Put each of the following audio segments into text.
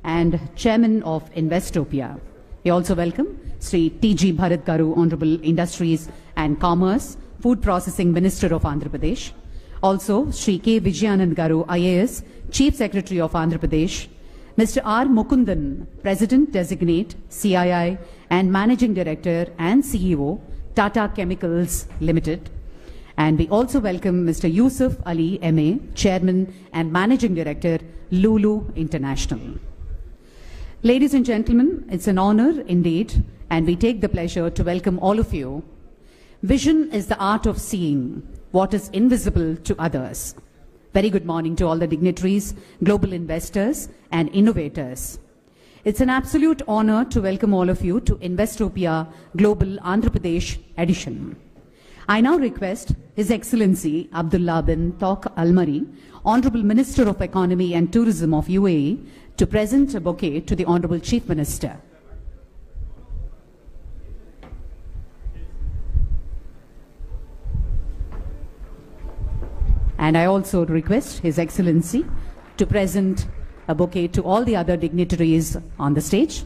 and Chairman of Investopia. We also welcome Sri T.G. Bharat Garu, Honorable Industries and Commerce, Food Processing Minister of Andhra Pradesh. Also, Sri K. Vijayanand Garu, IAS, Chief Secretary of Andhra Pradesh. Mr. R. Mukundan, President Designate, CII, and Managing Director and CEO, Tata Chemicals Limited. And we also welcome Mr. Yusuf Ali, MA, Chairman and Managing Director, Lulu International. Ladies and gentlemen, it's an honor indeed, and we take the pleasure to welcome all of you. Vision is the art of seeing what is invisible to others. Very good morning to all the dignitaries, global investors, and innovators. It's an absolute honor to welcome all of you to Investopia Global Andhra Pradesh edition. I now request His Excellency Abdullah bin Tawq Al-Mari, Honorable Minister of Economy and Tourism of UAE, to present a bouquet to the Honorable Chief Minister. And I also request His Excellency to present a bouquet to all the other dignitaries on the stage.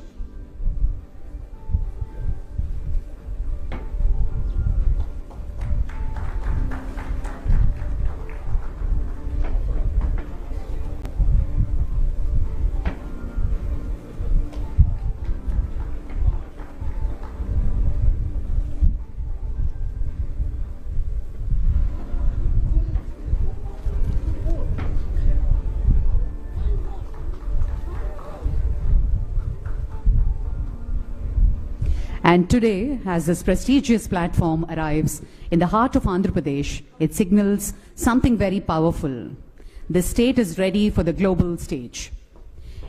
And today, as this prestigious platform arrives in the heart of Andhra Pradesh, it signals something very powerful. The state is ready for the global stage.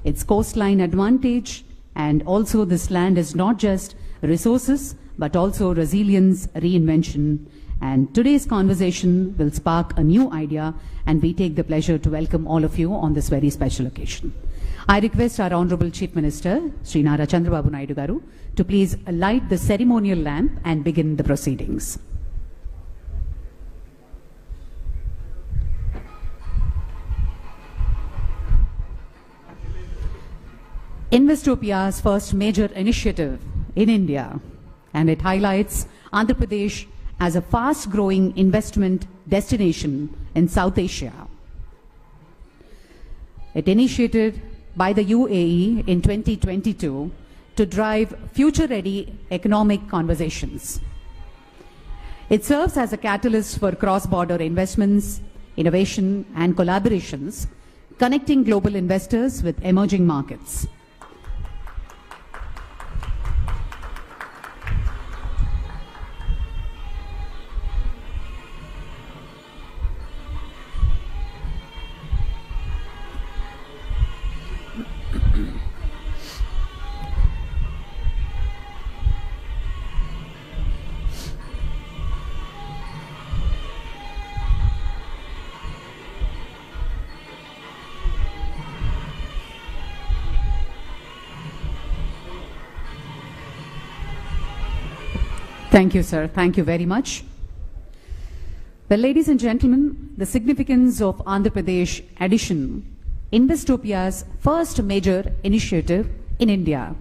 Its coastline advantage, and also this land is not just resources, but also resilience, reinvention. And today's conversation will spark a new idea, and we take the pleasure to welcome all of you on this very special occasion. I request our Honorable Chief Minister, Sri Nara Chandrababu Naidu Garu, to please light the ceremonial lamp and begin the proceedings. Investopia's first major initiative in India, and it highlights Andhra Pradesh as a fast-growing investment destination in South Asia. It initiated by the UAE in 2022 to drive future-ready economic conversations. It serves as a catalyst for cross-border investments, innovation, and collaborations, connecting global investors with emerging markets. Thank you, sir. Thank you very much. Well, ladies and gentlemen, the significance of Andhra Pradesh addition, Investopia's first major initiative in India,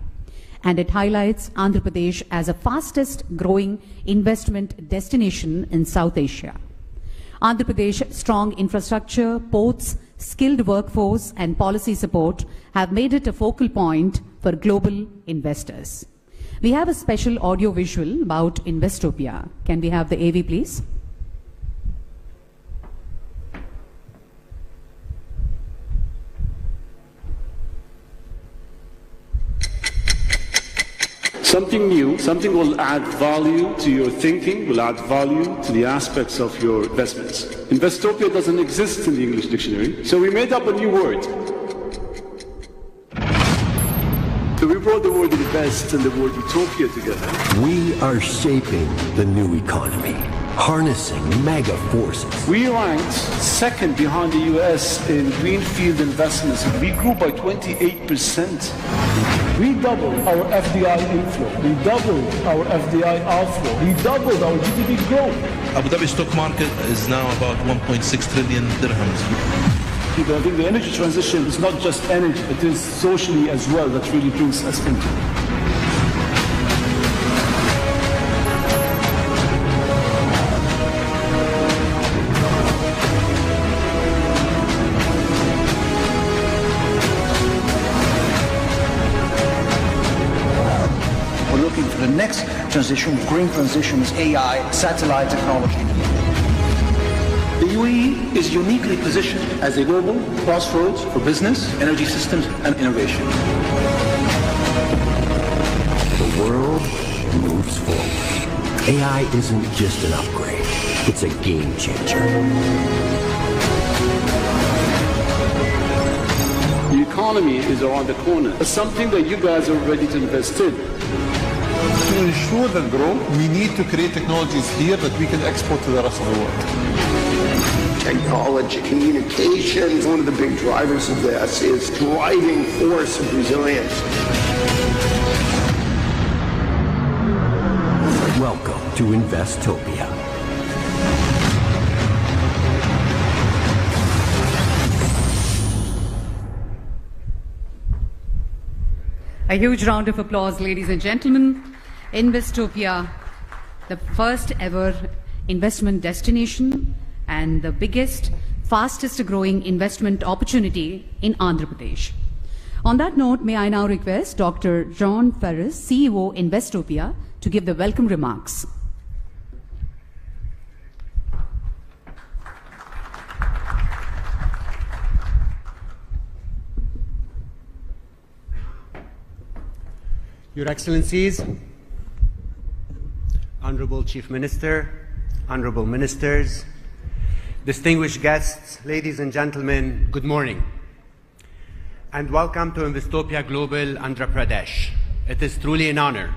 and it highlights Andhra Pradesh as a fastest growing investment destination in South Asia. Andhra Pradesh's strong infrastructure, ports, skilled workforce, and policy support have made it a focal point for global investors. We have a special audio visual about Investopia. Can we have the AV, please? Something new, something will add value to your thinking, will add value to the aspects of your investments. Investopia doesn't exist in the English dictionary, so we made up a new word. So we brought the word invest and the word utopia together. We are shaping the new economy, harnessing mega forces. We ranked second behind the US in greenfield investments. We grew by 28%. We doubled our FDI inflow. We doubled our FDI outflow. We doubled our GDP growth. Abu Dhabi stock market is now about 1.6 trillion dirhams. people. I think the energy transition is not just energy, it is socially as well that really brings us into it. The next transition, green transition, is AI, satellite technology. The UAE is uniquely positioned as a global crossroads for business, energy systems, and innovation. The world moves forward. AI isn't just an upgrade, it's a game changer. The economy is around the corner. It's something that you guys are ready to invest in. To ensure that growth, we need to create technologies here that we can export to the rest of the world. Technology, communications, one of the big drivers of this is driving force of resilience. Welcome to Investopia. A huge round of applause, ladies and gentlemen. Investopia, the first ever investment destination and the biggest, fastest growing investment opportunity in Andhra Pradesh. On that note, may I now request Dr. John Ferris, CEO Investopia, to give the welcome remarks. Your Excellencies, Honorable Chief Minister, Honorable Ministers, distinguished guests, ladies and gentlemen, good morning. And welcome to Investopia Global Andhra Pradesh. It is truly an honor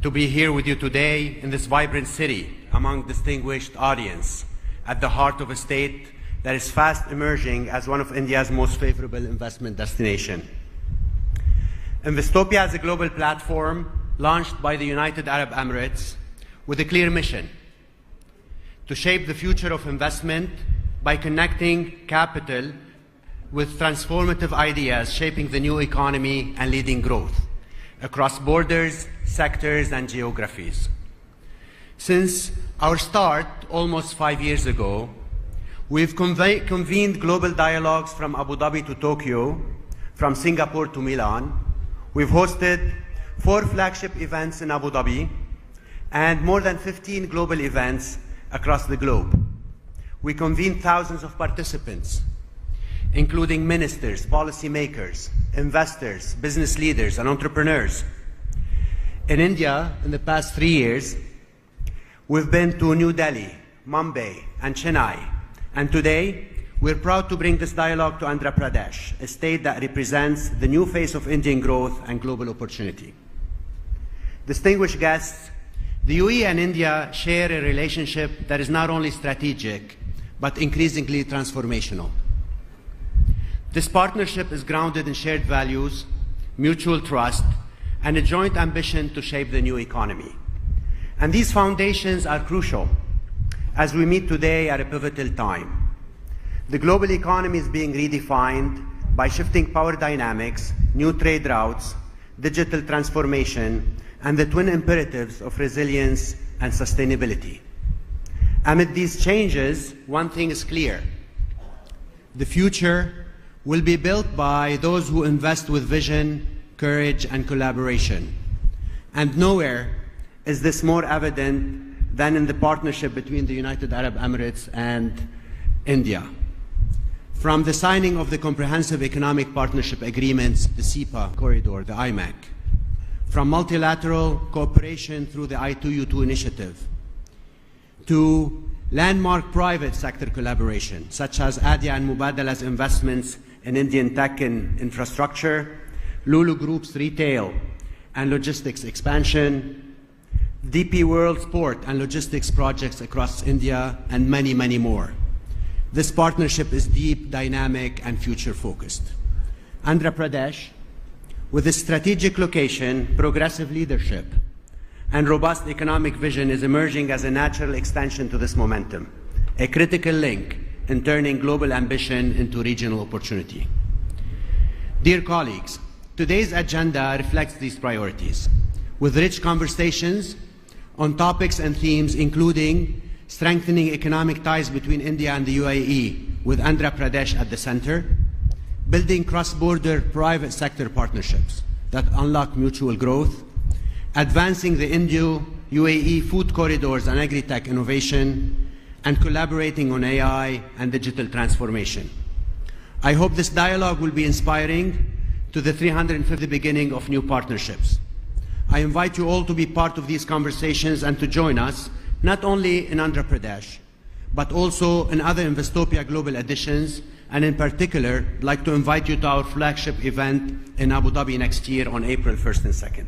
to be here with you today in this vibrant city among distinguished audience at the heart of a state that is fast emerging as one of India's most favorable investment destinations. Investopia is a global platform launched by the United Arab Emirates with a clear mission: to shape the future of investment by connecting capital with transformative ideas, shaping the new economy and leading growth across borders, sectors, and geographies. Since our start almost 5 years ago, we've convened global dialogues from Abu Dhabi to Tokyo, from Singapore to Milan. We've hosted 4 flagship events in Abu Dhabi and more than 15 global events across the globe. We convened thousands of participants, including ministers, policymakers, investors, business leaders, and entrepreneurs. In India, in the past 3 years, we've been to New Delhi, Mumbai, and Chennai. And today, we're proud to bring this dialogue to Andhra Pradesh, a state that represents the new face of Indian growth and global opportunity. Distinguished guests, the UAE and India share a relationship that is not only strategic, but increasingly transformational. This partnership is grounded in shared values, mutual trust, and a joint ambition to shape the new economy. And these foundations are crucial as we meet today at a pivotal time. The global economy is being redefined by shifting power dynamics, new trade routes, digital transformation, and the twin imperatives of resilience and sustainability. Amid these changes, one thing is clear: the future will be built by those who invest with vision, courage, and collaboration. And nowhere is this more evident than in the partnership between the United Arab Emirates and India. From the signing of the Comprehensive Economic Partnership Agreements, the CEPA corridor, the IMEC, from multilateral cooperation through the I2U2 initiative, to landmark private sector collaboration, such as ADIA and Mubadala's investments in Indian tech and infrastructure, Lulu Group's retail and logistics expansion, DP World's port and logistics projects across India, and many, many more. This partnership is deep, dynamic, and future-focused. Andhra Pradesh, with its strategic location, progressive leadership, and robust economic vision, is emerging as a natural extension to this momentum, a critical link in turning global ambition into regional opportunity. Dear colleagues, today's agenda reflects these priorities, with rich conversations on topics and themes including strengthening economic ties between India and the UAE, with Andhra Pradesh at the center, building cross-border private sector partnerships that unlock mutual growth, advancing the Indo-UAE food corridors and agri-tech innovation, and collaborating on AI and digital transformation. I hope this dialogue will be inspiring to the 350th beginning of new partnerships. I invite you all to be part of these conversations and to join us, not only in Andhra Pradesh, but also in other Investopia Global editions, and in particular, I'd like to invite you to our flagship event in Abu Dhabi next year on April 1st and 2nd.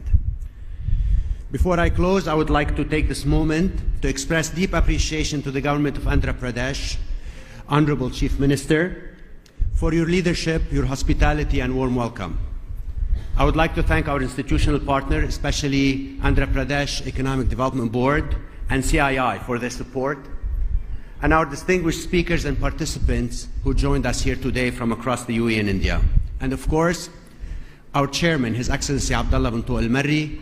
Before I close, I would like to take this moment to express deep appreciation to the government of Andhra Pradesh, Honorable Chief Minister, for your leadership, your hospitality, and warm welcome. I would like to thank our institutional partner, especially Andhra Pradesh Economic Development Board and CII for their support, and our distinguished speakers and participants who joined us here today from across the UAE and India. And of course, our chairman, His Excellency Abdullah bin Tuq Al-Marri,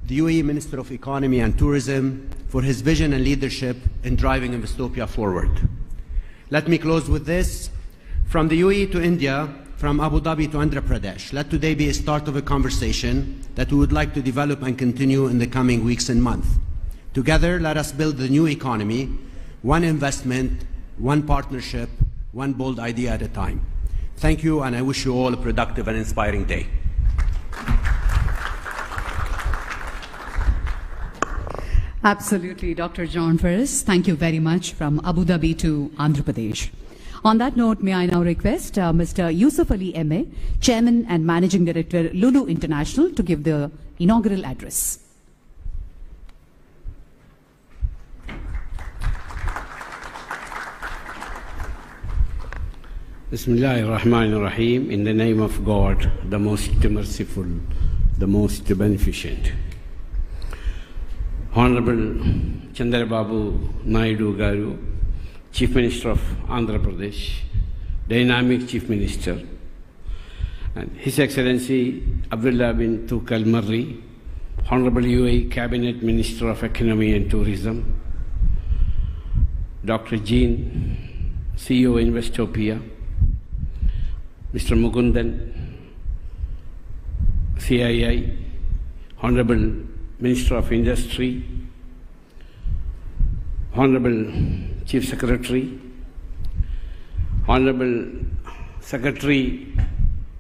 the UAE Minister of Economy and Tourism, for his vision and leadership in driving Investopia forward. Let me close with this. From the UAE to India, from Abu Dhabi to Andhra Pradesh, let today be a start of a conversation that we would like to develop and continue in the coming weeks and months. Together, let us build the new economy, one investment, one partnership, one bold idea at a time. Thank you, and I wish you all a productive and inspiring day. Absolutely, Dr. John Ferris. Thank you very much from Abu Dhabi to Andhra Pradesh. On that note, may I now request Mr. Yusuf Ali M.A., Chairman and Managing Director, Lulu International, to give the inaugural address. Bismillahir Rahmanir Rahim, in the name of God, the most merciful, the most beneficent. Honorable Chandrababu Naidu Garu, Chief Minister of Andhra Pradesh, dynamic Chief Minister, and His Excellency Abdullah bin Tuq Al-Marri, Honorable UAE Cabinet Minister of Economy and Tourism, Dr. Jean, CEO Investopia, Mr. Mukundan, CII, Honorable Minister of Industry, Honorable Chief Secretary, Honorable Secretary,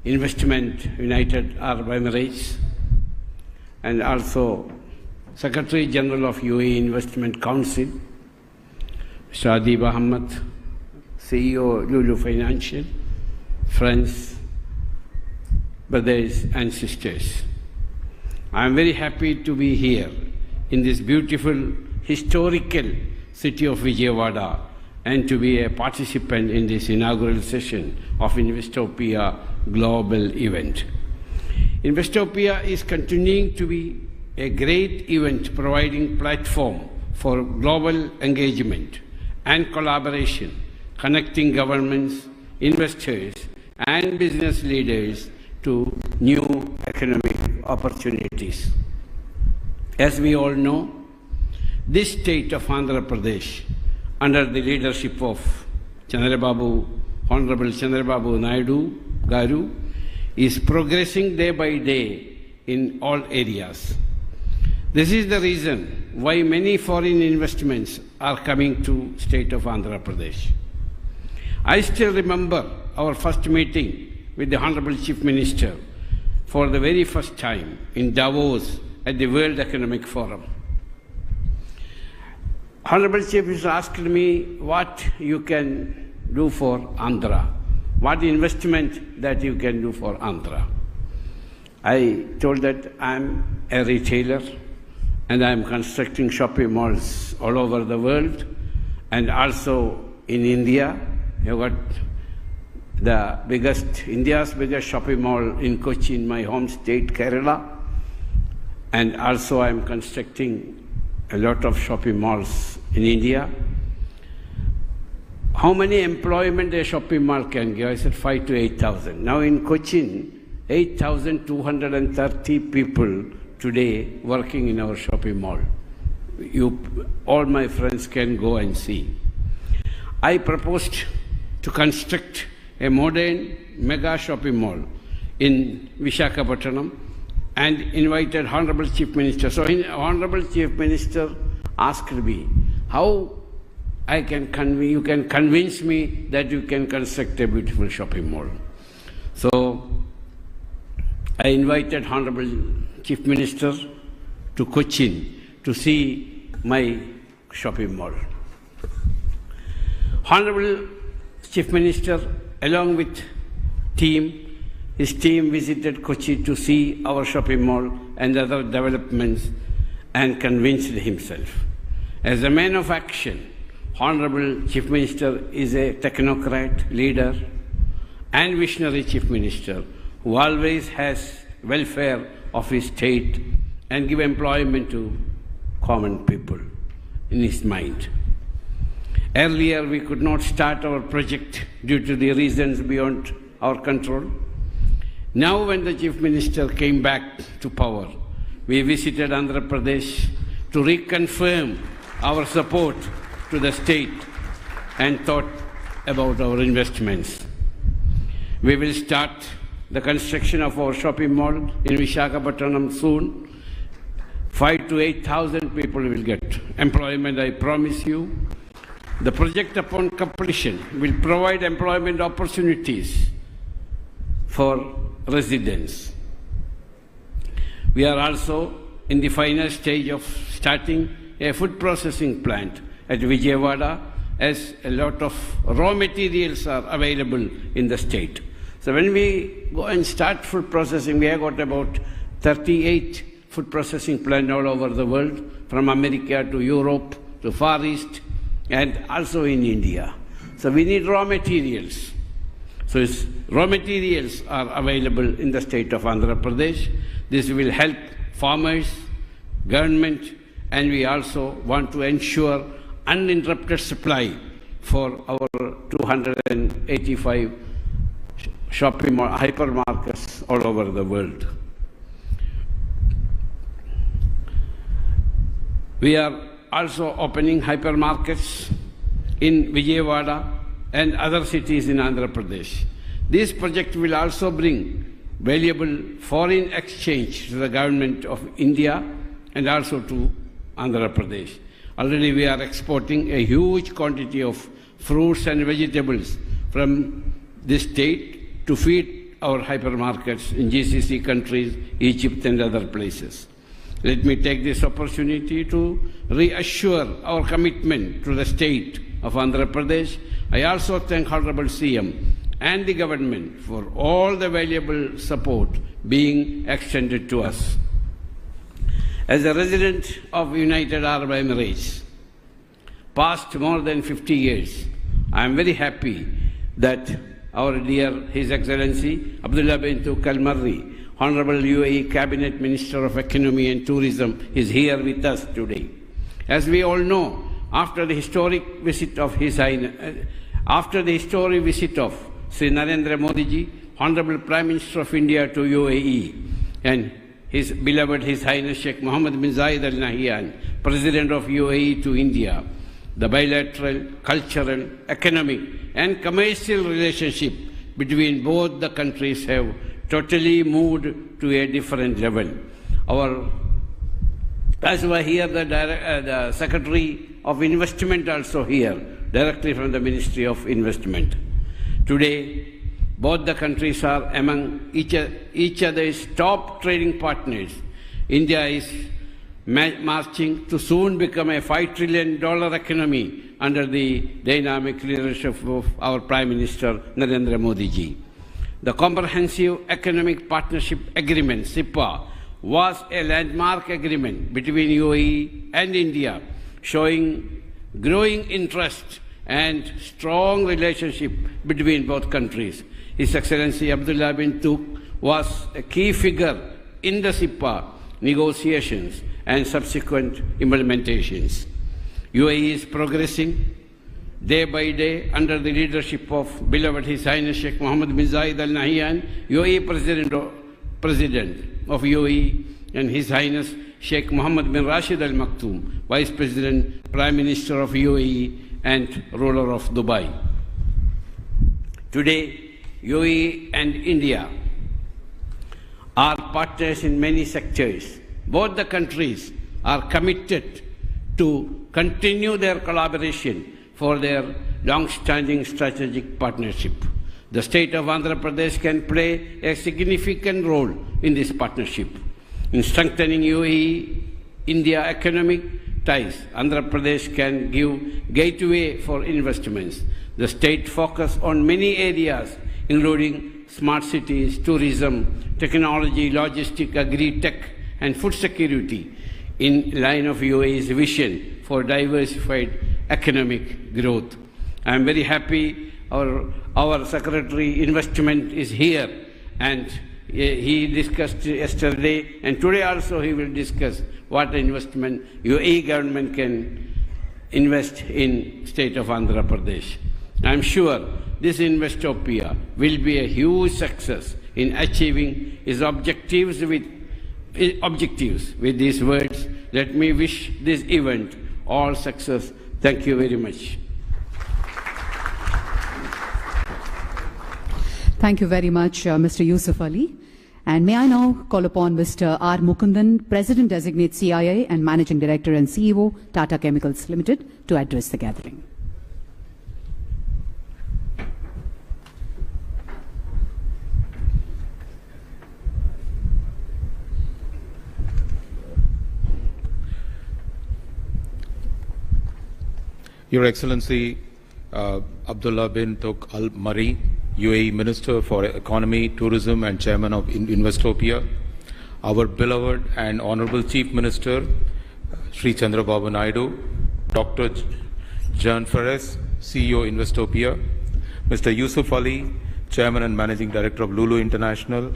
Investment, United Arab Emirates, and also Secretary General of UAE Investment Council, Mr. Adib Ahmed, CEO Lulu Financial, friends, brothers and sisters. I am very happy to be here in this beautiful, historical city of Vijayawada and to be a participant in this inaugural session of Investopia Global event. Investopia is continuing to be a great event providing platform for global engagement and collaboration, connecting governments, investors, and business leaders to new economic opportunities. As we all know, this state of Andhra Pradesh, under the leadership of Honorable Chandrababu Naidu Garu, is progressing day by day in all areas. This is the reason why many foreign investments are coming to state of Andhra Pradesh. I still remember our first meeting with the Honorable Chief Minister for the very first time in Davos at the World Economic Forum. Honorable Chief Minister asked me what you can do for Andhra, what investment that you can do for Andhra. I told that I'm a retailer and I'm constructing shopping malls all over the world and also in India. You've got the biggest, India's biggest shopping mall in Kochi, in my home state, Kerala. And also I'm constructing a lot of shopping malls in India. how many employment a shopping mall can give? I said 5,000 to 8,000. Now in Cochin, 8,230 people today working in our shopping mall. All my friends can go and see. I proposed to construct a modern mega shopping mall in Visakhapatnam and invited Honorable Chief Minister. So Honorable Chief Minister asked me, how you can convince me that you can construct a beautiful shopping mall. So I invited Honorable Chief Minister to Cochin to see my shopping mall. Honorable Chief Minister, along with his team visited Kochi to see our shopping mall and other developments and convinced himself. As a man of action, Honorable Chief Minister is a technocrat, leader, and visionary Chief Minister who always has welfare of his state and give employment to common people in his mind. Earlier, we could not start our project due to the reasons beyond our control. Now, when the Chief Minister came back to power, we visited Andhra Pradesh to reconfirm our support to the state and thought about our investments. We will start the construction of our shopping mall in Visakhapatnam soon. 5,000 to 8,000 people will get employment, I promise you. The project upon completion will provide employment opportunities for residents. We are also in the final stage of starting a food processing plant at Vijayawada, as a lot of raw materials are available in the state. So when we go and start food processing, we have got about 38 food processing plants all over the world, from America to Europe to Far East, and also in India. So we need raw materials. So raw materials are available in the state of Andhra Pradesh. This will help farmers, government, and we also want to ensure uninterrupted supply for our 285 shopping mall, hypermarkets all over the world. We are also opening hypermarkets in Vijayawada and other cities in Andhra Pradesh. This project will also bring valuable foreign exchange to the government of India and also to Andhra Pradesh. Already we are exporting a huge quantity of fruits and vegetables from this state to feed our hypermarkets in GCC countries, Egypt and other places. Let me take this opportunity to reassure our commitment to the state of Andhra Pradesh. I also thank Honorable CM and the government for all the valuable support being extended to us. As a resident of United Arab Emirates, past more than 50 years, I am very happy that our dear His Excellency Abdullah bin Tuq Al-Marri, Honorable UAE Cabinet Minister of Economy and Tourism, is here with us today. As we all know, after the historic visit of Sri Narendra Modi ji, Honorable Prime Minister of India to UAE, and His beloved His Highness Sheikh Mohammed bin Zayed Al Nahyan, President of UAE to India, the bilateral, cultural, economic and commercial relationship between both the countries have totally moved to a different level. As we hear the Secretary of Investment also here, directly from the Ministry of Investment. Today, both the countries are among each other's top trading partners. India is marching to soon become a $5 trillion economy under the dynamic leadership of our Prime Minister Narendra Modi ji. The Comprehensive Economic Partnership Agreement, CEPA, was a landmark agreement between UAE and India, showing growing interest and strong relationship between both countries. His Excellency Abdullah bin Tuq was a key figure in the CEPA negotiations and subsequent implementations. UAE is progressing day by day under the leadership of beloved His Highness Sheikh Mohammed bin Zayed Al Nahyan, UAE President of UAE, and His Highness Sheikh Mohammed bin Rashid Al Maktoum, Vice President, Prime Minister of UAE and ruler of Dubai. Today, UAE and India are partners in many sectors. Both the countries are committed to continue their collaboration for their long-standing strategic partnership. The state of Andhra Pradesh can play a significant role in this partnership. In strengthening UAE-India economic ties, Andhra Pradesh can give gateway for investments. The state focus on many areas, including smart cities, tourism, technology, logistics, agri-tech, and food security, in line of UAE's vision for diversified economic growth. I am very happy our Secretary Investment is here, and he discussed yesterday, and today also he will discuss what investment UAE government can invest in state of Andhra Pradesh. I am sure this Investopia will be a huge success in achieving its objectives. With these words, let me wish this event all success. Thank you very much. Thank you very much, Mr. Yusuf Ali. And may I now call upon Mr. R. Mukundan, President-designate CIA and Managing Director and CEO, Tata Chemicals Limited, to address the gathering. Your Excellency, Abdullah bin Tuk Al Mari, UAE Minister for Economy, Tourism and Chairman of Investopia, our beloved and Honorable Chief Minister, Sri Chandrababu Naidu, Dr. John Ferres, CEO Investopia, Mr. Yusuf Ali, Chairman and Managing Director of Lulu International,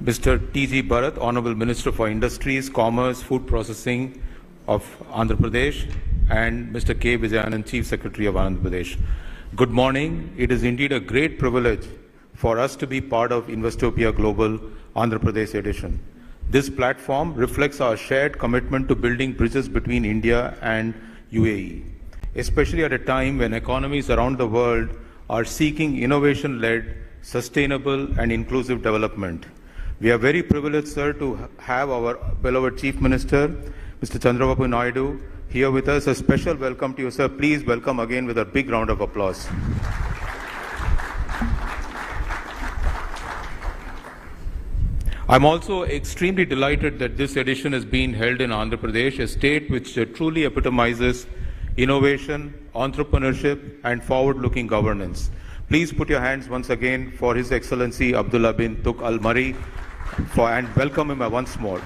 Mr. T.G. Bharat, Honorable Minister for Industries, Commerce, Food Processing of Andhra Pradesh, and Mr. K. Vijayanand, Chief Secretary of Andhra Pradesh. Good morning. It is indeed a great privilege for us to be part of Investopia Global Andhra Pradesh edition. This platform reflects our shared commitment to building bridges between India and UAE, especially at a time when economies around the world are seeking innovation-led, sustainable and inclusive development. We are very privileged, sir, to have our beloved Chief Minister, Mr. Chandrababu Naidu, here with us. A special welcome to you, sir. Please welcome again with a big round of applause. I'm also extremely delighted that this edition is being held in Andhra Pradesh, a state which truly epitomizes innovation, entrepreneurship, and forward-looking governance. Please put your hands once again for His Excellency Abdullah bin Tuk Al Mari and welcome him once more.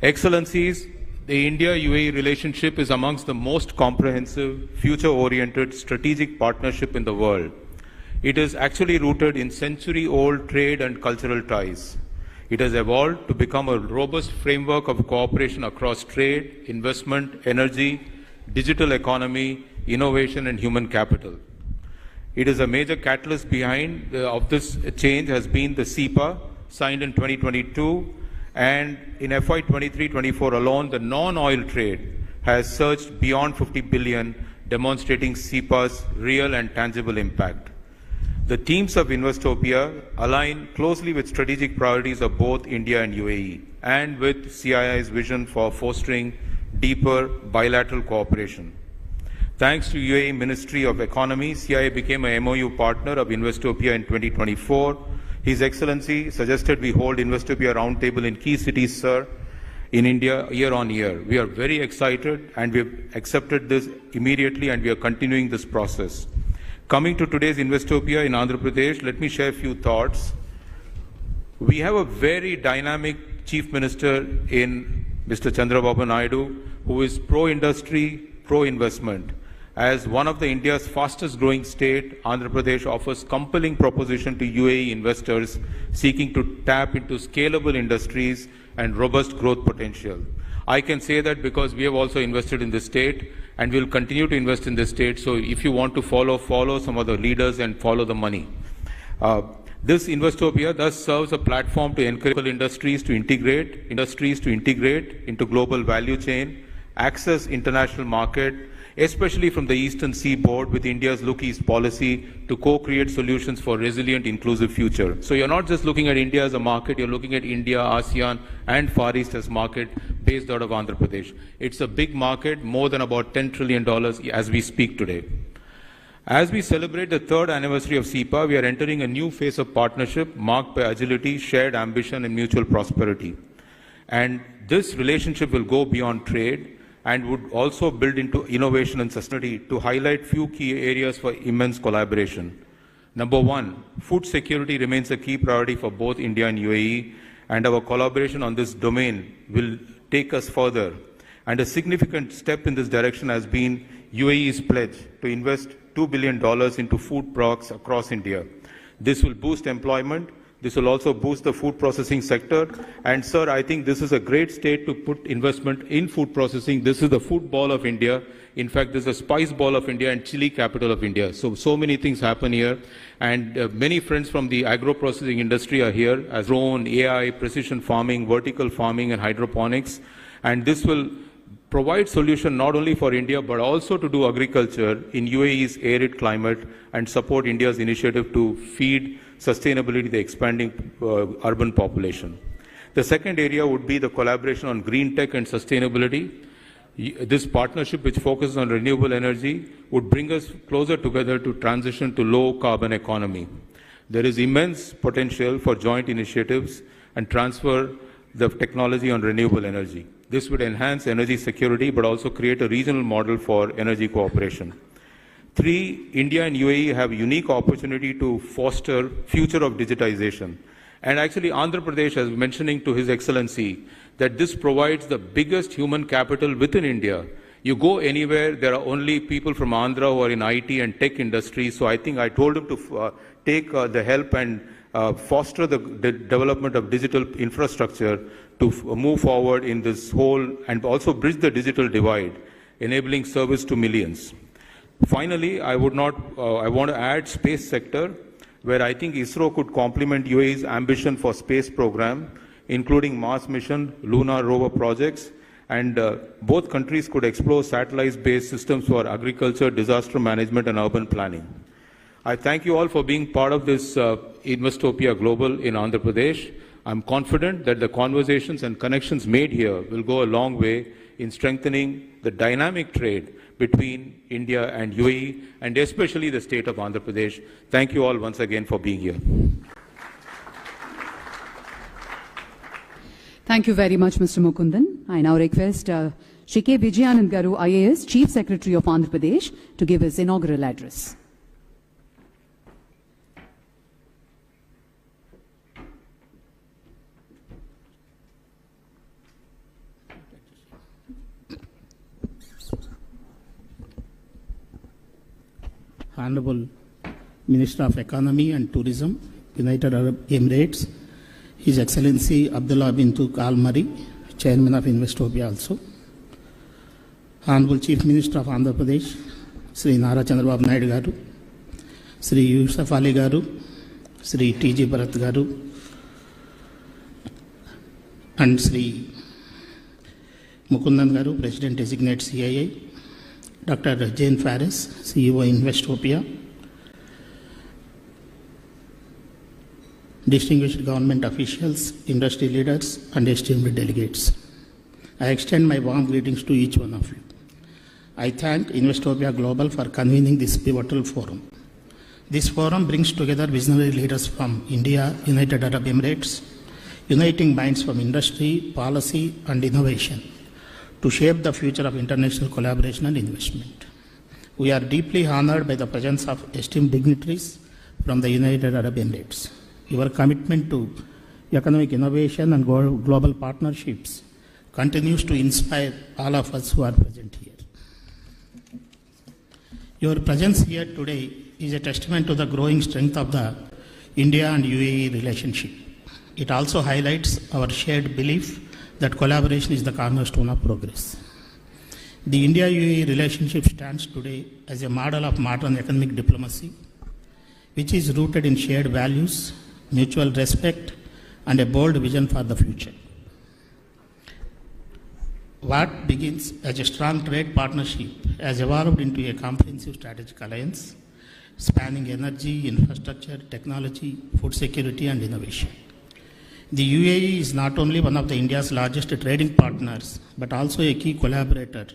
Excellencies, the India-UAE relationship is amongst the most comprehensive, future-oriented strategic partnership in the world. It is actually rooted in century-old trade and cultural ties. It has evolved to become a robust framework of cooperation across trade, investment, energy, digital economy, innovation, and human capital. It is a major catalyst behind of this change has been the CEPA, signed in 2022, and in FY 23-24 alone, the non-oil trade has surged beyond 50 billion, demonstrating CEPA's real and tangible impact. The themes of Investopia align closely with strategic priorities of both India and UAE, and with CII's vision for fostering deeper bilateral cooperation. Thanks to UAE Ministry of Economy, CII became a MOU partner of Investopia in 2024. His Excellency suggested we hold Investopia Roundtable in key cities, sir, in India year on year. We are very excited and we have accepted this immediately and we are continuing this process. Coming to today's Investopia in Andhra Pradesh, let me share a few thoughts. We have a very dynamic Chief Minister in Mr. Chandrababu Naidu, who is pro-industry, pro-investment. As one of India's fastest growing state, Andhra Pradesh offers compelling proposition to UAE investors seeking to tap into scalable industries and robust growth potential. I can say that because we have also invested in the state, and we'll continue to invest in this state. So if you want to follow some of the leaders and follow the money. This Investopia thus serves a platform to encourage industries to integrate into global value chain, access international market, especially from the eastern seaboard with India's Look East policy to co-create solutions for resilient, inclusive future. So you're not just looking at India as a market, you're looking at India, ASEAN, and Far East as market based out of Andhra Pradesh. It's a big market, more than about $10 trillion as we speak today. As we celebrate the 3rd anniversary of SEPA, we are entering a new phase of partnership marked by agility, shared ambition, and mutual prosperity. And this relationship will go beyond trade and would also build into innovation and sustainability to highlight few key areas for immense collaboration. Number one, food security remains a key priority for both India and UAE, and our collaboration on this domain will take us further. And a significant step in this direction has been UAE's pledge to invest $2 billion into food products across India. This will boost employment. This will also boost the food processing sector. And sir, I think this is a great state to put investment in food processing. This is the food ball of India. In fact, this is a spice ball of India and chili capital of India. So many things happen here. And many friends from the agro-processing industry are here as drone, AI, precision farming, vertical farming, and hydroponics. And this will provide solution not only for India, but also to do agriculture in UAE's arid climate and support India's initiative to feed sustainability the expanding urban population. The second area would be the collaboration on green tech and sustainability. This partnership, which focuses on renewable energy, would bring us closer together to transition to low carbon economy. There is immense potential for joint initiatives and transfer the technology on renewable energy. This would enhance energy security, but also create a regional model for energy cooperation. 3, India and UAE have a unique opportunity to foster future of digitization. And actually, Andhra Pradesh is mentioning to His Excellency that this provides the biggest human capital within India. You go anywhere, there are only people from Andhra who are in IT and tech industry. So I think I told him to take the help and foster the development of digital infrastructure to move forward in this whole and also bridge the digital divide, enabling service to millions. Finally, I want to add space sector, where I think ISRO could complement UAE's ambition for space program, including Mars mission, lunar rover projects, and both countries could explore satellite-based systems for agriculture, disaster management, and urban planning. I thank you all for being part of this Investopia Global in Andhra Pradesh. I'm confident that the conversations and connections made here will go a long way in strengthening the dynamic trade between India and UAE, and especially the state of Andhra Pradesh. Thank you all once again for being here. Thank you very much, Mr. Mukundan. I now request Shri K. Vijayanand Garu, IAS, Chief Secretary of Andhra Pradesh, to give his inaugural address. Honorable Minister of Economy and Tourism, United Arab Emirates, His Excellency Abdullah bin Tuq Al Mari, Chairman of Investopia also, Honorable Chief Minister of Andhra Pradesh, Sri Nara Chandrababu Naidu Garu, Sri Yusuf Ali Garu, Sri T.G. Bharat Garu, and Sri Mukundan Garu, President Designate CII, Dr. Jane Faris, CEO Investopia, distinguished government officials, industry leaders, and esteemed delegates. I extend my warm greetings to each one of you. I thank Investopia Global for convening this pivotal forum. This forum brings together visionary leaders from India, United Arab Emirates, uniting minds from industry, policy, and innovation to shape the future of international collaboration and investment. We are deeply honored by the presence of esteemed dignitaries from the United Arab Emirates. Your commitment to economic innovation and global partnerships continues to inspire all of us who are present here. Your presence here today is a testament to the growing strength of the India and UAE relationship. It also highlights our shared belief that collaboration is the cornerstone of progress. The India-UAE relationship stands today as a model of modern economic diplomacy, which is rooted in shared values, mutual respect, and a bold vision for the future. What begins as a strong trade partnership has evolved into a comprehensive strategic alliance spanning energy, infrastructure, technology, food security, and innovation. The UAE is not only one of India's largest trading partners, but also a key collaborator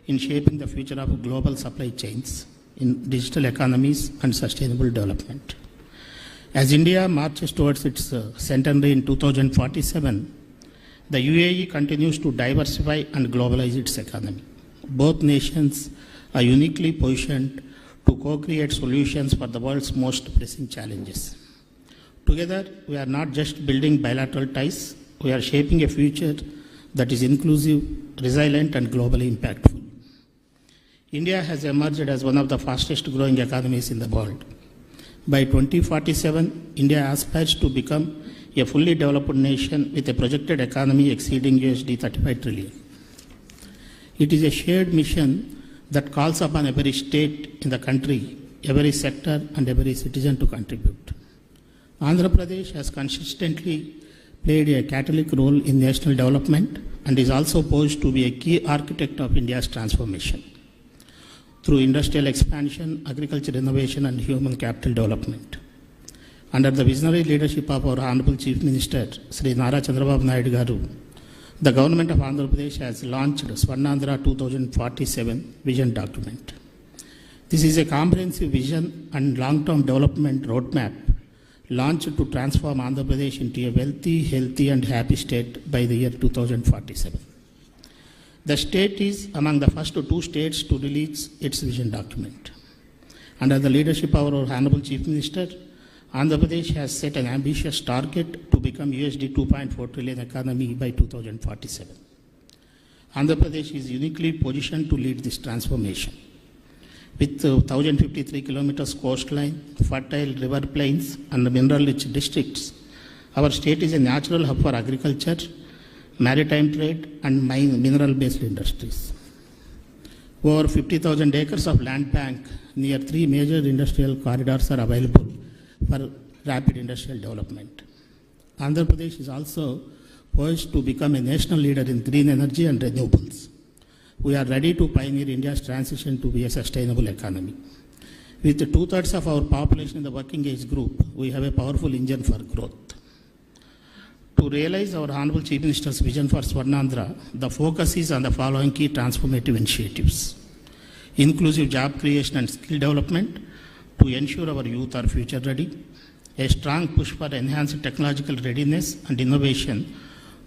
in shaping the future of global supply chains in digital economies and sustainable development. As India marches towards its centenary in 2047, the UAE continues to diversify and globalize its economy. Both nations are uniquely positioned to co-create solutions for the world's most pressing challenges. Together, we are not just building bilateral ties, we are shaping a future that is inclusive, resilient, and globally impactful. India has emerged as one of the fastest growing economies in the world. By 2047, India aspires to become a fully developed nation with a projected economy exceeding $35 trillion. It is a shared mission that calls upon every state in the country, every sector, and every citizen to contribute. Andhra Pradesh has consistently played a catalytic role in national development and is also poised to be a key architect of India's transformation through industrial expansion, agriculture innovation, and human capital development. Under the visionary leadership of our Honorable Chief Minister, Sri Nara Chandrababu Naidu Garu, the Government of Andhra Pradesh has launched Swarnandhra 2047 vision document. This is a comprehensive vision and long-term development roadmap launched to transform Andhra Pradesh into a wealthy, healthy, and happy state by the year 2047. The state is among the first 2 states to release its vision document. Under the leadership of our Honorable Chief Minister, Andhra Pradesh has set an ambitious target to become $2.4 trillion economy by 2047. Andhra Pradesh is uniquely positioned to lead this transformation. With 1,053 kilometers coastline, fertile river plains, and mineral-rich districts, our state is a natural hub for agriculture, maritime trade, and mineral-based industries. Over 50,000 acres of land bank near 3 major industrial corridors are available for rapid industrial development. Andhra Pradesh is also poised to become a national leader in green energy and renewables. We are ready to pioneer India's transition to be a sustainable economy. With 2/3 of our population in the working age group, we have a powerful engine for growth. To realize our Honorable Chief Minister's vision for Swarnandhra, the focus is on the following key transformative initiatives: inclusive job creation and skill development to ensure our youth are future ready, a strong push for enhanced technological readiness and innovation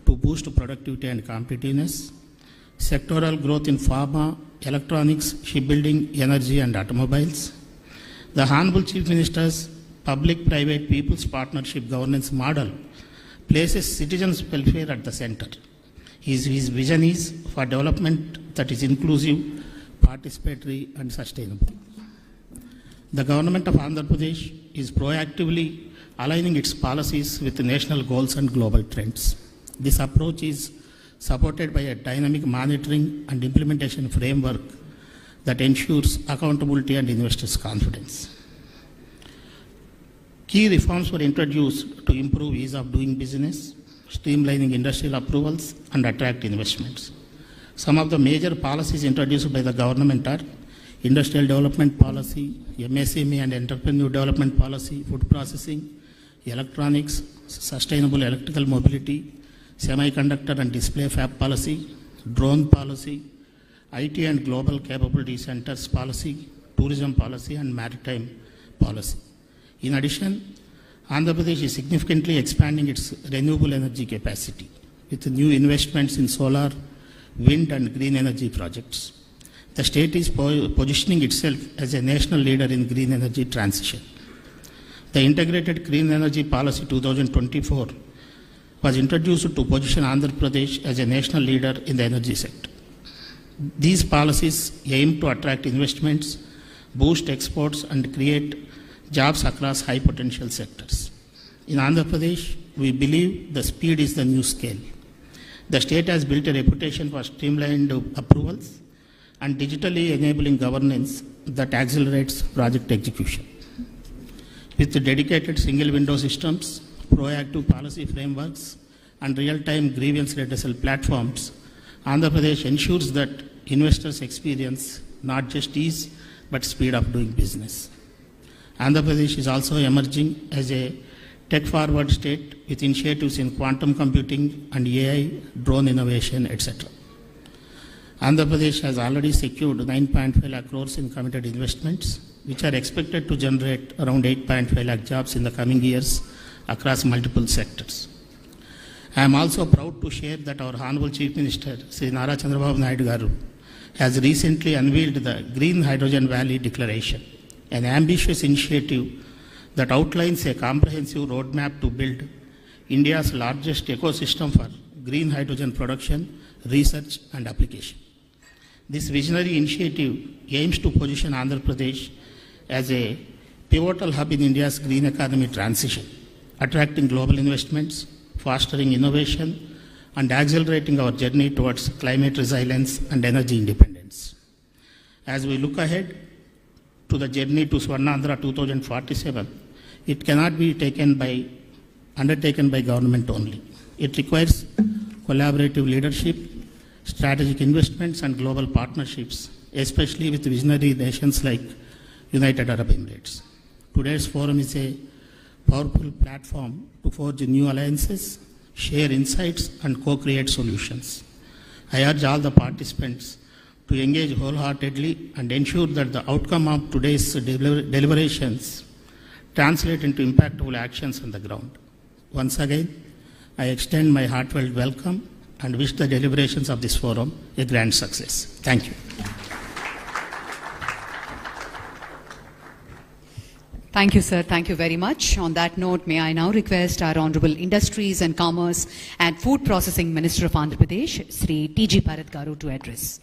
to boost productivity and competitiveness, sectoral growth in pharma, electronics, shipbuilding, energy, and automobiles. The Honorable Chief Minister's public-private people's partnership governance model places citizens' welfare at the center. His vision is for development that is inclusive, participatory, and sustainable. The government of Andhra Pradesh is proactively aligning its policies with national goals and global trends. This approach is supported by a dynamic monitoring and implementation framework that ensures accountability and investors' confidence. Key reforms were introduced to improve ease of doing business, streamlining industrial approvals, and attract investments. Some of the major policies introduced by the government are Industrial Development Policy, MSME and Entrepreneur Development Policy, Food Processing, Electronics, Sustainable Electrical Mobility, Semiconductor and Display Fab Policy, Drone Policy, IT and Global Capability Centers Policy, Tourism Policy, and Maritime Policy. In addition, Andhra Pradesh is significantly expanding its renewable energy capacity with new investments in solar, wind, and green energy projects. The state is positioning itself as a national leader in green energy transition. The Integrated Green Energy Policy 2024 was introduced to position Andhra Pradesh as a national leader in the energy sector. These policies aim to attract investments, boost exports, and create jobs across high potential sectors. In Andhra Pradesh, we believe the speed is the new scale. The state has built a reputation for streamlined approvals, and digitally enabling governance that accelerates project execution. With dedicated single window systems, proactive policy frameworks, and real-time grievance redressal platforms, Andhra Pradesh ensures that investors experience not just ease, but speed of doing business. Andhra Pradesh is also emerging as a tech-forward state with initiatives in quantum computing and AI, drone innovation, etc. Andhra Pradesh has already secured 9.5 lakh crores in committed investments, which are expected to generate around 8.5 lakh jobs in the coming years across multiple sectors. I am also proud to share that our Honorable Chief Minister, Sri Nara Chandrababu Naidu Garu, has recently unveiled the Green Hydrogen Valley Declaration, an ambitious initiative that outlines a comprehensive roadmap to build India's largest ecosystem for green hydrogen production, research, and application. This visionary initiative aims to position Andhra Pradesh as a pivotal hub in India's green economy transition, attracting global investments, fostering innovation, and accelerating our journey towards climate resilience and energy independence. As we look ahead to the journey to Swarnandhra 2047, it cannot be undertaken by government only. It requires collaborative leadership, strategic investments, and global partnerships, especially with visionary nations like United Arab Emirates. Today's forum is a powerful platform to forge new alliances, share insights, and co-create solutions. I urge all the participants to engage wholeheartedly and ensure that the outcome of today's deliberations translate into impactful actions on the ground. Once again, I extend my heartfelt welcome and wish the deliberations of this forum a grand success. Thank you. Thank you, sir. Thank you very much. On that note, may I now request our Honorable Industries and Commerce and Food Processing Minister of Andhra Pradesh, Sri T.G. Bharat Garu, to address.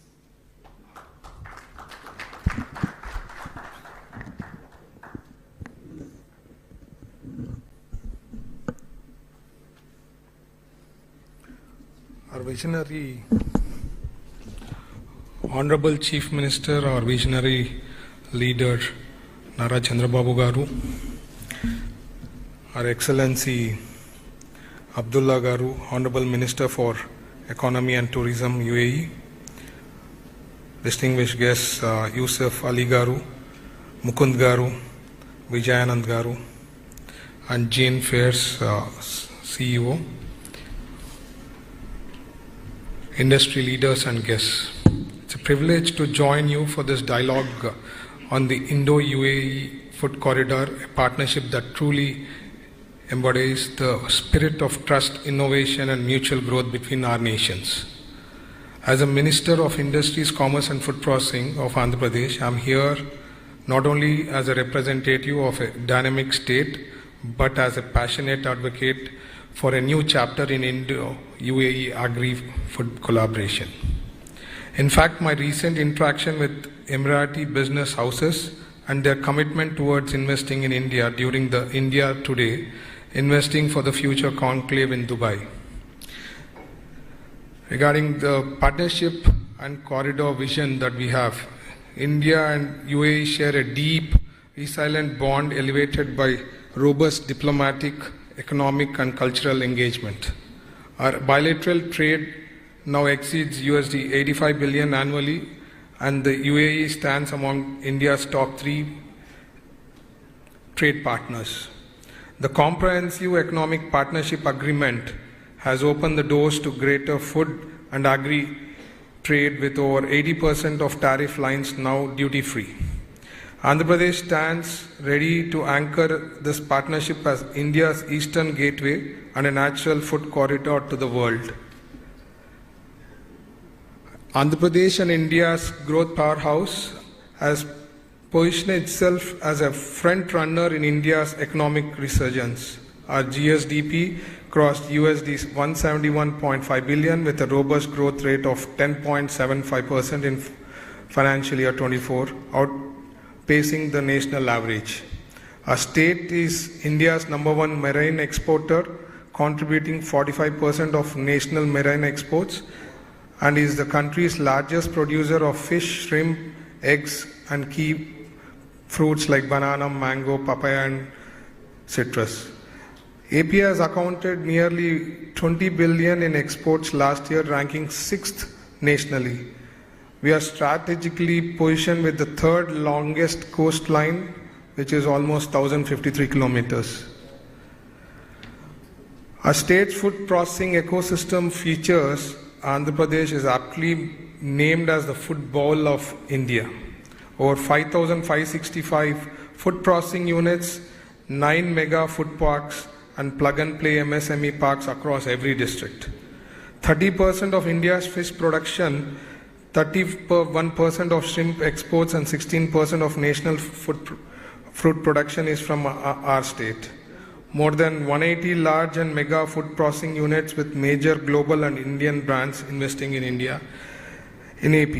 Our visionary Honorable Chief Minister, our visionary leader, Nara Chandrababu Garu, Our Excellency Abdullah Garu, Honorable Minister for Economy and Tourism, UAE, distinguished guests Yusuf Ali Garu, Mukund Garu, Vijayanand Garu, and Jane Fairs CEO, industry leaders and guests. It's a privilege to join you for this dialogue on the Indo-UAE Food Corridor, a partnership that truly embodies the spirit of trust, innovation, and mutual growth between our nations. As a Minister of Industries, Commerce and Food Processing of Andhra Pradesh, I'm here not only as a representative of a dynamic state, but as a passionate advocate for a new chapter in Indo-UAE agri-food collaboration. In fact, my recent interaction with Emirati business houses and their commitment towards investing in India during the India Today, Investing for the Future conclave in Dubai. Regarding the partnership and corridor vision that we have, India and UAE share a deep, resilient bond elevated by robust diplomatic, economic and cultural engagement. Our bilateral trade now exceeds USD 85 billion annually, and the UAE stands among India's top 3 trade partners. The Comprehensive Economic Partnership Agreement has opened the doors to greater food and agri trade, with over 80% of tariff lines now duty-free. Andhra Pradesh stands ready to anchor this partnership as India's eastern gateway and a natural food corridor to the world. Andhra Pradesh and India's growth powerhouse has positioned itself as a front runner in India's economic resurgence. Our GSDP crossed USD 171.5 billion with a robust growth rate of 10.75% in financial year 24, outpacing the national average. Our state is India's #1 marine exporter, contributing 45% of national marine exports, and is the country's largest producer of fish, shrimp, eggs, and key fruits like banana, mango, papaya, and citrus. AP has accounted nearly 20 billion in exports last year, ranking 6th nationally. We are strategically positioned with the third longest coastline, which is almost 1,053 kilometers. Our state's food processing ecosystem features Andhra Pradesh is aptly named as the food bowl of India. Over 5,565 food processing units, 9 mega food parks, and plug-and-play MSME parks across every district. 30% of India's fish production, 31% of shrimp exports, and 16% of national fruit production is from our state. More than 180 large and mega food processing units with major global and Indian brands investing in India in AP.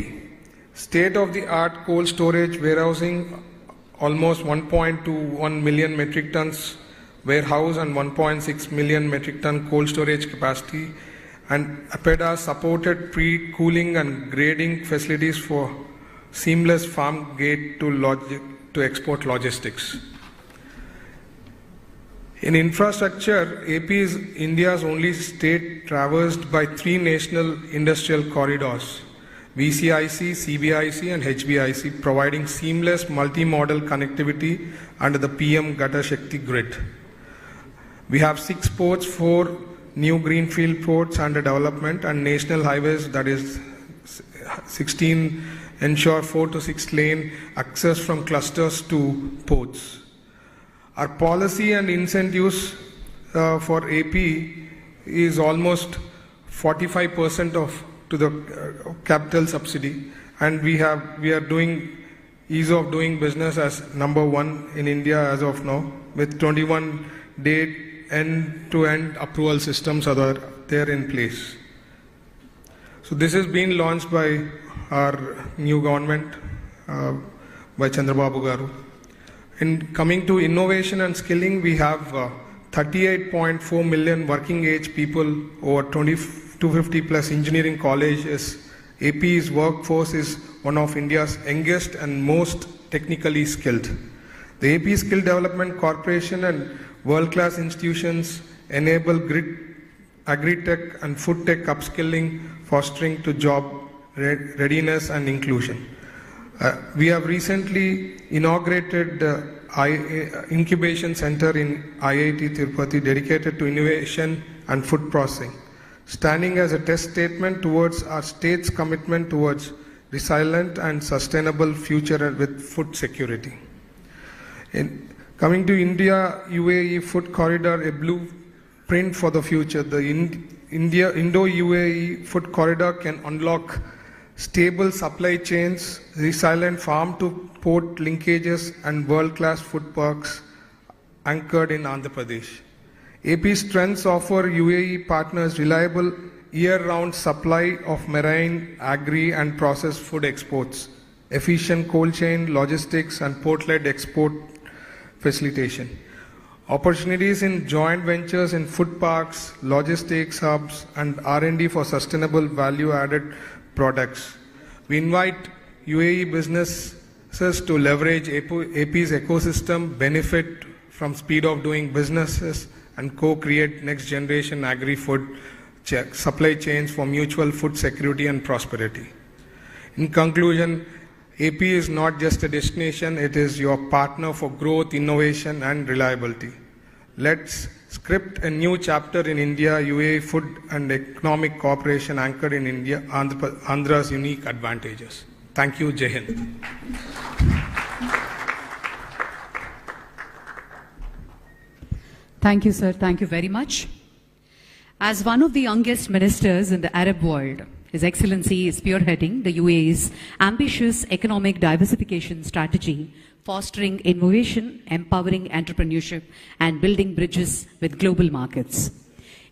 State-of-the-art cold storage warehousing, almost 1.21 million metric tons warehouse and 1.6 million metric ton cold storage capacity, and APEDA supported pre-cooling and grading facilities for seamless farm gate to export logistics. In infrastructure, AP is India's only state traversed by 3 national industrial corridors, VCIC, CBIC, and HBIC, providing seamless multi-modal connectivity under the PM Gata Shakti grid. We have 6 ports, 4 new greenfield ports under development, and national highways, that is 16, ensure 4 to 6 lane access from clusters to ports. Our policy and incentives for AP is almost 45% to the capital subsidy, and we are doing ease of doing business as #1 in India as of now, with 21-day end-to-end approval systems are there in place. So this has been launched by our new government, by Chandrababu Garu. In coming to innovation and skilling, we have 38.4 million working age people, over 250 plus engineering colleges. AP's workforce is one of India's youngest and most technically skilled. The AP Skill Development Corporation and world-class institutions enable agri-tech and food tech upskilling, fostering to job readiness and inclusion. We have recently inaugurated incubation center in IIT Tirupati dedicated to innovation and food processing, standing as a test statement towards our state's commitment towards resilient and sustainable future with food security. Coming to India-UAE Food Corridor, a blueprint for the future, the Indo-UAE Food Corridor can unlock stable supply chains, resilient farm-to-port linkages, and world-class food parks anchored in Andhra Pradesh. AP's strengths offer UAE partners reliable year-round supply of marine, agri, and processed food exports, efficient cold chain logistics, and port-led export facilitation. Opportunities in joint ventures in food parks, logistics hubs, and R&D for sustainable value-added products. We invite UAE businesses to leverage AP's ecosystem, benefit from speed of doing businesses, and co-create next-generation agri-food supply chains for mutual food security and prosperity. In conclusion, AP is not just a destination, it is your partner for growth, innovation, and reliability. Let's script a new chapter in India-UAE food and economic cooperation anchored in India, Andhra's unique advantages. Thank you, Jai Hind. Thank you, sir. Thank you very much. As one of the youngest ministers in the Arab world, His Excellency is spearheading the UAE's ambitious economic diversification strategy, fostering innovation, empowering entrepreneurship, and building bridges with global markets.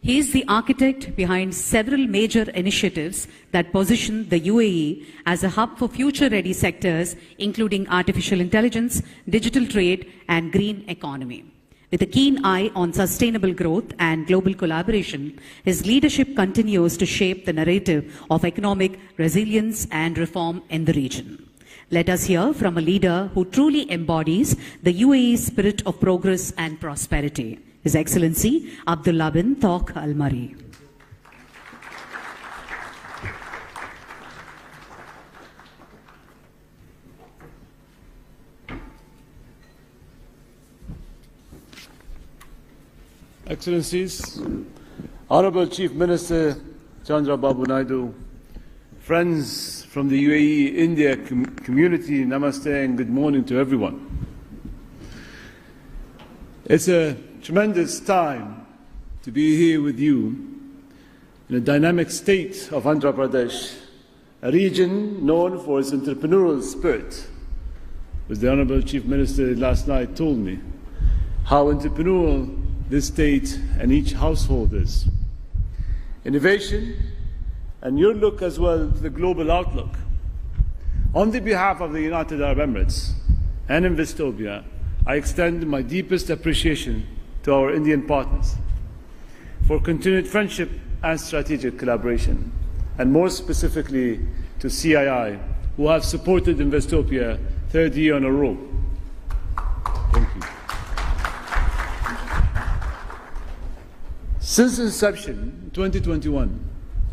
He is the architect behind several major initiatives that position the UAE as a hub for future-ready sectors, including artificial intelligence, digital trade, and green economy. With a keen eye on sustainable growth and global collaboration, his leadership continues to shape the narrative of economic resilience and reform in the region. Let us hear from a leader who truly embodies the UAE's spirit of progress and prosperity, His Excellency Abdullah bin Tawq Al Mari. Excellencies, Honorable Chief Minister Chandra Babu Naidu, friends from the UAE India community, namaste and good morning to everyone. It's a tremendous time to be here with you in a dynamic state of Andhra Pradesh, a region known for its entrepreneurial spirit. As the Honorable Chief Minister last night told me, how entrepreneurial this state and each household is. Innovation and your look as well to the global outlook. On the behalf of the United Arab Emirates and Investopia, I extend my deepest appreciation to our Indian partners for continued friendship and strategic collaboration, and more specifically to CII, who have supported Investopia third year in a row. Thank you. Since inception, 2021,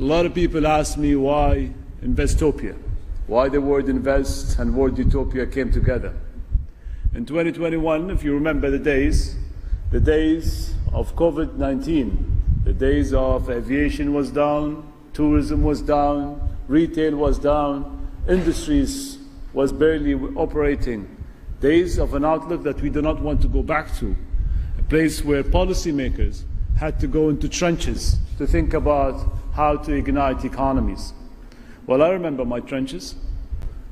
a lot of people ask me why Investopia, why the word invest and word utopia came together. In 2021, if you remember the days of COVID-19, the days of aviation was down, tourism was down, retail was down, industries was barely operating, days of an outlook that we do not want to go back to, a place where policymakers had to go into trenches to think about how to ignite economies. Well, I remember my trenches.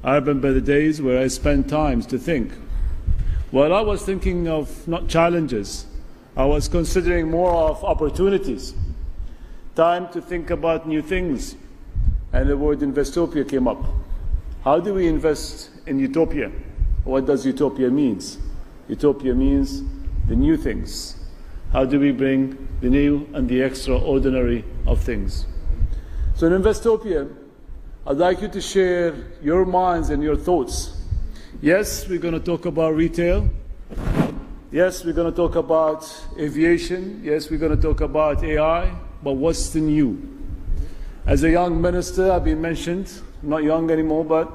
I remember the days where I spent time to think. Well, I was thinking of not challenges. I was considering more of opportunities. Time to think about new things. And the word Investopia came up. How do we invest in utopia? What does utopia mean? Utopia means the new things. How do we bring the new and the extraordinary of things? So in Investopia, I'd like you to share your minds and your thoughts. Yes, we're going to talk about retail. Yes, we're going to talk about aviation. Yes, we're going to talk about AI. But what's the new? As a young minister, I've been mentioned. I'm not young anymore, but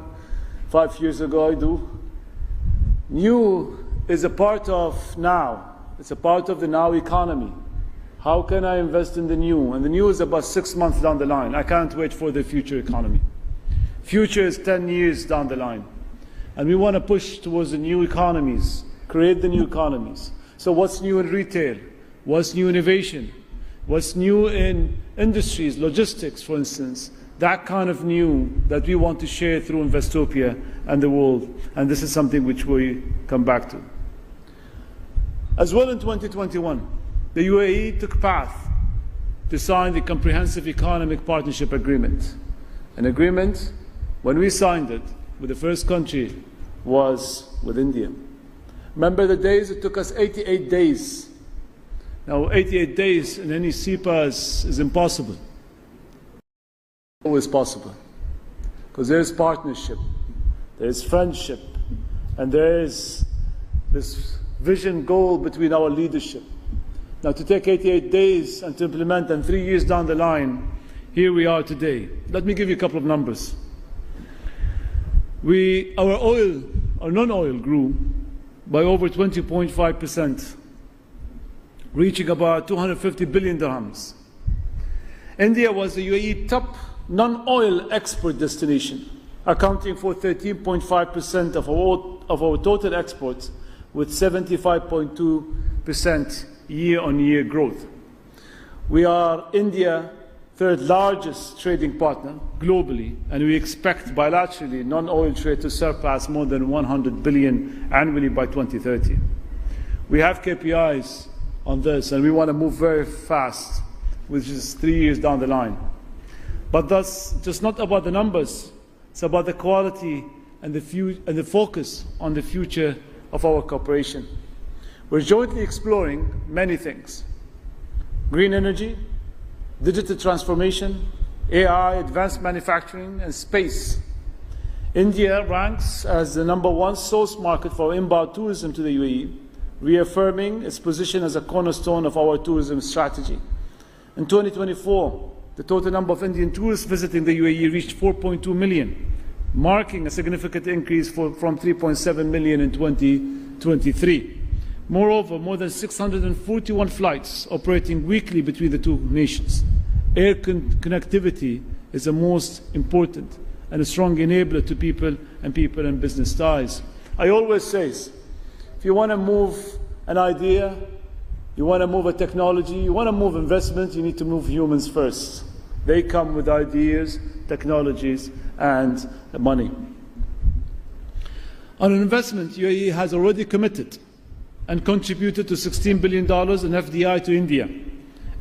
5 years ago I do. New is a part of now. It's a part of the now economy. How can I invest in the new? And the new is about 6 months down the line. I can't wait for the future economy. Future is 10 years down the line. And we want to push towards the new economies, create the new economies. So what's new in retail? What's new in innovation? What's new in industries, logistics, for instance? That kind of new that we want to share through Investopia and the world. And this is something which we come back to. As well in 2021, the UAE took path to sign the Comprehensive Economic Partnership Agreement. An agreement, when we signed it, with the first country was with India. Remember the days it took us 88 days. Now 88 days in any SEPA is impossible. Always possible. Because there is partnership, there is friendship, and there is this vision goal between our leadership. Now to take 88 days and to implement, and 3 years down the line, here we are today. Let me give you a couple of numbers. Our non-oil grew by over 20.5%, reaching about 250 billion dirhams. India was the UAE top non-oil export destination, accounting for 13.5% of our total exports, with 75.2% year-on-year growth. We are India's third largest trading partner globally, and we expect bilaterally non-oil trade to surpass more than 100 billion annually by 2030. We have KPIs on this, and we want to move very fast, which is 3 years down the line. But that's just not about the numbers. It's about the quality and the focus on the future of our cooperation. We're jointly exploring many things: green energy, digital transformation, AI, advanced manufacturing, and space. India ranks as the #1 source market for inbound tourism to the UAE, reaffirming its position as a cornerstone of our tourism strategy. In 2024, the total number of Indian tourists visiting the UAE reached 4.2 million, marking a significant increase from 3.7 million in 2023. Moreover, more than 641 flights operating weekly between the two nations. Air connectivity is the most important and a strong enabler to people and business ties. I always say, if you want to move an idea, you want to move a technology, you want to move investment, you need to move humans first. They come with ideas, technologies, and money. On investment, UAE has already committed and contributed to $16 billion in FDI to India.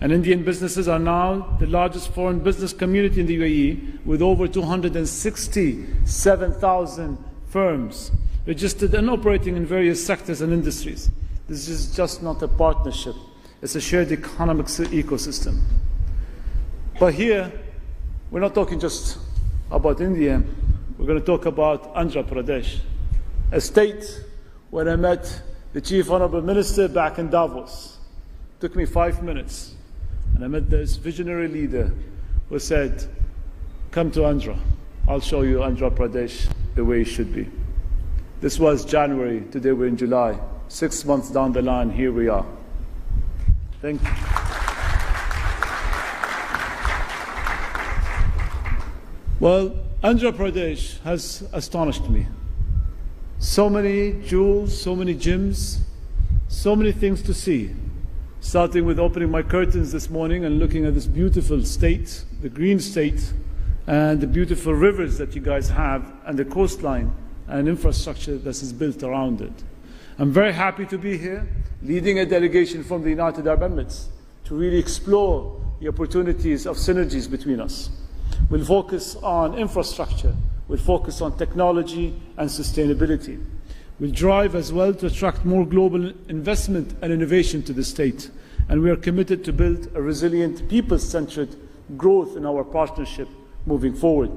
And Indian businesses are now the largest foreign business community in the UAE, with over 267,000 firms registered and operating in various sectors and industries. This is just not a partnership, it's a shared economic ecosystem. But here, we're not talking just about India, we're going to talk about Andhra Pradesh, a state where I met the Chief Honorable Minister back in Davos. It took me 5 minutes, and I met this visionary leader who said, "Come to Andhra, I'll show you Andhra Pradesh the way it should be." This was January, today we're in July. 6 months down the line, here we are. Thank you. Well, Andhra Pradesh has astonished me. So many jewels, so many gems, so many things to see. Starting with opening my curtains this morning and looking at this beautiful state, the green state, and the beautiful rivers that you guys have, and the coastline and infrastructure that is built around it. I'm very happy to be here, leading a delegation from the United Arab Emirates to really explore the opportunities of synergies between us. We'll focus on infrastructure, we'll focus on technology and sustainability. We'll drive as well to attract more global investment and innovation to the state. And we are committed to build a resilient, people-centered growth in our partnership moving forward.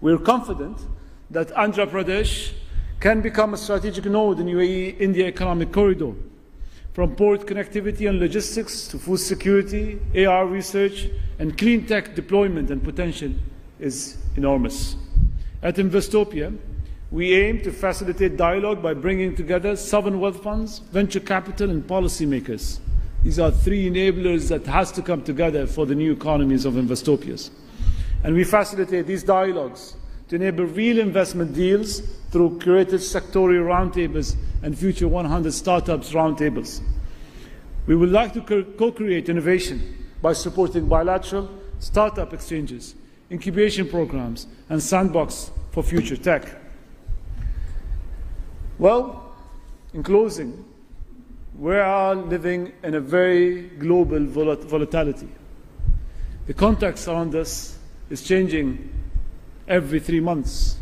We are confident that Andhra Pradesh can become a strategic node in UAE-India economic corridor. From port connectivity and logistics to food security, AR research, and clean tech deployment and potential is enormous. At Investopia, we aim to facilitate dialogue by bringing together sovereign wealth funds, venture capital, and policymakers. These are three enablers that has to come together for the new economies of Investopias. And we facilitate these dialogues to enable real investment deals through curated sectorial roundtables and Future 100 Startups roundtables. We would like to co-create innovation by supporting bilateral startup exchanges, incubation programs, and sandbox for future tech. Well, in closing, we are living in a very global volatility. The context around us is changing every 3 months.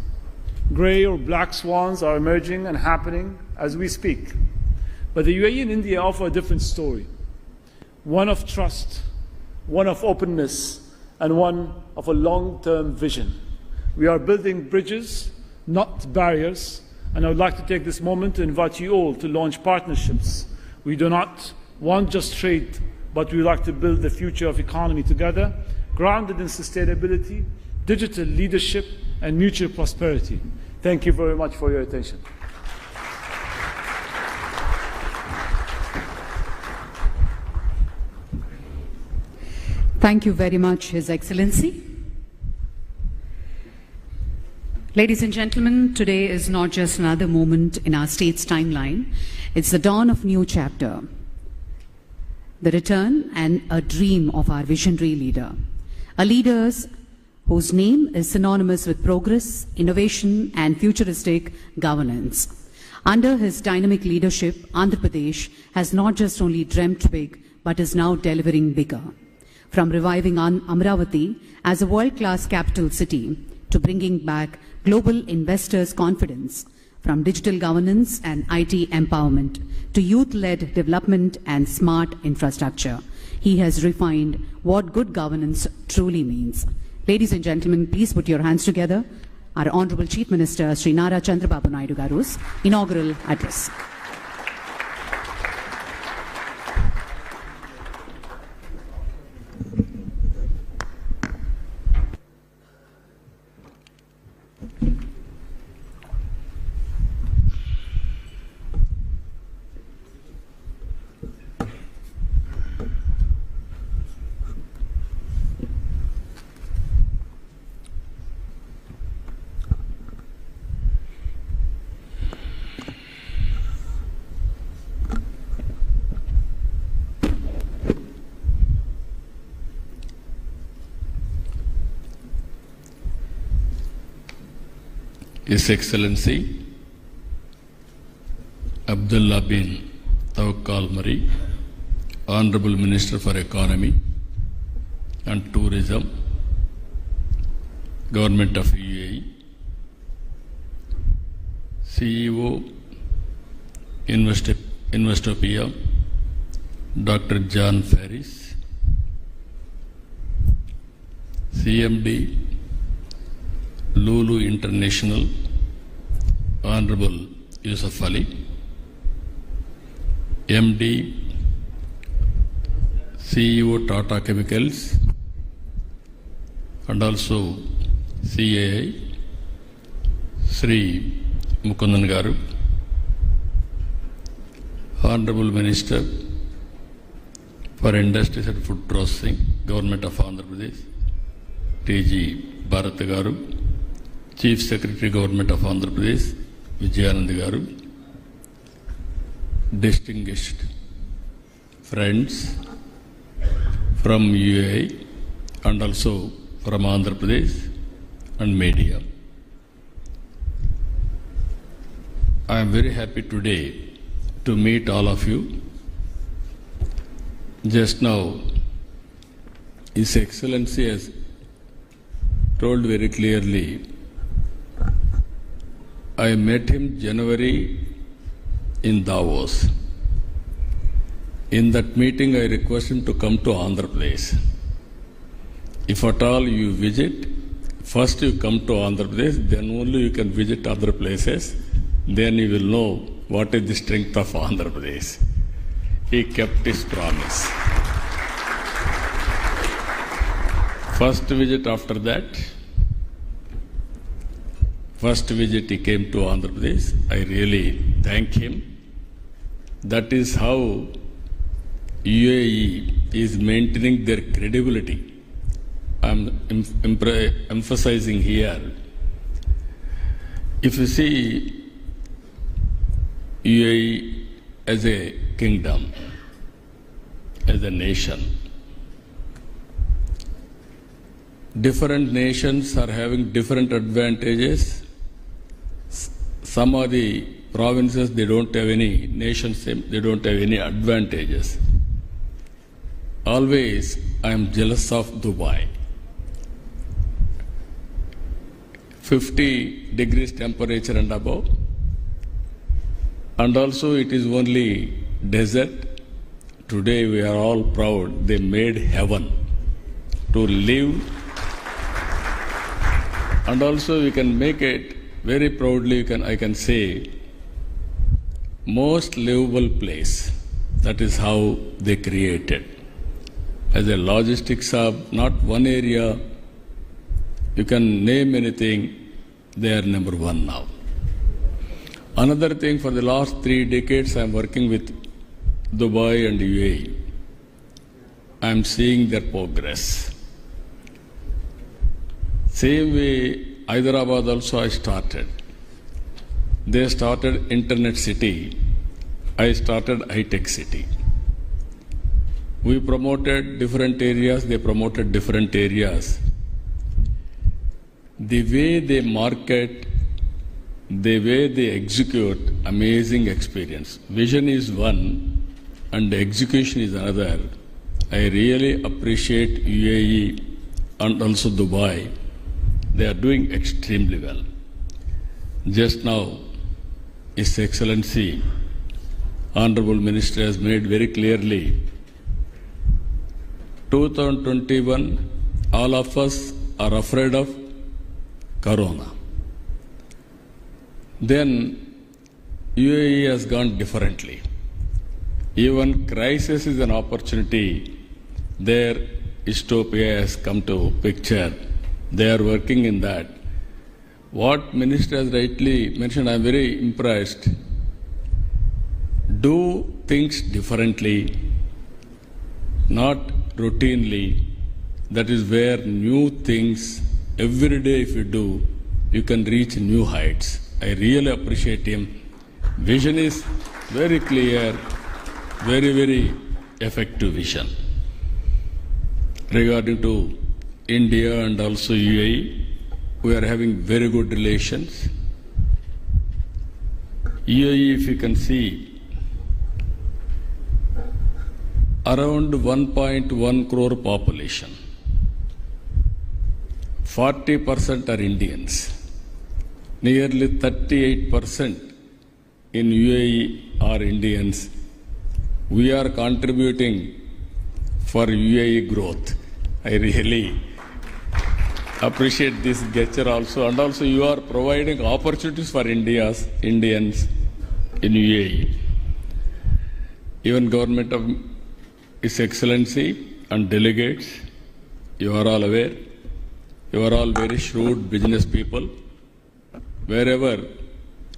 Grey or black swans are emerging and happening as we speak. But the UAE and India offer a different story. One of trust, one of openness, and one of a long-term vision. We are building bridges, not barriers, and I would like to take this moment to invite you all to launch partnerships. We do not want just trade, but we would like to build the future of economy together, grounded in sustainability, digital leadership, and mutual prosperity. Thank you very much for your attention. Thank you very much, His Excellency. Ladies and gentlemen, today is not just another moment in our state's timeline. It's the dawn of a new chapter, the return and a dream of our visionary leader, a leader whose name is synonymous with progress, innovation, and futuristic governance. Under his dynamic leadership, Andhra Pradesh has not just only dreamt big, but is now delivering bigger. From reviving Amaravati as a world-class capital city to bringing back global investors' confidence, from digital governance and IT empowerment to youth-led development and smart infrastructure. He has refined what good governance truly means. Ladies and gentlemen, please put your hands together. Our Honorable Chief Minister, Sri Nara Chandrababu Naidu Garu's inaugural address. His Excellency Abdullah bin Tawakkal Mari, Honorable Minister for Economy and Tourism, Government of UAE, CEO Investopia, Dr. John Ferris, CMD Lulu International, Honorable Yusuf Ali, MD, CEO Tata Chemicals, and also CAI, Sri Mukundan Garu, Honorable Minister for Industries and Food Processing, Government of Andhra Pradesh, TG Bharat Garu, Chief Secretary, Government of Andhra Pradesh, Vijayanand Garu, distinguished friends from UAE and also from Andhra Pradesh and media. I am very happy today to meet all of you. Just now, His Excellency has told very clearly, I met him January in Davos. In that meeting, I requested him to come to Andhra Pradesh. If at all you visit, first you come to Andhra Pradesh, then only you can visit other places. Then you will know what is the strength of Andhra Pradesh. He kept his promise. First visit after that, first visit he came to Andhra Pradesh. I really thank him. That is how UAE is maintaining their credibility. I am emphasizing here. If you see UAE as a kingdom, as a nation, different nations are having different advantages. Some of the provinces, they don't have any nations, they don't have any advantages. Always I am jealous of Dubai. 50 degrees temperature and above. And also it is only desert. Today we are all proud. They made heaven to live. And also we can make it very proudly, I can say, most livable place. That is how they created. As a logistics hub, not one area, you can name anything, they are number one now. Another thing, for the last 3 decades, I am working with Dubai and UAE. I am seeing their progress. Same way, Hyderabad also I started. They started Internet City. I started high-tech city. We promoted different areas, they promoted different areas. The way they market, the way they execute, amazing experience. Vision is one and execution is another. I really appreciate UAE and also Dubai. They are doing extremely well. Just now, His Excellency, Honorable Minister has made very clearly, 2021, all of us are afraid of Corona. Then UAE has gone differently. Even crisis is an opportunity. There, Ethiopia has come to picture. They are working in that. What Minister has rightly mentioned, I am very impressed. Do things differently, not routinely. That is where new things, every day if you do, you can reach new heights. I really appreciate him. Vision is very clear, very, very effective vision. Regarding to India and also UAE, we are having very good relations. UAE, if you can see, around 1.1 crore population. 40% are Indians. Nearly 38% in UAE are Indians. We are contributing for UAE growth. I really appreciate this gesture also. And also you are providing opportunities for Indians in UAE. Even government of His Excellency and delegates, you are all aware, you are all very shrewd business people. Wherever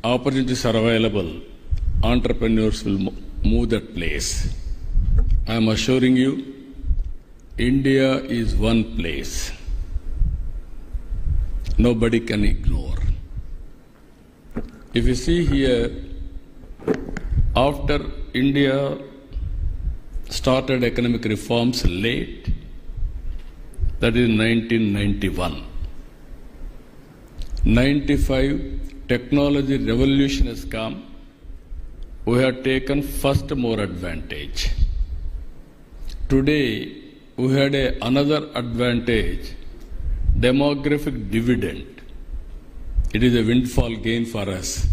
opportunities are available, entrepreneurs will move that place. I am assuring you, India is one place. Nobody can ignore. If you see here, after India started economic reforms late, that is 1991. 95, technology revolution has come. We have taken first more advantage. Today, we had another advantage, demographic dividend. It is a windfall gain for us.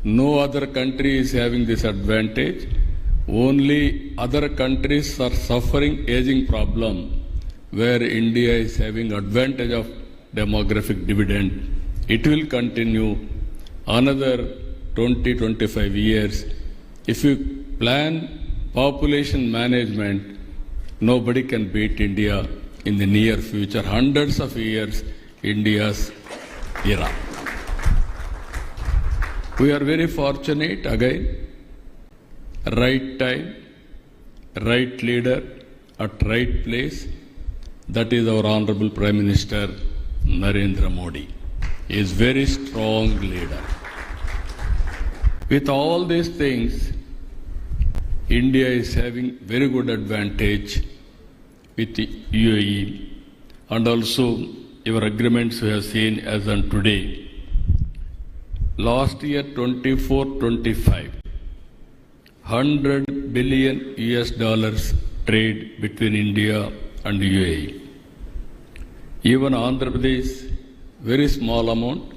No other country is having this advantage. Only other countries are suffering aging problem, where India is having advantage of demographic dividend. It will continue another 20-25 years. If you plan population management, nobody can beat India in the near future. Hundreds of years, India's era. We are very fortunate, again, right time, right leader, at right place. That is our Honorable Prime Minister Narendra Modi. He is very strong leader. With all these things, India is having very good advantage with the UAE, and also your agreements we have seen as on today. Last year, 24-25, $100 billion US trade between India and UAE. Even Andhra Pradesh, very small amount,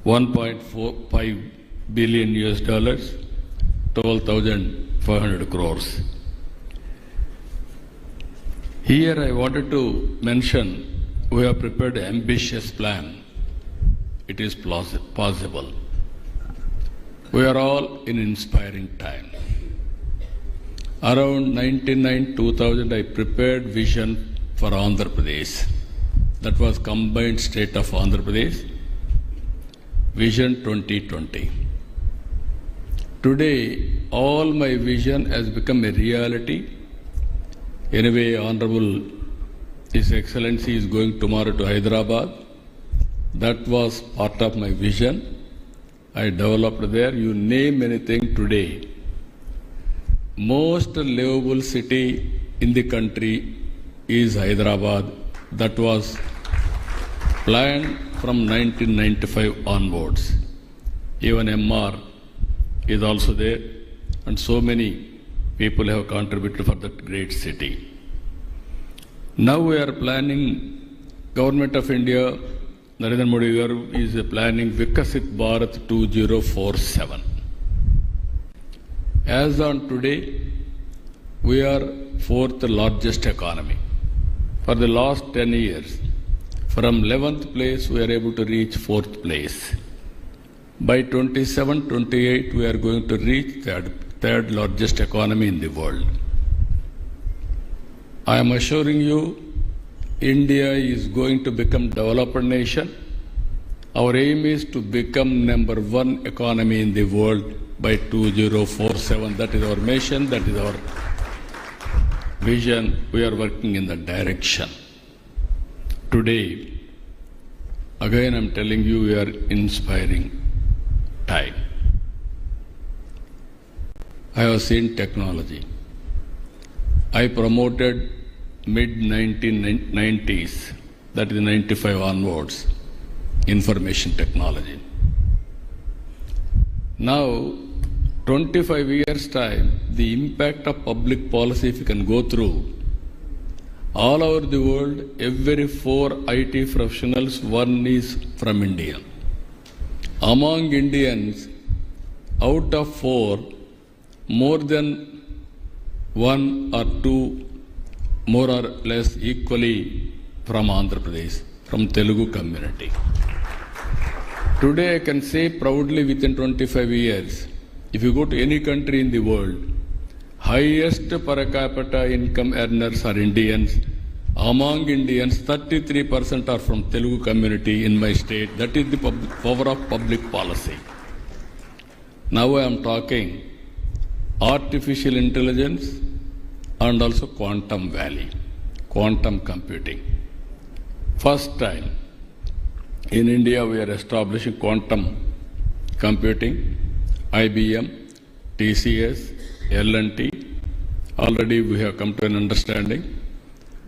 1.45 billion US, 12,500 crores. Here I wanted to mention, we have prepared an ambitious plan. It is possible. We are all in inspiring time. Around 1999-2000, I prepared vision for Andhra Pradesh. That was combined state of Andhra Pradesh, Vision 2020. Today, all my vision has become a reality. Anyway, Honorable His Excellency is going tomorrow to Hyderabad. That was part of my vision. I developed there. You name anything today. Most livable city in the country is Hyderabad. That was planned from 1995 onwards. Even MR is also there, and so many people have contributed for that great city. Now we are planning, Government of India Narendra Modi garu is planning Vikasit Bharat 2047. As on today, we are fourth largest economy. For the last 10 years, from 11th place, we are able to reach 4th place. By 27-28, we are going to reach third largest economy in the world. I am assuring you, India is going to become developed nation. Our aim is to become number one economy in the world by 2047. That is our mission, that is our vision. We are working in that direction. Today, again I am telling you, we are inspiring time. I have seen technology. I promoted mid-1990s, that is 95 onwards, information technology. Now, 25 years' time, the impact of public policy, if you can go through, all over the world, every 4 IT professionals, 1 is from India. Among Indians, out of 4, more than 1 or 2, more or less equally from Andhra Pradesh, from Telugu community. Today I can say proudly within 25 years, if you go to any country in the world, highest per capita income earners are Indians. Among Indians, 33% are from Telugu community in my state. That is the power of public policy. Now I am talking artificial intelligence and also quantum valley, quantum computing. First time in India we are establishing quantum computing. IBM, TCS, L&T, already we have come to an understanding.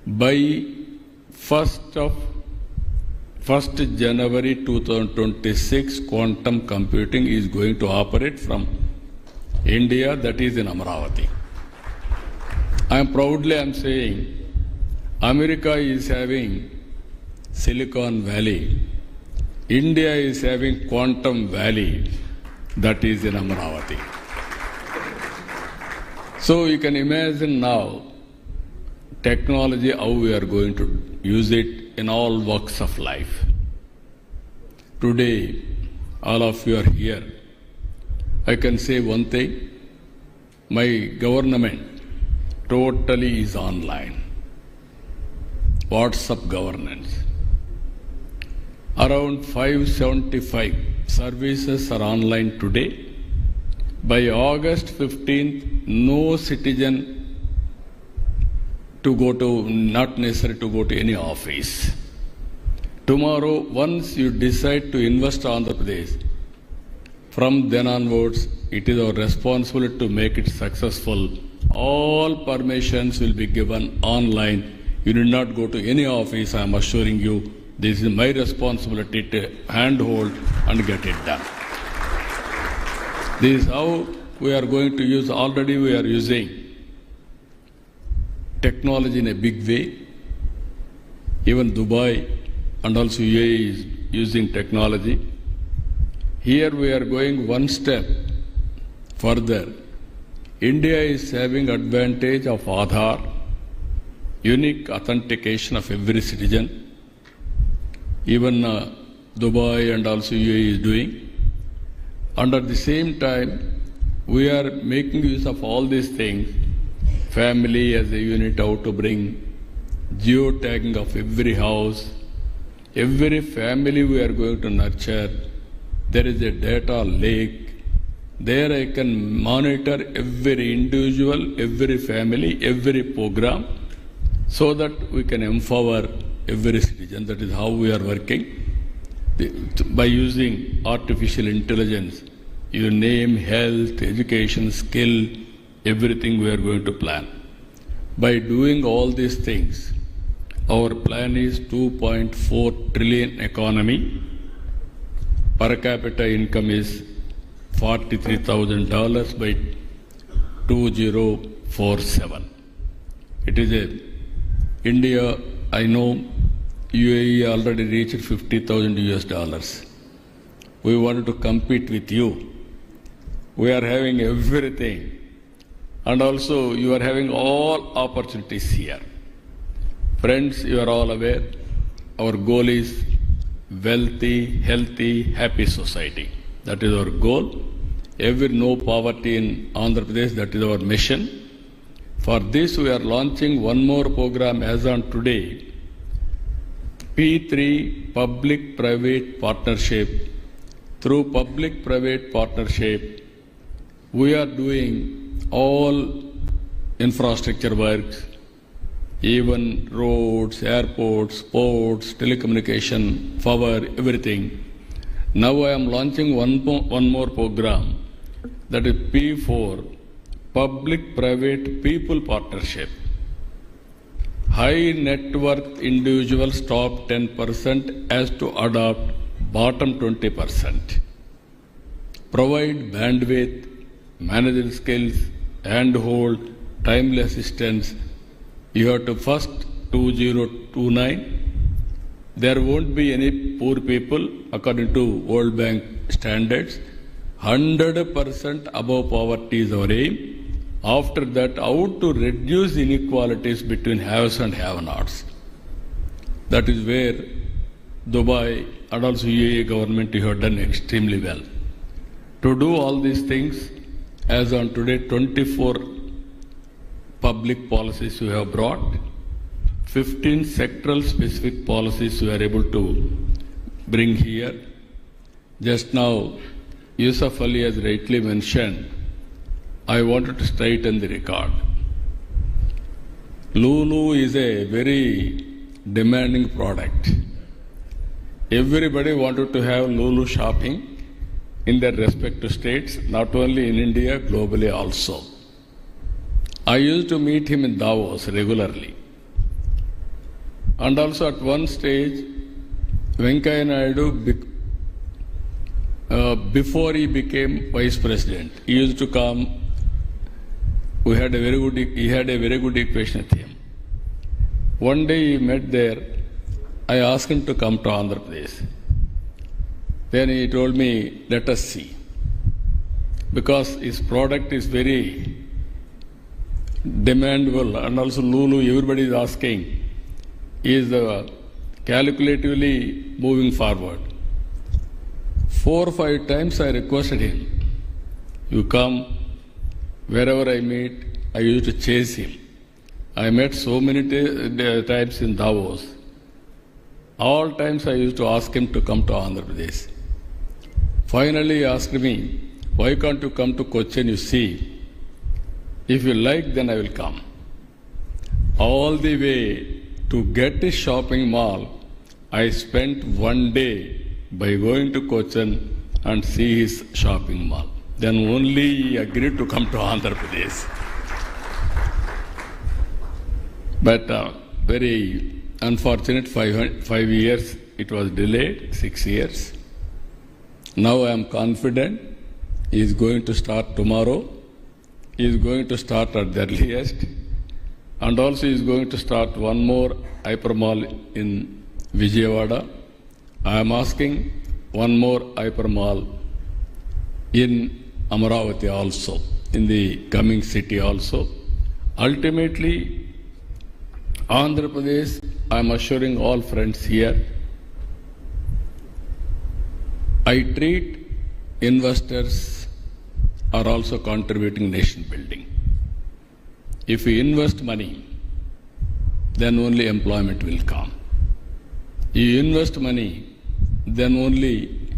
By 1st January 2026, quantum computing is going to operate from India, that is in Amaravati. I am saying, America is having Silicon Valley. India is having Quantum Valley, that is in Amaravati. So you can imagine now, technology, how we are going to use it in all walks of life. Today, all of you are here. I can say one thing, my government totally is online. WhatsApp governance. Around 575 services are online today. By August 15th, no citizen not necessary to go to any office. Tomorrow, once you decide to invest in Andhra Pradesh, from then onwards, it is our responsibility to make it successful. All permissions will be given online. You need not go to any office, I am assuring you. This is my responsibility to handhold and get it done. This is how we are going to use, already we are using technology in a big way. Even Dubai and also UAE is using technology. Here we are going one step further. India is having advantage of Aadhaar, unique authentication of every citizen. Even Dubai and also UAE is doing. And at the same time, we are making use of all these things. Family as a unit, how to bring geotagging of every house. Every family we are going to nurture. There is a data lake. There I can monitor every individual, every family, every program, so that we can empower every citizen. That is how we are working. By using artificial intelligence, your name, health, education, skill, everything we are going to plan. By doing all these things, our plan is 2.4 trillion economy. Per capita income is $43,000 by 2047. It is India, I know UAE already reached $50,000. We wanted to compete with you. We are having everything. And also you are having all opportunities here. Friends, you are all aware, our goal is wealthy, healthy, happy society. That is our goal. No poverty in Andhra Pradesh, that is our mission. For this, we are launching one more program as on today, P3 Public-Private Partnership. Through Public-Private Partnership, we are doing all infrastructure works, even roads, airports, ports, telecommunication, power, everything. Now I am launching one more program, that is P4, Public-Private People Partnership. High net worth individuals top 10% as to adopt bottom 20%. Provide bandwidth, managerial skills, handhold, timely assistance. You have to first 2029. There won't be any poor people according to World Bank standards. 100% above poverty is our aim. After that, how to reduce inequalities between haves and have-nots. That is where Dubai and also UAE government have done extremely well. To do all these things, as on today, 24 public policies we have brought, 15 sectoral specific policies we are able to bring here. Just now, Yusuf Ali has rightly mentioned, I wanted to straighten the record. Lulu is a very demanding product. Everybody wanted to have Lulu shopping in their respective states, not only in India, globally also. I used to meet him in Davos regularly. And also at one stage, Venkaiah Naidu, before he became vice president, he used to come. He had a very good equation with him. One day he met there. I asked him to come to Andhra Pradesh. Then he told me, let us see. Because his product is very demandable, and also Lulu, everybody is asking, is calculatively moving forward. 4 or 5 times I requested him, you come. Wherever I meet, I used to chase him. I met so many times in Davos. All times I used to ask him to come to Andhra Pradesh. Finally, he asked me, why can't you come to Cochin? You see, if you like, then I will come. All the way to get a shopping mall, I spent one day by going to Cochin and see his shopping mall. Then only he agreed to come to Andhra Pradesh. But very unfortunate, 5 years it was delayed, 6 years. Now I am confident he is going to start tomorrow. He is going to start at the earliest. And also he is going to start one more hypermall in Vijayawada. I am asking one more hypermall in Amaravati also, in the coming city also. Ultimately, Andhra Pradesh, I am assuring all friends here, I treat investors are also contributing nation building. If we invest money, then only employment will come. You invest money, then only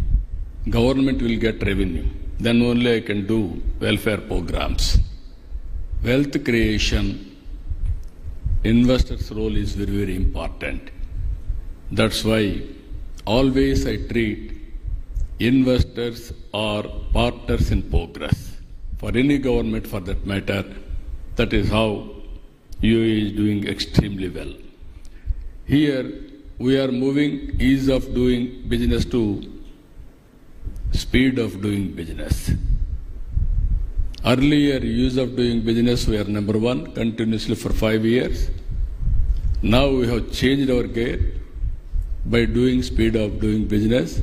government will get revenue. Then only I can do welfare programs. Wealth creation, investors' role is very, very important. That's why always I treat investors are partners in progress. For any government for that matter, that is how UAE is doing extremely well. Here we are moving ease of doing business to speed of doing business. Earlier, use of doing business, we are number 1 continuously for 5 years. Now we have changed our gear. by doing speed of doing business.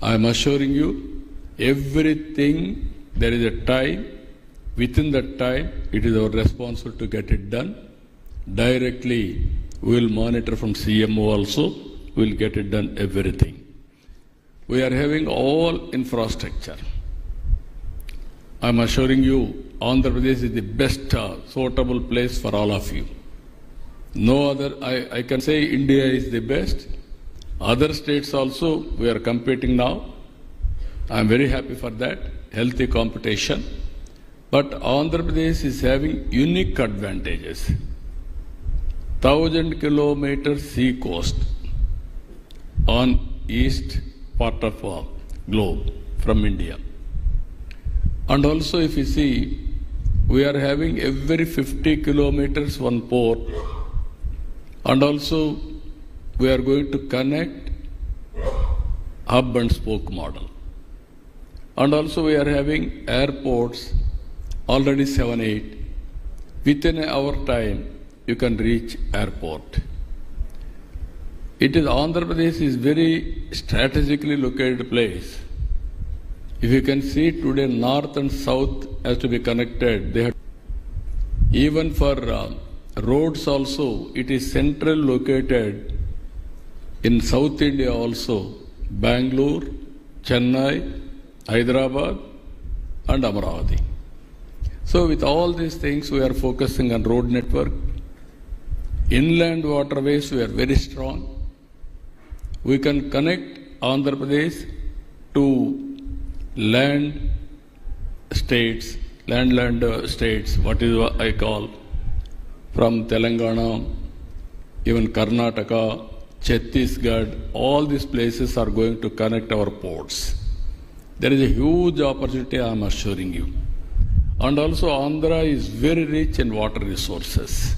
I am assuring you, everything, there is a time. Within that time, it is our responsibility to get it done. Directly, we will monitor from CMO also. We will get it done, everything. We are having all infrastructure. I am assuring you, Andhra Pradesh is the best suitable place for all of you. No other, I can say India is the best. Other states also, we are competing now. I am very happy for that, healthy competition. But Andhra Pradesh is having unique advantages. 1,000 kilometers sea coast on east part of globe from India. And also if you see, we are having every 50 kilometers one port, and also we are going to connect hub and spoke model. And also we are having airports, already 7, 8. Within an hour time, you can reach airport. It is Andhra Pradesh is very strategically located place. If you can see today, north and south has to be connected. They have even for roads also, it is central located in South India also, Bangalore, Chennai, Hyderabad and Amaravati. So with all these things, we are focusing on road network. Inland waterways, we are very strong. We can connect Andhra Pradesh to land states, states, what is what I call, from Telangana, even Karnataka, Chhattisgarh, all these places are going to connect our ports. There is a huge opportunity, I am assuring you. And also Andhra is very rich in water resources,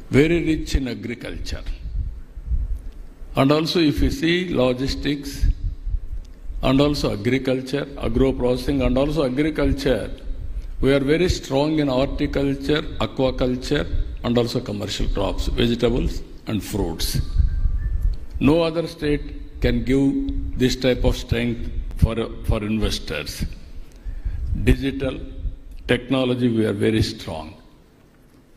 very rich in agriculture. And also if you see logistics, and also agriculture, agro-processing, and also agriculture, we are very strong in horticulture, aquaculture, and also commercial crops, vegetables and fruits. No other state can give this type of strength for investors. Digital, technology, we are very strong.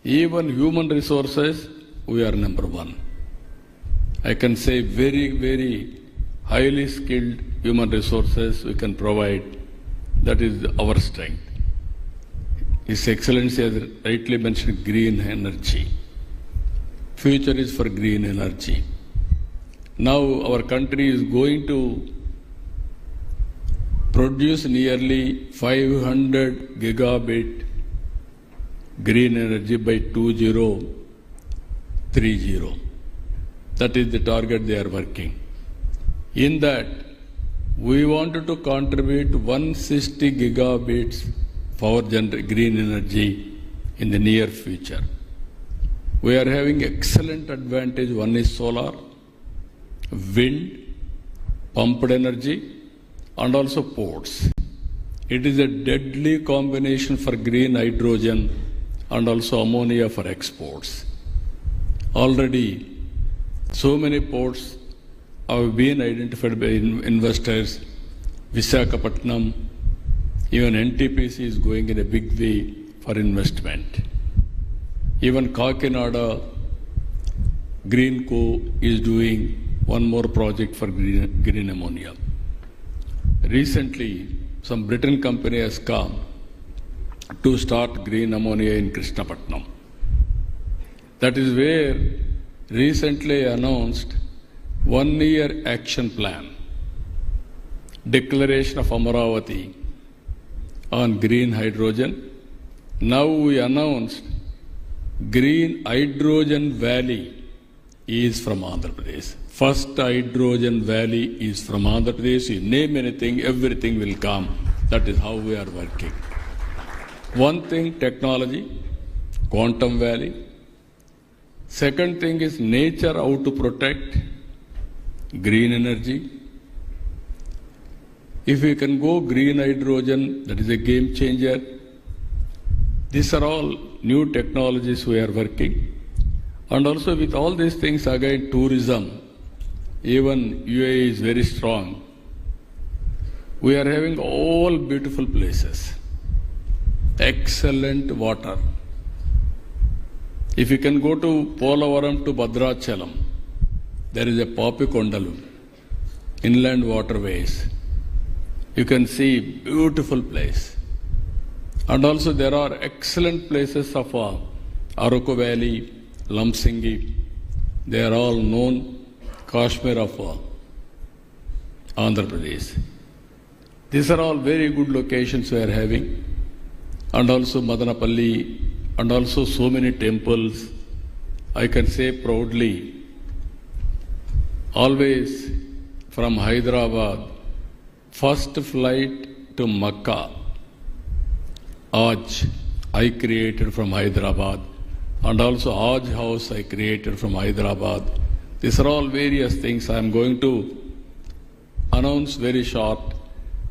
Even human resources, we are number one. I can say very, very highly skilled human resources we can provide. That is our strength. His Excellency has rightly mentioned green energy. Future is for green energy. Now our country is going to produce nearly 500 gigabit green energy by 2030. That is the target they are working. In that, we wanted to contribute 160 gigabits for green energy in the near future. We are having excellent advantage. One is solar, wind, pumped energy, and also ports. It is a deadly combination for green hydrogen and also ammonia for exports. Already, so many ports have been identified by investors. Visakhapatnam, even NTPC is going in a big way for investment. Even Kakinada, Greenco is doing one more project for green ammonia. Recently, some Britain company has come to start green ammonia in Krishnapatnam. That is where recently announced 1-year action plan, declaration of Amaravati on green hydrogen. Now we announced green hydrogen valley is from Andhra Pradesh. First hydrogen valley is from Andhra Pradesh. You name anything, everything will come. That is how we are working. One thing, technology, quantum valley. Second thing is nature, how to protect. Green energy. If we can go green hydrogen, that is a game changer. These are all new technologies we are working. And also with all these things, again, tourism, even UAE is very strong. We are having all beautiful places, excellent water. If you can go to Polavaram to Bhadrachalam, there is a Papikondalu, inland waterways. You can see beautiful place. And also there are excellent places of Araku Valley, Lamsingi. They are all known Kashmir of Andhra Pradesh. These are all very good locations we are having. And also Madanapalli, and also so many temples. I can say proudly, always from Hyderabad, first flight to Makkah, Aj, I created from Hyderabad, and also Aj House I created from Hyderabad. These are all various things I am going to announce very short.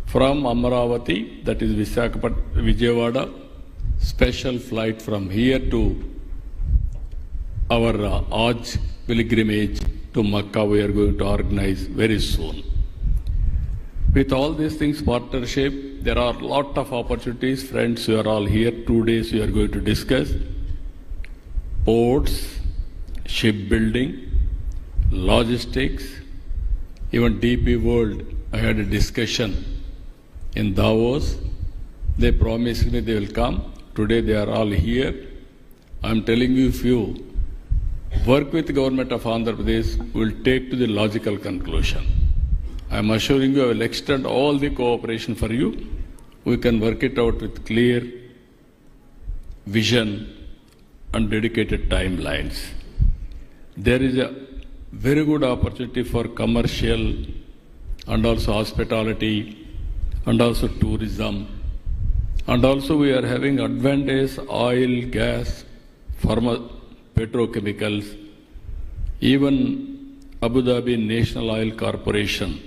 From Amaravati, that is Vijayawada, special flight from here to our Aj pilgrimage to Makkah we are going to organize very soon. With all these things, partnership, there are a lot of opportunities. Friends, you are all here. 2 days we are going to discuss ports, shipbuilding, logistics, even DP World. I had a discussion in Davos. They promised me they will come. Today they are all here. I am telling you, if you work with the government of Andhra Pradesh, we will take to the logical conclusion. I am assuring you I will extend all the cooperation for you. We can work it out with clear vision and dedicated timelines. There is a very good opportunity for commercial and also hospitality and also tourism. And also we are having advantage oil, gas, petrochemicals, even Abu Dhabi National Oil Corporation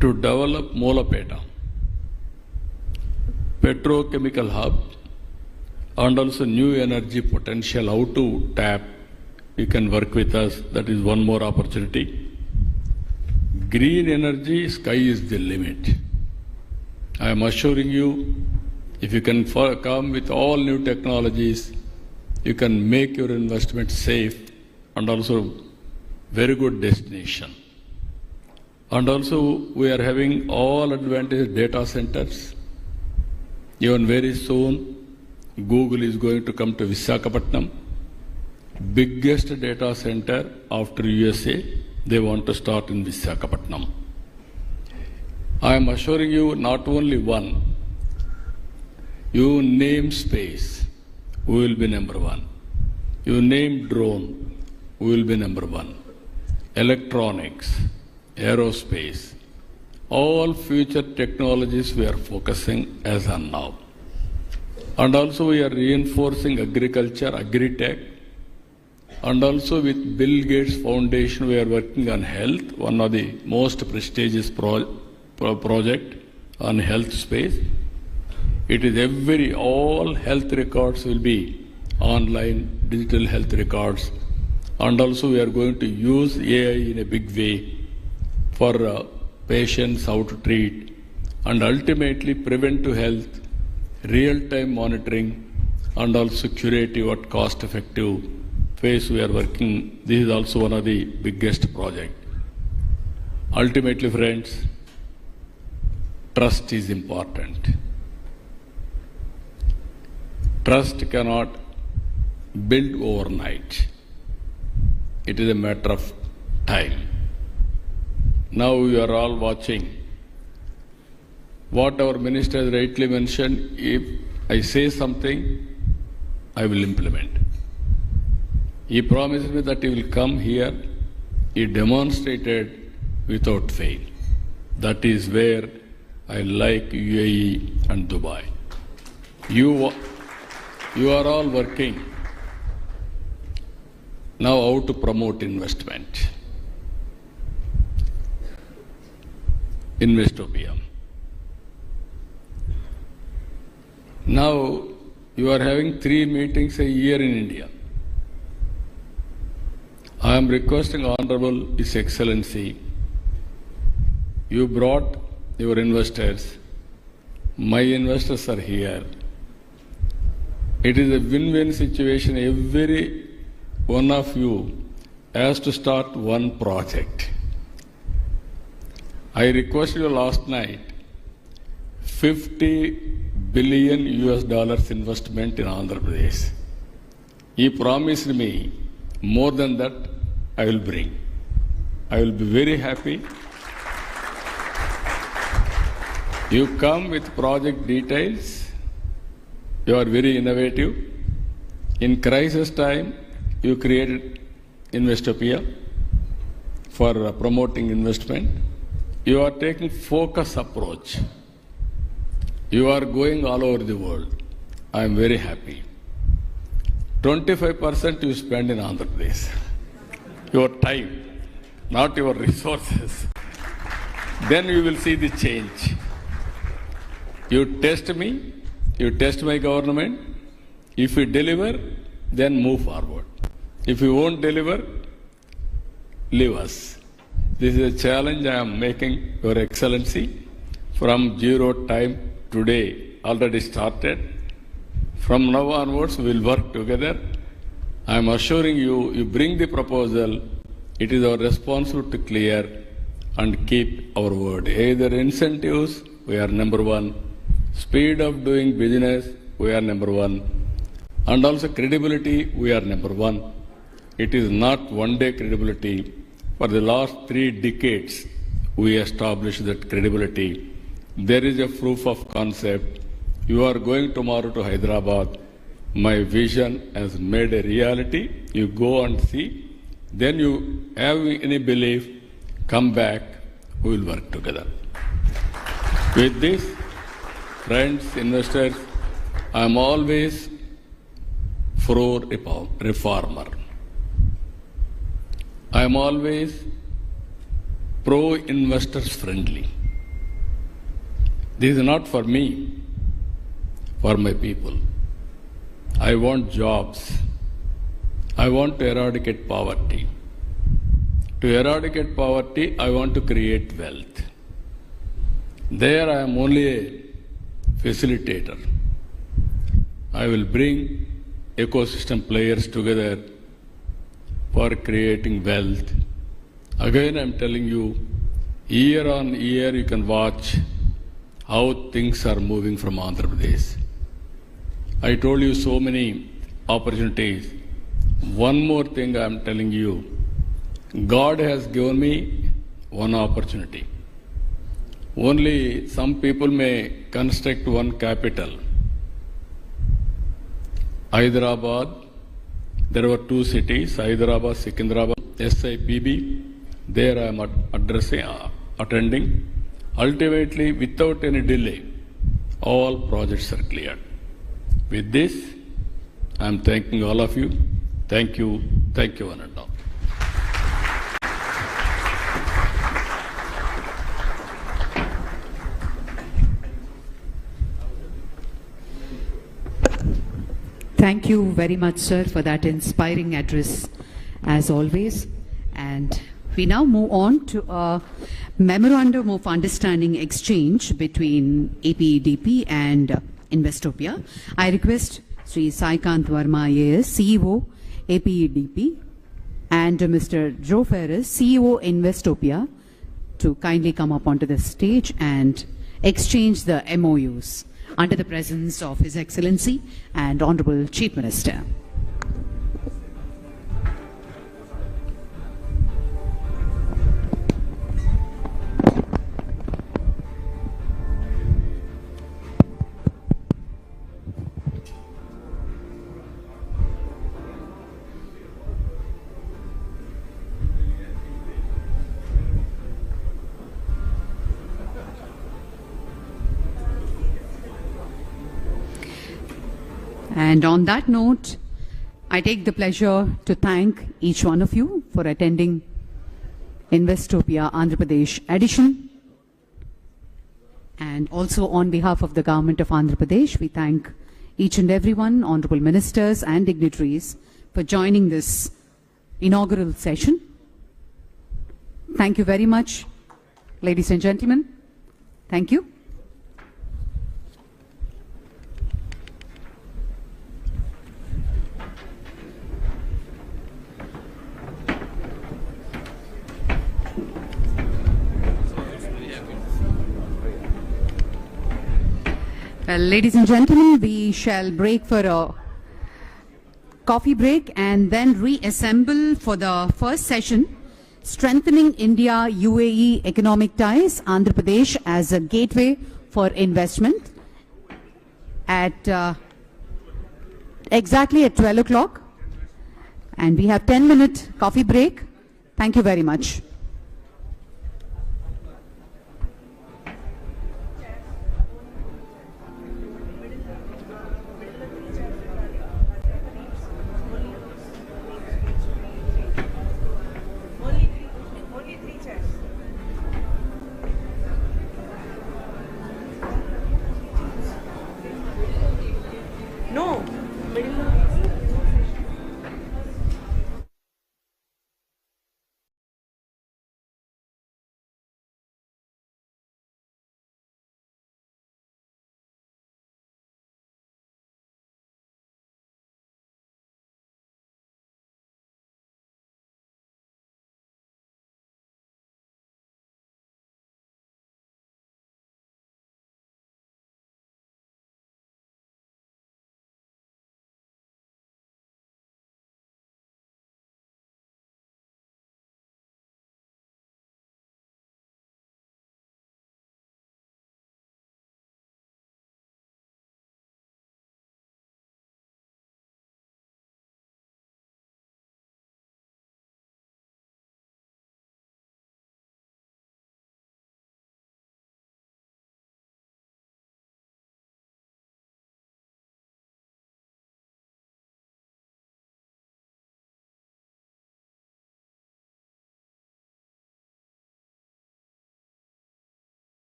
to develop Molapeta, petrochemical hub, and also new energy potential, how to tap. You can work with us. That is one more opportunity. Green energy, sky is the limit. I am assuring you, if you can come with all new technologies, you can make your investment safe and also very good destination. And also we are having all advantage data centers. Even very soon, Google is going to come to Visakhapatnam, biggest data center after USA. They want to start in Visakhapatnam. I am assuring you, not only one, you name space, we will be number one. You name drone, we will be number one. Electronics, aerospace, all future technologies we are focusing as on now. And also we are reinforcing agriculture, agri-tech, and also with Bill Gates Foundation we are working on health, one of the most prestigious project on health space. It is all health records will be online, digital health records. And also we are going to use AI in a big way for patients, how to treat, and ultimately preventive health, real-time monitoring, and also curative or cost-effective phase we are working. This is also one of the biggest projects. Ultimately, friends, trust is important. Trust cannot build overnight. It is a matter of time. Now you are all watching. What our minister has rightly mentioned, if I say something, I will implement. He promised me that he will come here. He demonstrated without fail. That is where I like UAE and Dubai. You are all working now how to promote investment. Investopia. Now you are having 3 meetings a year in India. I am requesting Honorable His Excellency, you brought your investors. My investors are here. It is a win-win situation. Every one of you has to start one project. I requested you last night, $50 billion investment in Andhra Pradesh. He promised me more than that I will bring. I will be very happy. You come with project details. You are very innovative. In crisis time, you created Investopia for promoting investment. You are taking focus approach. You are going all over the world. I am very happy. 25% you spend in Andhra Pradesh. Your time, not your resources. Then you will see the change. You test me, you test my government. If you deliver, then move forward. If you won't deliver, leave us. This is a challenge I am making, Your Excellency. From zero time today already started. From now onwards, we will work together. I am assuring you, you bring the proposal, it is our responsibility to clear and keep our word. Either incentives, we are number one. Speed of doing business, we are number one. And also credibility, we are number one. It is not one-day credibility. For the last 3 decades, we established that credibility. There is a proof of concept. You are going tomorrow to Hyderabad. My vision has made a reality. You go and see. Then you have any belief, come back, we will work together. With this, friends, investors, I am always pro-reformer. I am always pro-investors friendly. This is not for me, for my people. I want jobs. I want to eradicate poverty. To eradicate poverty, I want to create wealth. There I am only a facilitator. I will bring ecosystem players together for creating wealth. Again, I am telling you, year on year you can watch how things are moving from Andhra Pradesh. I told you so many opportunities. One more thing I am telling you, God has given me one opportunity. Only some people may construct one capital. Hyderabad, there were 2 cities, Hyderabad, Secunderabad, SIPB. There I am attending. Ultimately, without any delay, all projects are cleared. With this, I am thanking all of you. Thank you, one and all. Thank you very much, sir, for that inspiring address, as always. And we now move on to a memorandum of understanding exchange between APEDP and Investopia. I request Sri Saikant Verma IAS, CEO, APEDP, and Mr. Joe Ferris, CEO, Investopia, to kindly come up onto the stage and exchange the MOUs under the presence of His Excellency and Honorable Chief Minister. And on that note, I take the pleasure to thank each one of you for attending Investopia Andhra Pradesh edition. And also on behalf of the Government of Andhra Pradesh, we thank each and everyone, honorable ministers and dignitaries, for joining this inaugural session. Thank you very much, ladies and gentlemen. Thank you. Well, ladies and gentlemen, we shall break for a coffee break and then reassemble for the first session, Strengthening India-UAE Economic Ties, Andhra Pradesh as a Gateway for Investment, at exactly at 12 o'clock. And we have 10-minute coffee break. Thank you very much.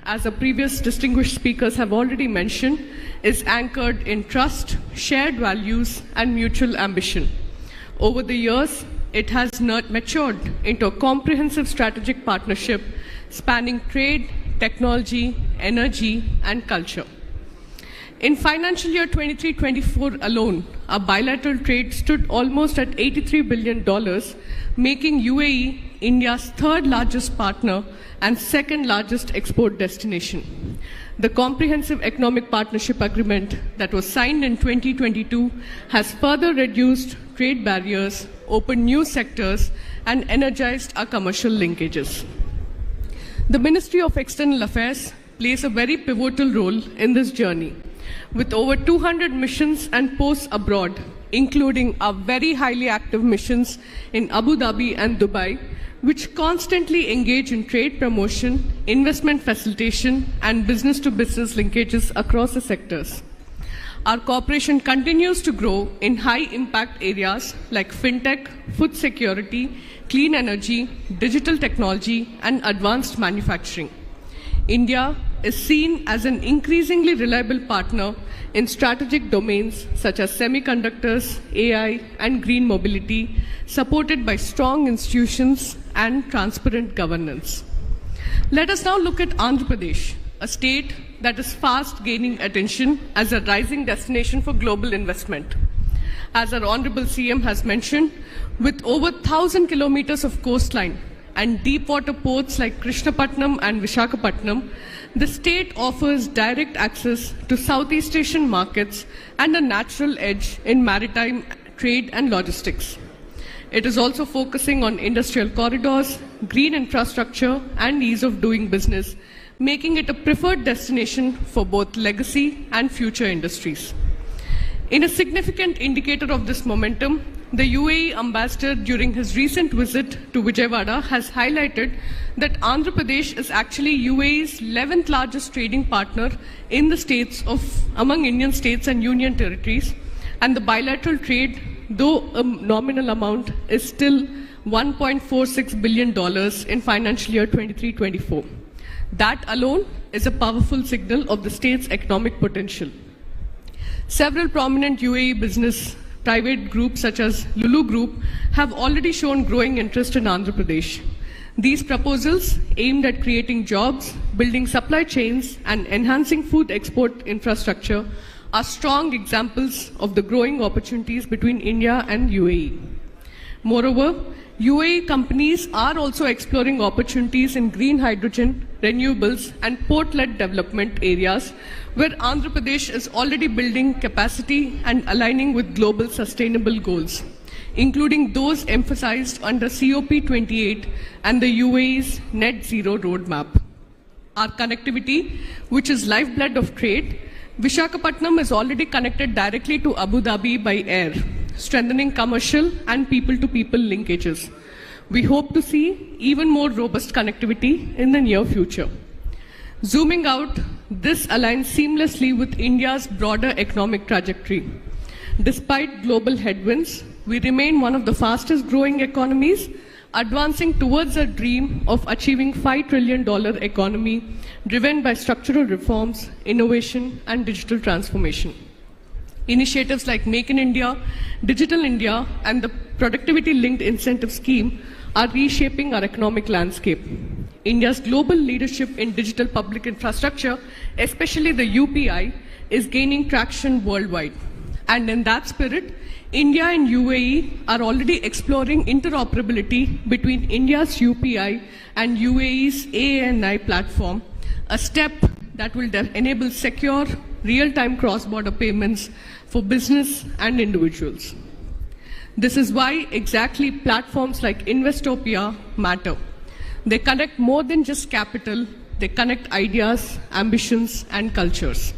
As the previous distinguished speakers have already mentioned, is anchored in trust, shared values, and mutual ambition. Over the years, it has matured into a comprehensive strategic partnership spanning trade, technology, energy, and culture. In financial year 23-24 alone, our bilateral trade stood almost at $83 billion, making UAE India's third largest partner and second largest export destination. The Comprehensive Economic Partnership Agreement that was signed in 2022 has further reduced trade barriers, opened new sectors, and energized our commercial linkages. The Ministry of External Affairs plays a very pivotal role in this journey, with over 200 missions and posts abroad, including our very highly active missions in Abu Dhabi and Dubai, which constantly engage in trade promotion, investment facilitation, and business-to-business linkages across the sectors. Our cooperation continues to grow in high-impact areas like fintech, food security, clean energy, digital technology, and advanced manufacturing. India is seen as an increasingly reliable partner in strategic domains such as semiconductors, AI, and green mobility, supported by strong institutions and transparent governance. Let us now look at Andhra Pradesh, a state that is fast gaining attention as a rising destination for global investment. As our Honorable CM has mentioned, with over 1,000 kilometers of coastline and deep water ports like Krishnapatnam and Visakhapatnam, the state offers direct access to Southeast Asian markets and a natural edge in maritime trade and logistics. It is also focusing on industrial corridors, green infrastructure, and ease of doing business, making it a preferred destination for both legacy and future industries. In a significant indicator of this momentum, the UAE ambassador during his recent visit to Vijayawada has highlighted that Andhra Pradesh is actually UAE's 11th largest trading partner in the among Indian states and union territories, and the bilateral trade, though a nominal amount, is still $1.46 billion in financial year 23-24. That alone is a powerful signal of the state's economic potential. Several prominent UAE business private groups such as Lulu Group have already shown growing interest in Andhra Pradesh. These proposals, aimed at creating jobs, building supply chains, and enhancing food export infrastructure, are strong examples of the growing opportunities between India and UAE. Moreover, UAE companies are also exploring opportunities in green hydrogen, renewables, and port-led development areas where Andhra Pradesh is already building capacity and aligning with global sustainable goals, including those emphasized under COP28 and the UAE's Net Zero Roadmap. Our connectivity, which is lifeblood of trade, Visakhapatnam is already connected directly to Abu Dhabi by air, strengthening commercial and people-to-people linkages. We hope to see even more robust connectivity in the near future. Zooming out, this aligns seamlessly with India's broader economic trajectory. Despite global headwinds, we remain one of the fastest growing economies, advancing towards a dream of achieving $5 trillion economy driven by structural reforms, innovation, and digital transformation. Initiatives like Make in India, Digital India, and the Productivity-Linked Incentive Scheme are reshaping our economic landscape. India's global leadership in digital public infrastructure, especially the UPI, is gaining traction worldwide. And in that spirit, India and UAE are already exploring interoperability between India's UPI and UAE's AANI platform, a step that will enable secure, real-time cross-border payments for business and individuals. This is why exactly platforms like Investopia matter. They connect more than just capital, they connect ideas, ambitions, and cultures.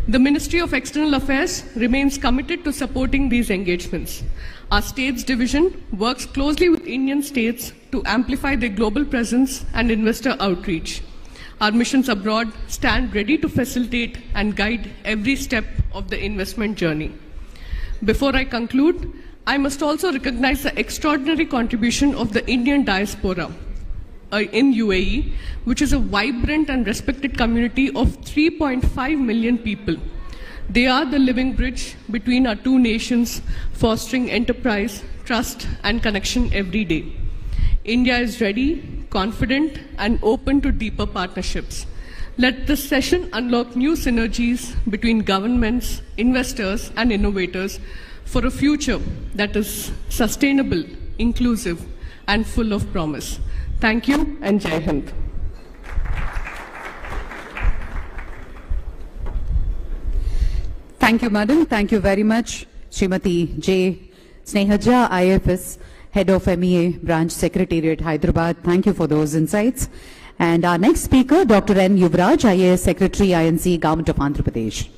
The Ministry of External Affairs remains committed to supporting these engagements. Our States Division works closely with Indian states to amplify their global presence and investor outreach. Our missions abroad stand ready to facilitate and guide every step of the investment journey. Before I conclude, I must also recognize the extraordinary contribution of the Indian diaspora in UAE, which is a vibrant and respected community of 3.5 million people. They are the living bridge between our two nations, fostering enterprise, trust, and connection every day. India is ready, confident, and open to deeper partnerships. Let this session unlock new synergies between governments, investors, and innovators for a future that is sustainable, inclusive, and full of promise. Thank you, and Jai Hind. Thank you, Madam. Thank you very much, Srimati J. Snehaja, IFS, Head of MEA, Branch Secretariat, Hyderabad. Thank you for those insights. And our next speaker, Dr. N. Yuvraj, IAS Secretary, INC, Government of Andhra Pradesh.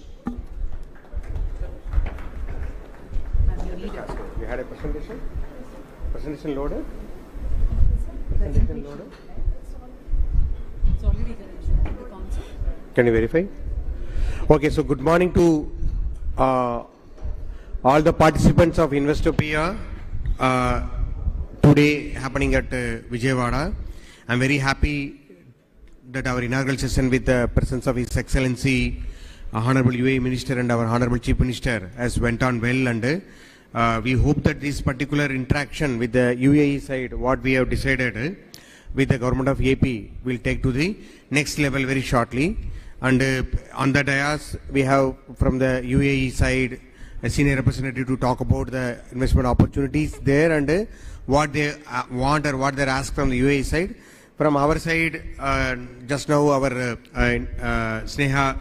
You had a presentation? Presentation loaded? Can you verify? Okay, so good morning to all the participants of Investopia today happening at Vijayawada. I'm very happy that our inaugural session with the presence of His Excellency Honorable UAE Minister and our Honorable Chief Minister has went on well, and we hope that this particular interaction with the UAE side, what we have decided with the government of AP, will take to the next level very shortly. And on the dais, we have from the UAE side a senior representative to talk about the investment opportunities there and what they want or what they're asked from the UAE side. From our side, just now our Sneha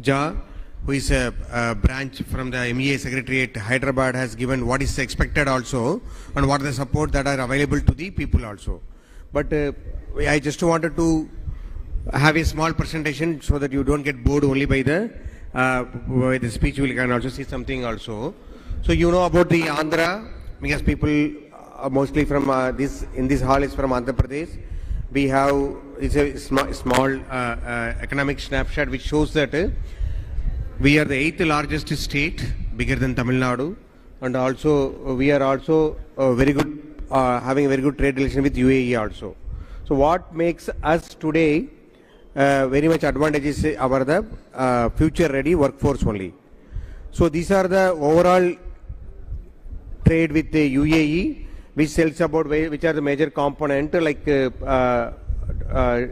Jha, who is a branch from the MEA Secretariat Hyderabad, has given what is expected also and what the support that are available to the people also. But I just wanted to have a small presentation so that you don't get bored only by the speech. We can also see something also. So you know about the Andhra because people mostly from in this hall is from Andhra Pradesh. We have it's a small economic snapshot which shows that we are the 8th largest state, bigger than Tamil Nadu, and also we are also very good, having a very good trade relation with UAE also. So what makes us today very much advantageous our the future ready workforce only. So these are the overall trade with the UAE, which tells about which are the major component like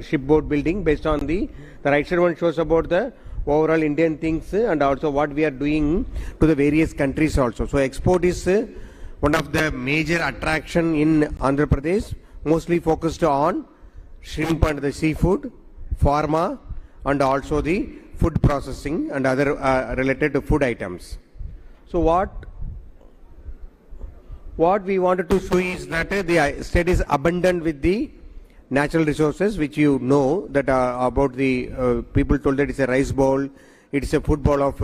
shipboard building. Based on the right side one shows about the overall Indian things and also what we are doing to the various countries also. So export is one of the major attraction in Andhra Pradesh, mostly focused on shrimp and the seafood, pharma, and also the food processing and other related to food items. So what we wanted to show is that the state is abundant with the natural resources, which you know that about the people told that it's a rice bowl, it's a food bowl of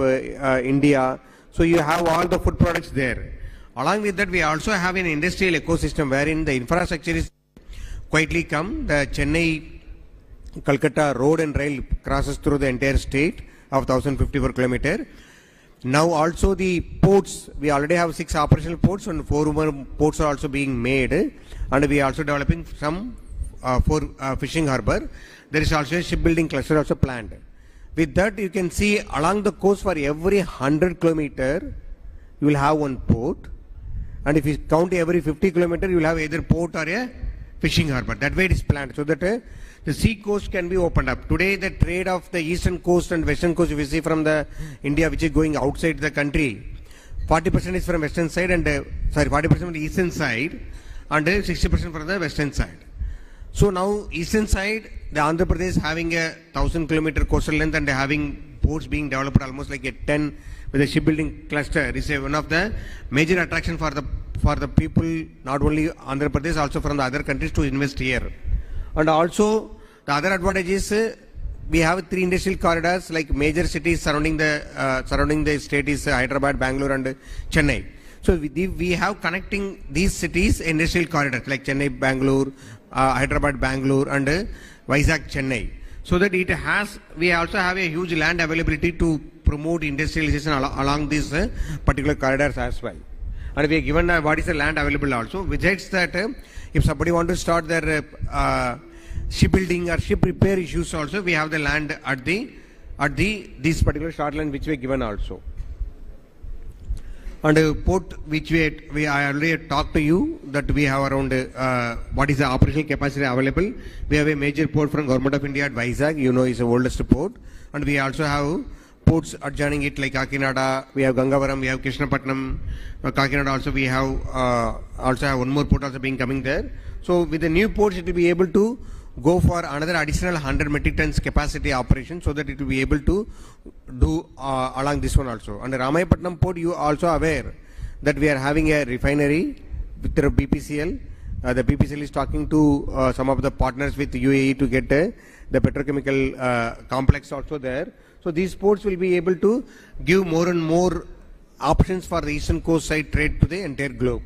India. So you have all the food products there. Along with that, we also have an industrial ecosystem wherein the infrastructure is quietly come. The Chennai-Calcutta road and rail crosses through the entire state of 1054 kilometers. Now also the ports, we already have 6 operational ports and 4 more ports are also being made, and we are also developing some 4 fishing harbour. There is also a shipbuilding cluster also planned. With that, you can see along the coast for every 100 kilometers you will have one port, and if you count every 50 kilometers you will have either port or a fishing harbour. That way it is planned so that the sea coast can be opened up. Today the trade of the eastern coast and western coast, if you see from the India which is going outside the country, 40% is from western side and 40% from the eastern side and 60% from the western side. So now eastern side, the Andhra Pradesh having a 1000 kilometer coastal length and having ports being developed almost like a 10 with a shipbuilding cluster is one of the major attraction for the people, not only Andhra Pradesh, also from the other countries to invest here. And also the other advantage is we have 3 industrial corridors, like major cities surrounding the state is Hyderabad, Bangalore and Chennai. So we have connecting these cities industrial corridors like Chennai, Bangalore, Hyderabad, Bangalore and Vizag, Chennai. So that we also have a huge land availability to promote industrialization along these particular corridors as well. And we are given what is the land available also. Besides that, if somebody want to start their shipbuilding or ship repair issues also, we have the land at this particular short land which we are given also. And port which I already talked to you that we have around what is the operational capacity available. We have a major port from Government of India at Vizag, you know, is the oldest port, and we also have ports adjoining it like Kakinada, we have Gangavaram, we have Krishnapatnam, Kakinada also we have one more port also being coming there. So with the new ports it will be able to go for another additional 100 metric tons capacity operation so that it will be able to do along this one also. And Ramayapatnam port, you are also aware that we are having a refinery with the BPCL. The BPCL is talking to some of the partners with UAE to get the petrochemical complex also there. So these ports will be able to give more and more options for the eastern coast side trade to the entire globe.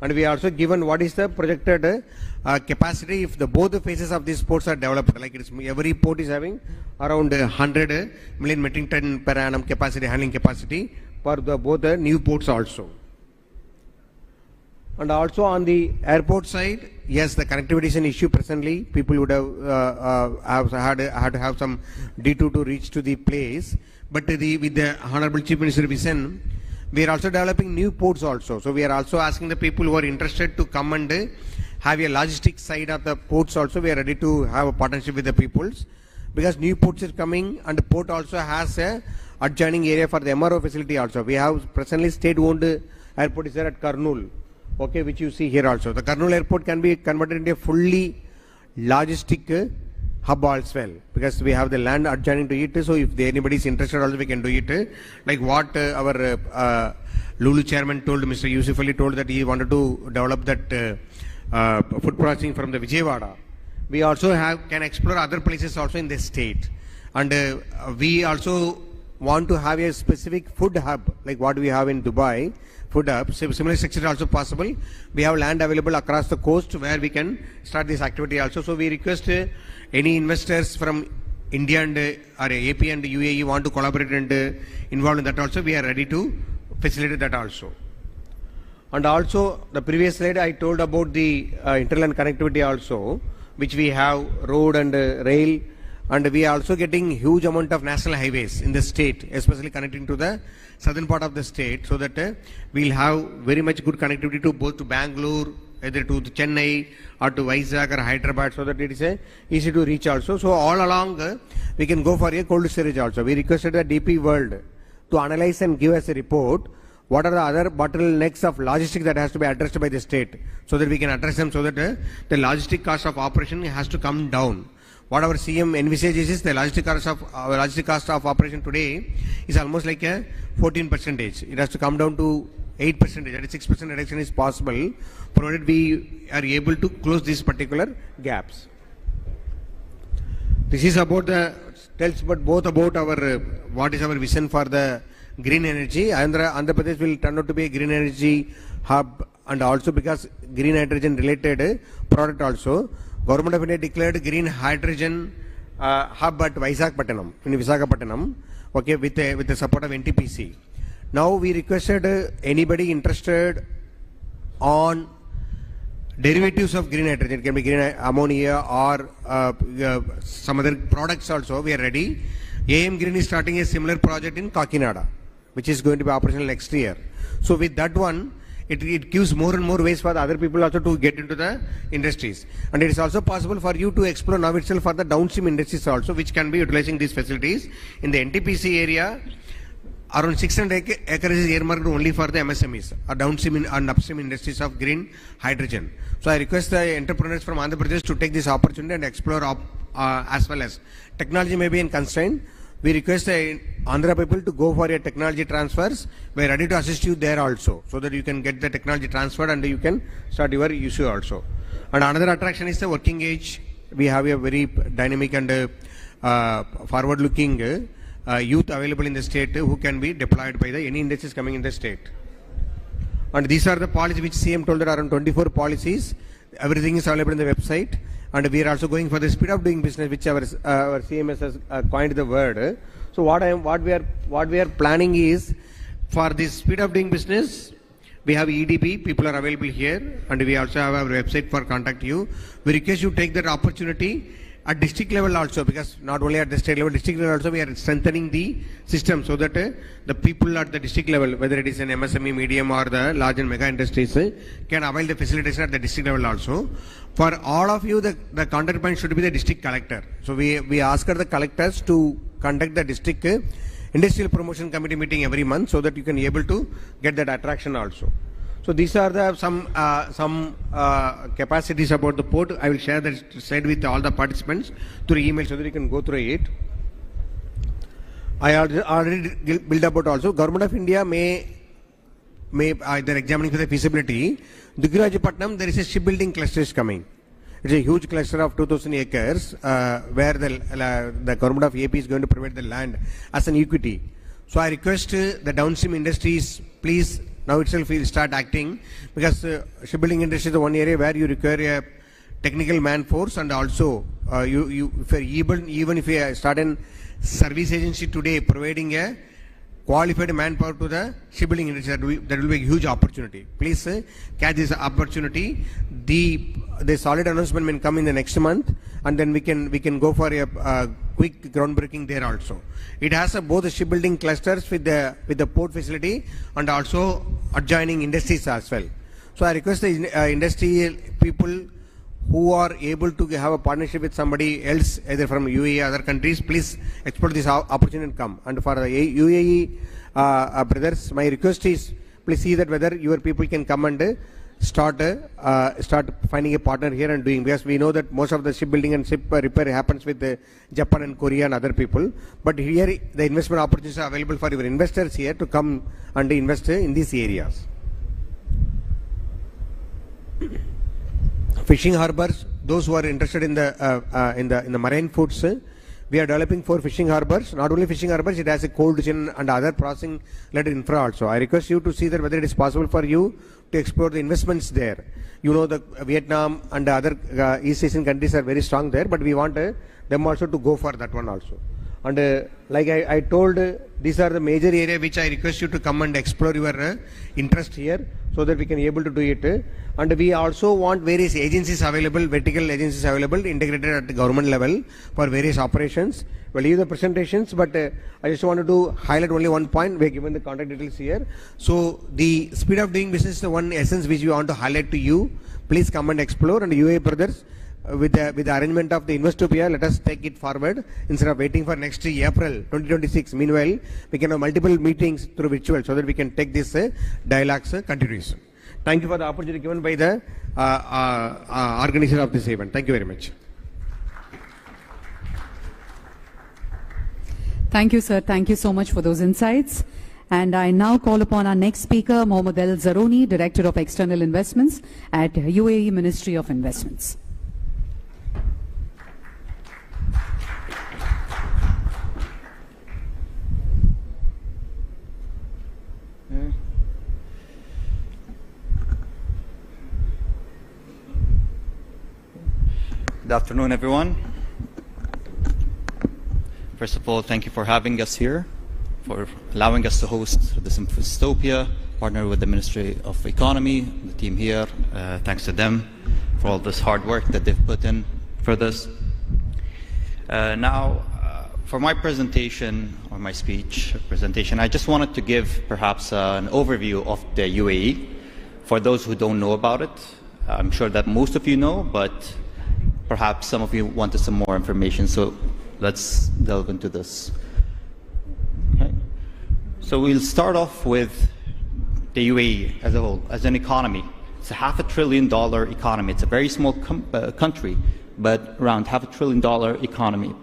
And we are also given what is the projected capacity if both the phases of these ports are developed. Like every port is having around 100 million metric ton per annum capacity, handling capacity for both the new ports also. And also on the airport side, yes, the connectivity is an issue presently. People would have had to have some detour to reach to the place. But with the Honorable Chief Minister vision, we are also developing new ports also. So we are also asking the people who are interested to come and have a logistics side of the ports also. We are ready to have a partnership with the peoples because new ports are coming, and the port also has a adjoining area for the MRO facility also. We have presently state-owned airport is there at Kurnool. Okay, which you see here also. The Kurnool airport can be converted into a fully logistic hub as well, because we have the land adjoining to it. So if anybody is interested also, we can do it. Like what our Lulu chairman told, Mr. Yusuf Ali told that he wanted to develop that food processing from the Vijayawada. We also can explore other places also in the state. And we also want to have a specific food hub like what we have in Dubai, food hub, similar structure also possible. We have land available across the coast where we can start this activity also. So we request any investors from India and or AP and UAE want to collaborate and involved in that also, we are ready to facilitate that also. And also the previous slide I told about the interland connectivity also, which we have road and rail, and we are also getting huge amount of national highways in the state, especially connecting to the southern part of the state, so that we'll have very much good connectivity to both to Bangalore, either to Chennai or to Vizag or Hyderabad, so that it is easy to reach also. So all along we can go for a cold storage also. We requested the DP World to analyze and give us a report what are the other bottlenecks of logistics that has to be addressed by the state, so that we can address them, so that the logistic cost of operation has to come down. What our CM envisages is the logistic cost of operation today is almost like a 14%. It has to come down to 8%. That is 6% reduction is possible, provided we are able to close these particular gaps. This is about tells both about our what is our vision for the green energy. Andhra Pradesh will turn out to be a green energy hub, and also because green hydrogen related product also. Government of India declared green hydrogen hub at Visakhapatnam, in Visakhapatnam, okay, with the support of NTPC. Now we requested anybody interested on derivatives of green hydrogen, it can be green ammonia or some other products also, we are ready. AM Green is starting a similar project in Kakinada, which is going to be operational next year. So with that one, it gives more and more ways for the other people also to get into the industries. And it is also possible for you to explore now itself for the downstream industries also, which can be utilizing these facilities. In the NTPC area, around 600 acres is earmarked only for the MSMEs, or downstream and upstream industries of green hydrogen. So I request the entrepreneurs from Andhra Pradesh to take this opportunity and explore as well as technology may be in constraint. We request the Andhra people to go for your technology transfers. We are ready to assist you there also, so that you can get the technology transferred and you can start your issue also. And another attraction is the working age. We have a very dynamic and forward-looking youth available in the state who can be deployed by any industries coming in the state. And these are the policies which CM told that around 24 policies. Everything is available in the website. And we are also going for the speed of doing business, which our CMS has coined the word. So what we are planning is, for this speed of doing business, we have EDP, people are available here, and we also have our website for contact you. We request you take that opportunity at district level also, because not only at the state level, district level also we are strengthening the system, so that the people at the district level, whether it is an MSME, medium or the large and mega industries, can avail the facilitation at the district level also. For all of you, the contact point should be the district collector. So we ask the collectors to conduct the district industrial promotion committee meeting every month, so that you can be able to get that attraction also. So these are the some capacities about the port. I will share that slide with all the participants through email, so that you can go through it. I already built about also. Government of India may they're examining for the feasibility. Dugirajapatnam, there is a shipbuilding cluster is coming. It's a huge cluster of 2,000 acres where the government of AP is going to provide the land as an equity. So I request the downstream industries, please now itself will start acting, because shipbuilding industry is the one area where you require a technical man force, and also even if you start a service agency today providing a qualified manpower to the shipbuilding industry, that will be a huge opportunity. Please catch this opportunity. The solid announcement will come in the next month, and then we can go for a quick groundbreaking there also. It has both the shipbuilding clusters with the port facility and also adjoining industries as well. So I request the industry people who are able to have a partnership with somebody else, either from UAE or other countries, please explore this opportunity and come. And for the UAE brothers, my request is, please see that whether your people can come and start finding a partner here and doing, because we know that most of the shipbuilding and ship repair happens with Japan and Korea and other people. But here the investment opportunities are available for your investors here to come and invest in these areas. Fishing harbors, those who are interested in the marine foods, We are developing 4 fishing harbors. Not only fishing harbors, it has a cold chain and other processing led infra also. I request you to see that whether it is possible for you to explore the investments there. You know, the Vietnam and the other East Asian countries are very strong there, but we want them also to go for that one also. And like I told, these are the major area which I request you to come and explore your interest here, so that we can able to do it. And we also want various agencies available, vertical agencies available, integrated at the government level for various operations. We'll leave the presentations, but I just wanted to highlight only one point. We have given the contact details here. So the speed of doing business is the one essence which we want to highlight to you. Please come and explore. And UAE brothers, with the arrangement of the Investopia, let us take it forward instead of waiting for next April 2026. Meanwhile, we can have multiple meetings through virtual so that we can take this dialogues continuation. Thank you for the opportunity given by the organizer of this event. Thank you very much. Thank you, sir. Thank you so much for those insights. And I now call upon our next speaker, Mohammed El Zaroni, Director of External Investments at UAE Ministry of Investments. Good afternoon, everyone. First of all, thank you for having us here, for allowing us to host this Investopia, partner with the Ministry of Economy, the team here. Thanks to them for all this hard work that they've put in for this. Now, for my presentation, or my speech presentation, I just wanted to give perhaps an overview of the UAE for those who don't know about it. I'm sure that most of you know, but perhaps some of you wanted some more information, so let's delve into this. Okay. So we'll start off with the UAE as a whole, as an economy. It's a $500 billion economy. It's a very small country, but around $500 billion economy.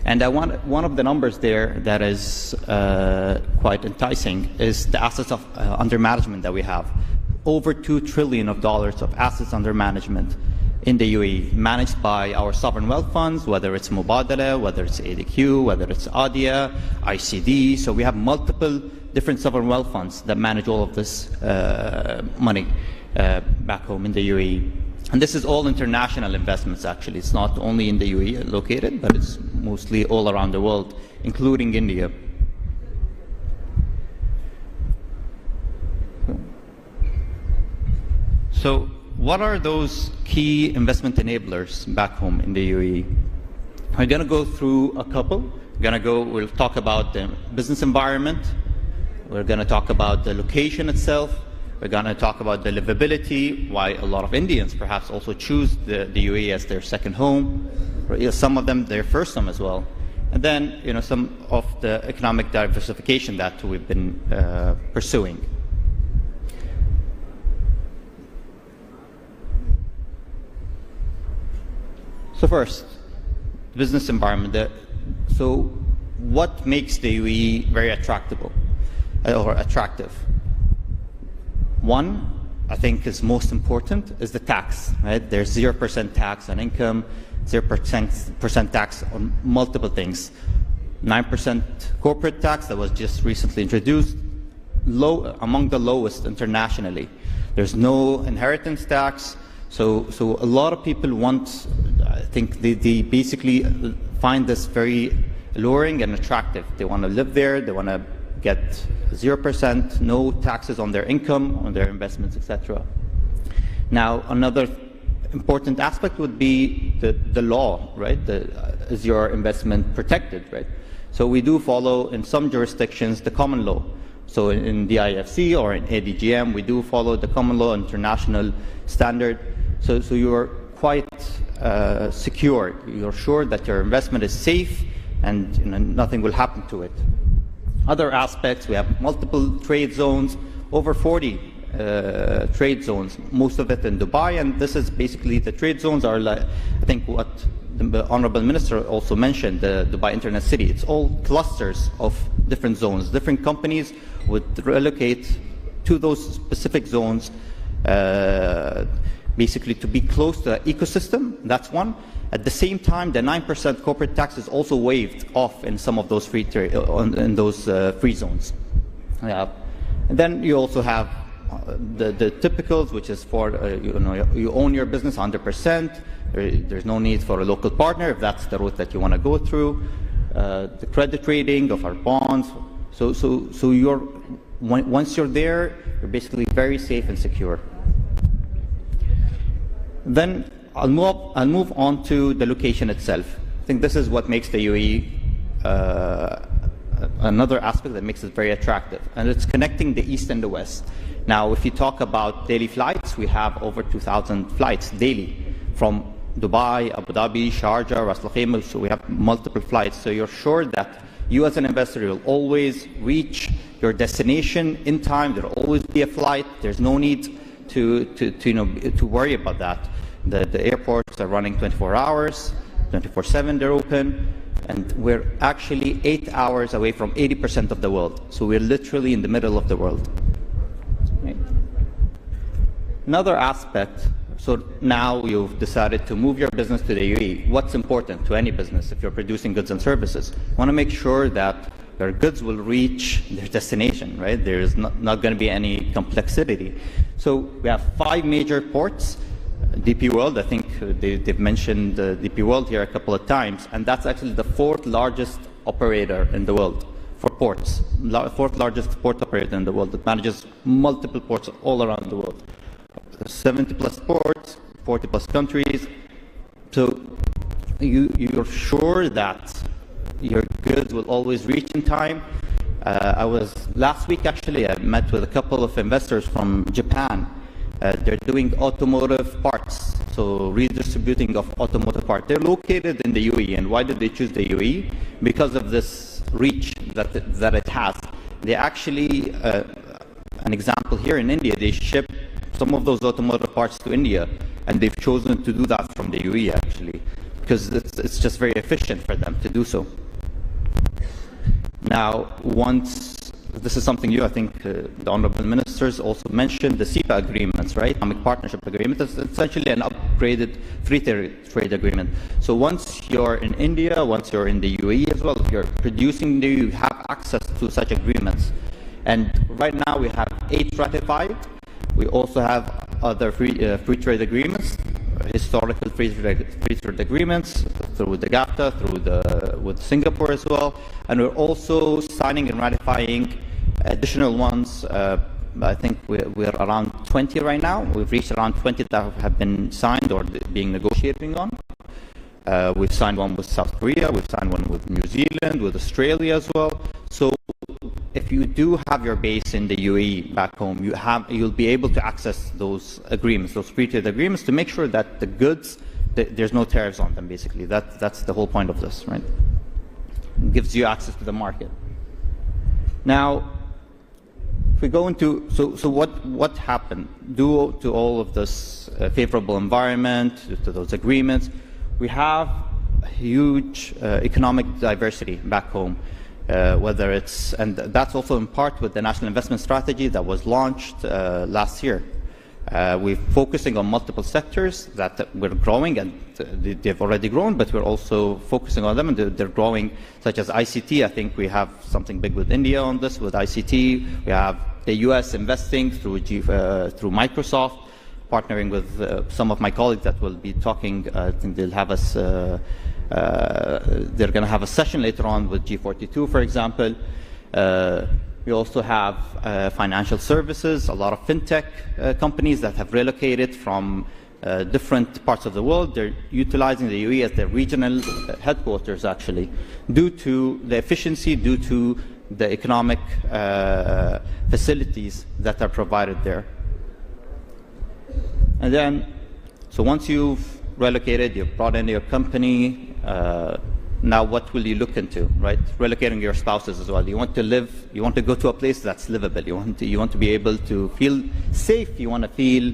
And one of the numbers there that is quite enticing is the assets under management that we have. Over $2 trillion of assets under management in the UAE, managed by our sovereign wealth funds, whether it's Mubadala, whether it's ADQ, whether it's ADIA, ICD. So we have multiple different sovereign wealth funds that manage all of this money back home in the UAE. And this is all international investments, actually. It's not only in the UAE located, but it's mostly all around the world, including India. So what are those key investment enablers back home in the UAE? We're going to go through a couple. We'll talk about the business environment. We're going to talk about the location itself. We're going to talk about the livability, why a lot of Indians perhaps also choose the UAE as their second home. Some of them their first home as well. And then, some of the economic diversification that we've been pursuing. So first, business environment. So what makes the UAE very attractive? One, I think is most important, is the tax. Right? There's 0% tax on income, 0% tax on multiple things. 9% corporate tax that was just recently introduced, among the lowest internationally. There's no inheritance tax. So a lot of people want, I think they basically find this very alluring and attractive. They want to live there, they want to get 0%, no taxes on their income, on their investments, etc. Now, another important aspect would be the law, right? Is your investment protected, right? So we do follow, in some jurisdictions, the common law. So in the IFC or in ADGM, we do follow the common law international standard. So you're quite secure. You're sure that your investment is safe and nothing will happen to it. Other aspects, we have multiple trade zones, over 40 trade zones, most of it in Dubai, and this is basically, the trade zones are like, I think what the Honorable Minister also mentioned, the Dubai Internet City. It's all clusters of different zones. Different companies would relocate to those specific zones basically to be close to the ecosystem. That's one. At the same time, the 9% corporate tax is also waived off in some of those free zones. And then you also have the typicals, which is for you own your business 100%. There's no need for a local partner if that's the route that you want to go through. The credit rating of our bonds. So once you're there, you're basically very safe and secure. Then I'll move on to the location itself. I think this is what makes the UAE another aspect that makes it very attractive, and it's connecting the east and the west. Now, if you talk about daily flights, we have over 2,000 flights daily from Dubai, Abu Dhabi, Sharjah, Ras Al Khaimah. So we have multiple flights. So you're sure that you as an investor will always reach your destination in time. There will always be a flight. There's no need to worry about that. The airports are running 24 hours, 24/7 they're open, and we're actually 8 hours away from 80% of the world. So we're literally in the middle of the world. Right. Another aspect, so now you've decided to move your business to the UAE. What's important to any business if you're producing goods and services? You want to make sure that your goods will reach their destination, right? There's not going to be any complexity. So we have 5 major ports. DP World, I think they've mentioned DP World here a couple of times, and that's actually the 4th largest operator in the world for ports. 4th largest port operator in the world that manages multiple ports all around the world. 70 plus ports, 40 plus countries. So you're sure that your goods will always reach in time. Last week actually, I met with a couple of investors from Japan. They're doing automotive parts, so redistributing of automotive parts. They're located in the UAE, and why did they choose the UAE? Because of this reach that it has. They actually, an example here in India, they ship some of those automotive parts to India, and they've chosen to do that from the UAE actually, because it's just very efficient for them to do so. Now, this is something new, I think the Honorable Ministers also mentioned, the CEPA agreements, right? Economic Partnership Agreement. It's essentially an upgraded free trade agreement. So once you're in India, once you're in the UAE as well, if you're producing there, you have access to such agreements. And right now we have 8 ratified. We also have other free trade agreements, historical free trade agreements through the GAFTA, with Singapore as well, and we're also signing and ratifying additional ones. I think we're around 20 right now. We've reached around 20 that have been signed or being negotiating on. We've signed one with South Korea, we've signed one with New Zealand, with Australia as well. So if you do have your base in the UAE back home, you'll be able to access those agreements, those free trade agreements, to make sure that the goods, there's no tariffs on them, basically. That's the whole point of this, right? It gives you access to the market. Now, if we go into, so what happened due to all of this favorable environment, to those agreements? We have huge economic diversity back home. Whether it's, and that's also in part with the National Investment Strategy that was launched last year. We're focusing on multiple sectors that we're growing, and they've already grown, but we're also focusing on them, and they're growing, such as ICT. I think we have something big with India on this, with ICT. We have the US investing through Microsoft, partnering with some of my colleagues that will be talking. I think they'll have us. They're going to have a session later on with G42, for example. We also have financial services, a lot of fintech companies that have relocated from different parts of the world. They're utilizing the UAE as their regional headquarters, actually, due to the efficiency, due to the economic facilities that are provided there. And then, so once you've relocated, you've brought in your company, now what will you look into, right? Relocating your spouses as well. You want to live, you want to go to a place that's livable. You want to be able to feel safe. You want to feel,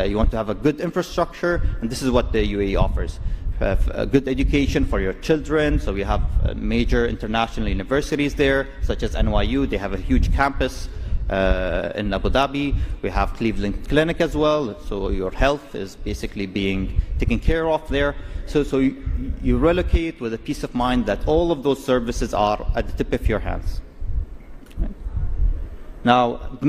you want to have a good infrastructure, and this is what the UAE offers. A good education for your children. So we have major international universities there, such as NYU. They have a huge campus in Abu Dhabi. We have Cleveland Clinic as well, so your health is basically being taken care of there. So you relocate with a peace of mind that all of those services are at the tip of your hands. Right. Now, the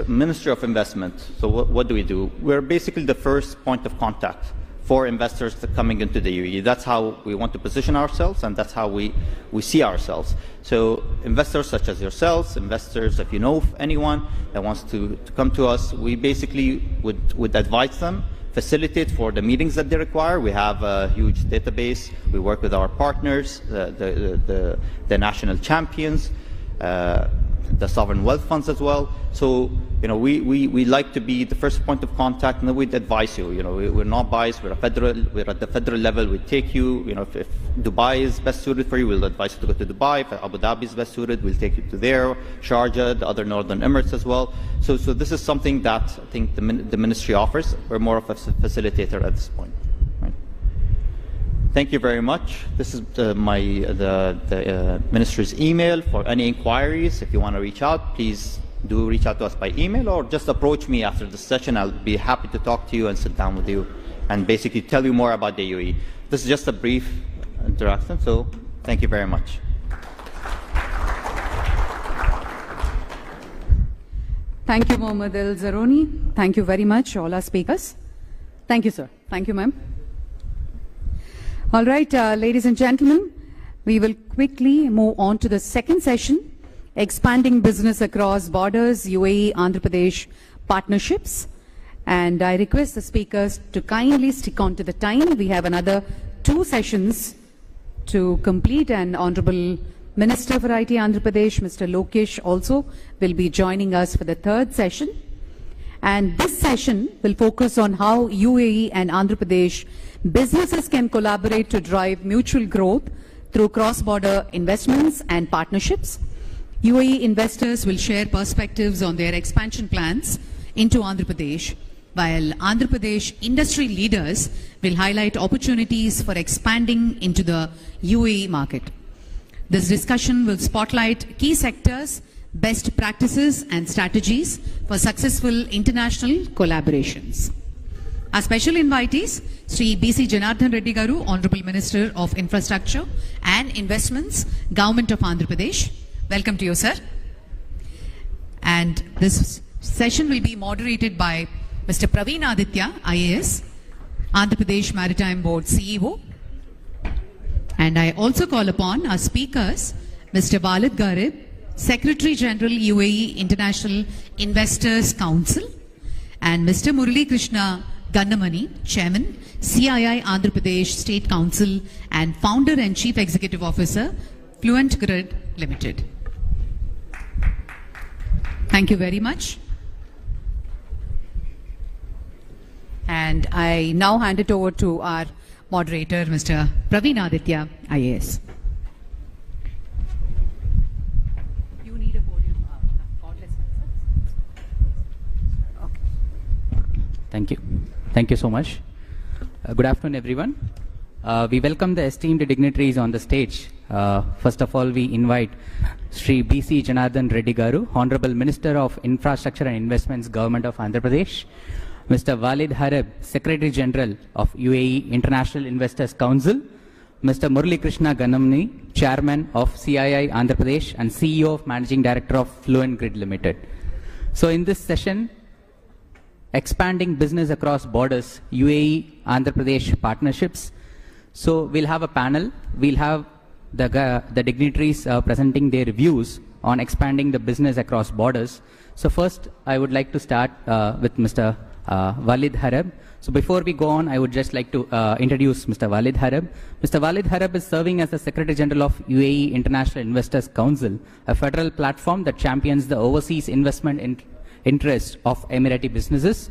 Ministry of Investment, so what do? We're basically the first point of contact for investors coming into the UAE. That's how we want to position ourselves, and that's how we see ourselves. So investors such as yourselves, investors, if you know of anyone that wants to come to us, we basically would advise them, facilitate for the meetings that they require. We have a huge database. We work with our partners, the national champions, the sovereign wealth funds as well. So, we like to be the first point of contact, and we'd advise you. We're not biased. We're at the federal level. We take you. If Dubai is best suited for you, we'll advise you to go to Dubai. If Abu Dhabi is best suited, we'll take you to there. Sharjah, the other Northern Emirates as well. So this is something that I think the ministry offers. We're more of a facilitator at this point. Right? Thank you very much. This is the ministry's email for any inquiries. If you want to reach out, please do reach out to us by email, or just approach me after the session. I'll be happy to talk to you and sit down with you and basically tell you more about the UAE. This is just a brief introduction, so thank you very much. Thank you, Mohammed El Zaroni. Thank you very much, all our speakers. Thank you, sir. Thank you, ma'am. All right, ladies and gentlemen, we will quickly move on to the second session, Expanding Business Across Borders, UAE, Andhra Pradesh Partnerships. And I request the speakers to kindly stick on to the time. We have another 2 sessions to complete, and Honorable Minister for IT Andhra Pradesh, Mr. Lokesh, also will be joining us for the 3rd session. And this session will focus on how UAE and Andhra Pradesh businesses can collaborate to drive mutual growth through cross-border investments and partnerships. UAE investors will share perspectives on their expansion plans into Andhra Pradesh, while Andhra Pradesh industry leaders will highlight opportunities for expanding into the UAE market. This discussion will spotlight key sectors, best practices and strategies for successful international collaborations. Our special invitees, Sri B.C. Janardhan Reddy Garu, Honorable Minister of Infrastructure and Investments, Government of Andhra Pradesh. Welcome to you, sir. And this session will be moderated by Mr. Praveen Aditya, IAS, Andhra Pradesh Maritime Board CEO. And I also call upon our speakers, Mr. Walid Garib, Secretary General UAE International Investors Council, and Mr. Murali Krishna Gannamani, Chairman, CII Andhra Pradesh State Council and Founder and Chief Executive Officer, Fluent Grid Limited. Thank you very much. And I now hand it over to our moderator, Mr. Praveen Aditya, IAS. You need a podium. Okay. Thank you. Thank you so much. Good afternoon, everyone. We welcome the esteemed dignitaries on the stage. First of all, we invite Sri B.C. Janardhan Reddy Garu, Honorable Minister of Infrastructure and Investments, Government of Andhra Pradesh, Mr. Walid Harib, Secretary General of UAE International Investors Council, Mr. Murali Krishna Gannamani, Chairman of CII Andhra Pradesh and CEO of Managing Director of Fluent Grid Limited. So in this session, Expanding Business Across Borders, UAE Andhra Pradesh Partnerships. So we'll have a panel. We'll have the dignitaries presenting their views on expanding the business across borders. So first, I would like to start with Mr. Walid Harib. So before we go on, I would just like to introduce Mr. Walid Harib. Mr. Walid Harib is serving as the Secretary General of UAE International Investors Council, a federal platform that champions the overseas investment interests of Emirati businesses.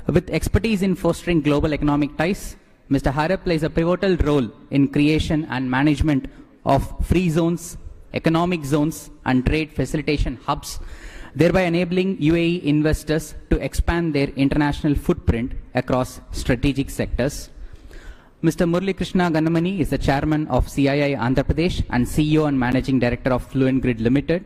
With expertise in fostering global economic ties, Mr. Harib plays a pivotal role in creation and management of free zones, economic zones, and trade facilitation hubs, thereby enabling UAE investors to expand their international footprint across strategic sectors. Mr. Murali Krishna Gannamani is the Chairman of CII Andhra Pradesh and CEO and Managing Director of Fluent Grid Limited.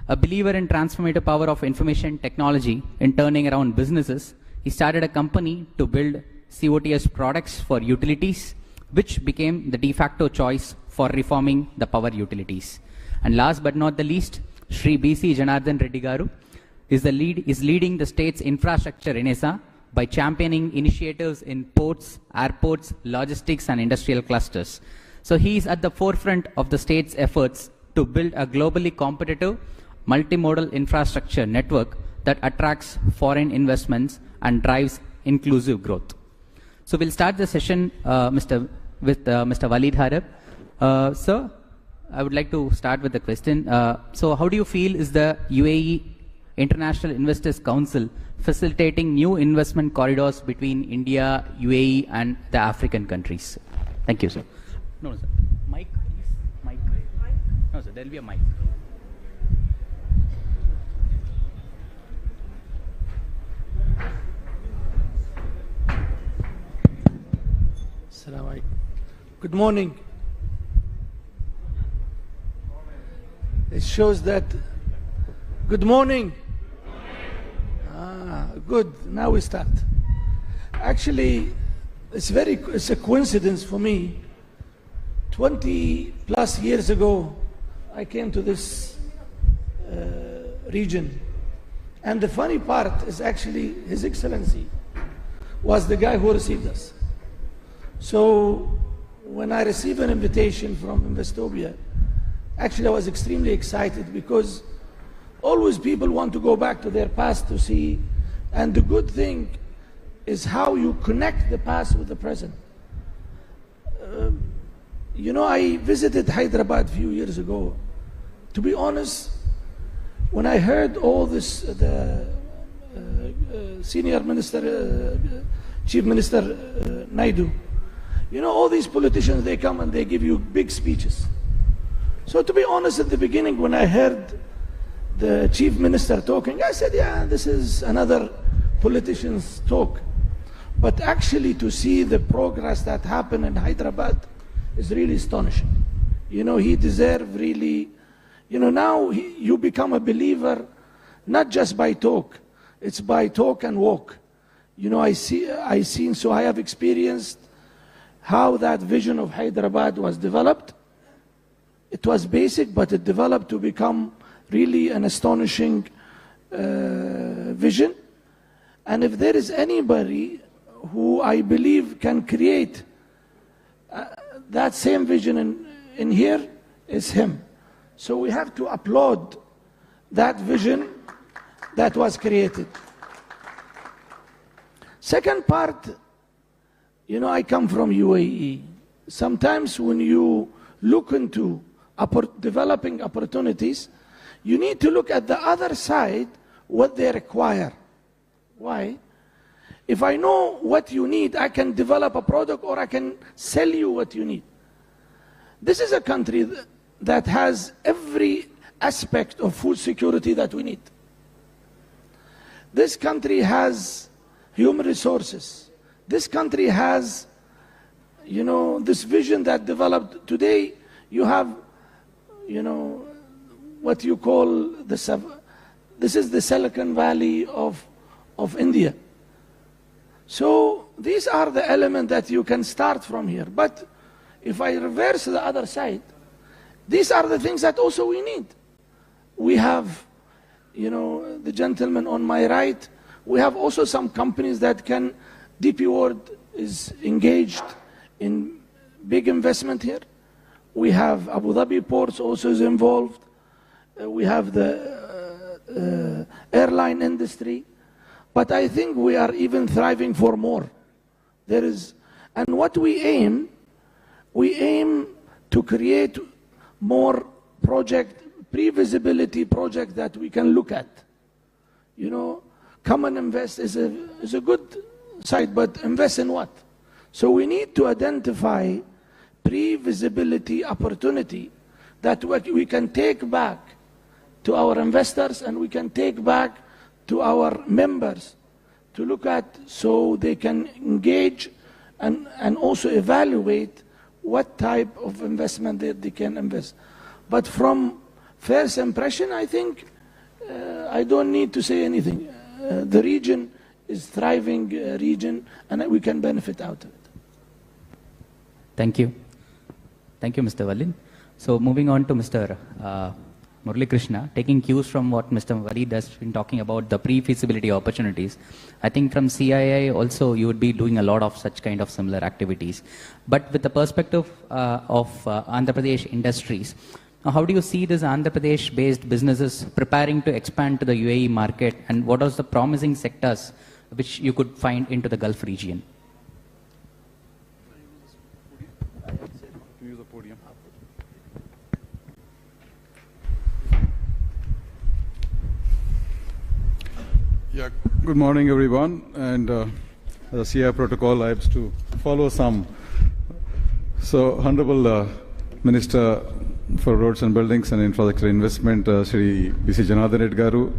A believer in transformative power of information technology in turning around businesses, he started a company to build COTS products for utilities, which became the de facto choice for reforming the power utilities. And last but not the least, Shri BC Janardhan Reddy Garu is leading the state's infrastructure renaissance by championing initiatives in ports, airports, logistics, and industrial clusters. So he is at the forefront of the state's efforts to build a globally competitive, multimodal infrastructure network that attracts foreign investments and drives inclusive growth. So we'll start the session, Mr. Waleed Harab. Sir, I would like to start with a question. So how do you feel is the UAE International Investors Council facilitating new investment corridors between India, UAE, and the African countries? Thank you, sir. No, sir. Mic, please. Mic. No, sir. There will be a mic. Assalamu alaikum. Good morning. It shows that. Good morning. Good. Now we start. Actually, it's a coincidence for me. 20 plus years ago, I came to this region, and the funny part is actually His Excellency was the guy who received us. So when I received an invitation from Investopia, actually I was extremely excited because always people want to go back to their past to see, and the good thing is how you connect the past with the present. You know, I visited Hyderabad a few years ago. To be honest, when I heard all this, the senior minister, Chief Minister Naidu, you know, all these politicians, they come and they give you big speeches. So to be honest, at the beginning, when I heard the Chief Minister talking, I said, yeah, this is another politician's talk. But actually to see the progress that happened in Hyderabad is really astonishing. You know, he deserves really, you know, now you become a believer, not just by talk, it's by talk and walk. You know, so I have experienced how that vision of Hyderabad was developed. It was basic, but it developed to become really an astonishing vision. And if there is anybody who I believe can create that same vision in here, is him. So we have to applaud that vision that was created. Second part, you know, I come from UAE. Sometimes when you look into developing opportunities, you need to look at the other side, what they require. Why? If I know what you need, I can develop a product or I can sell you what you need. This is a country that has every aspect of food security that we need. This country has human resources. This country has, you know, this vision that developed. Today, you have, you know, what you call this is the Silicon Valley of India. So these are the elements that you can start from here. But if I reverse the other side, these are the things that also we need. We have, you know, the gentleman on my right, we have also some companies that can, DP World is engaged in big investment here. We have Abu Dhabi Ports also is involved. We have the airline industry. But I think we are even thriving for more. There is, and what we aim to create more pre-visibility project that we can look at. You know, come and invest is a good side, but invest in what? So we need to identify pre-visibility opportunity that we can take back to our investors and we can take back to our members to look at, so they can engage and also evaluate what type of investment they can invest. But from first impression, I think I don't need to say anything. The region is thriving region, and we can benefit out of it. Thank you. Thank you, Mr. Walid. So moving on to Mr. Murali Krishna, taking cues from what Mr. Walid has been talking about the pre-feasibility opportunities, I think from CII also you would be doing a lot of such kind of similar activities. But with the perspective of Andhra Pradesh industries, how do you see these Andhra Pradesh-based businesses preparing to expand to the UAE market, and what are the promising sectors which you could find into the Gulf region? Yeah, good morning, everyone. And the CI protocol, I have to follow some. So, Honorable Minister for Roads and Buildings and Infrastructure Investment, Shri B.C. Janardhan Reddy Garu,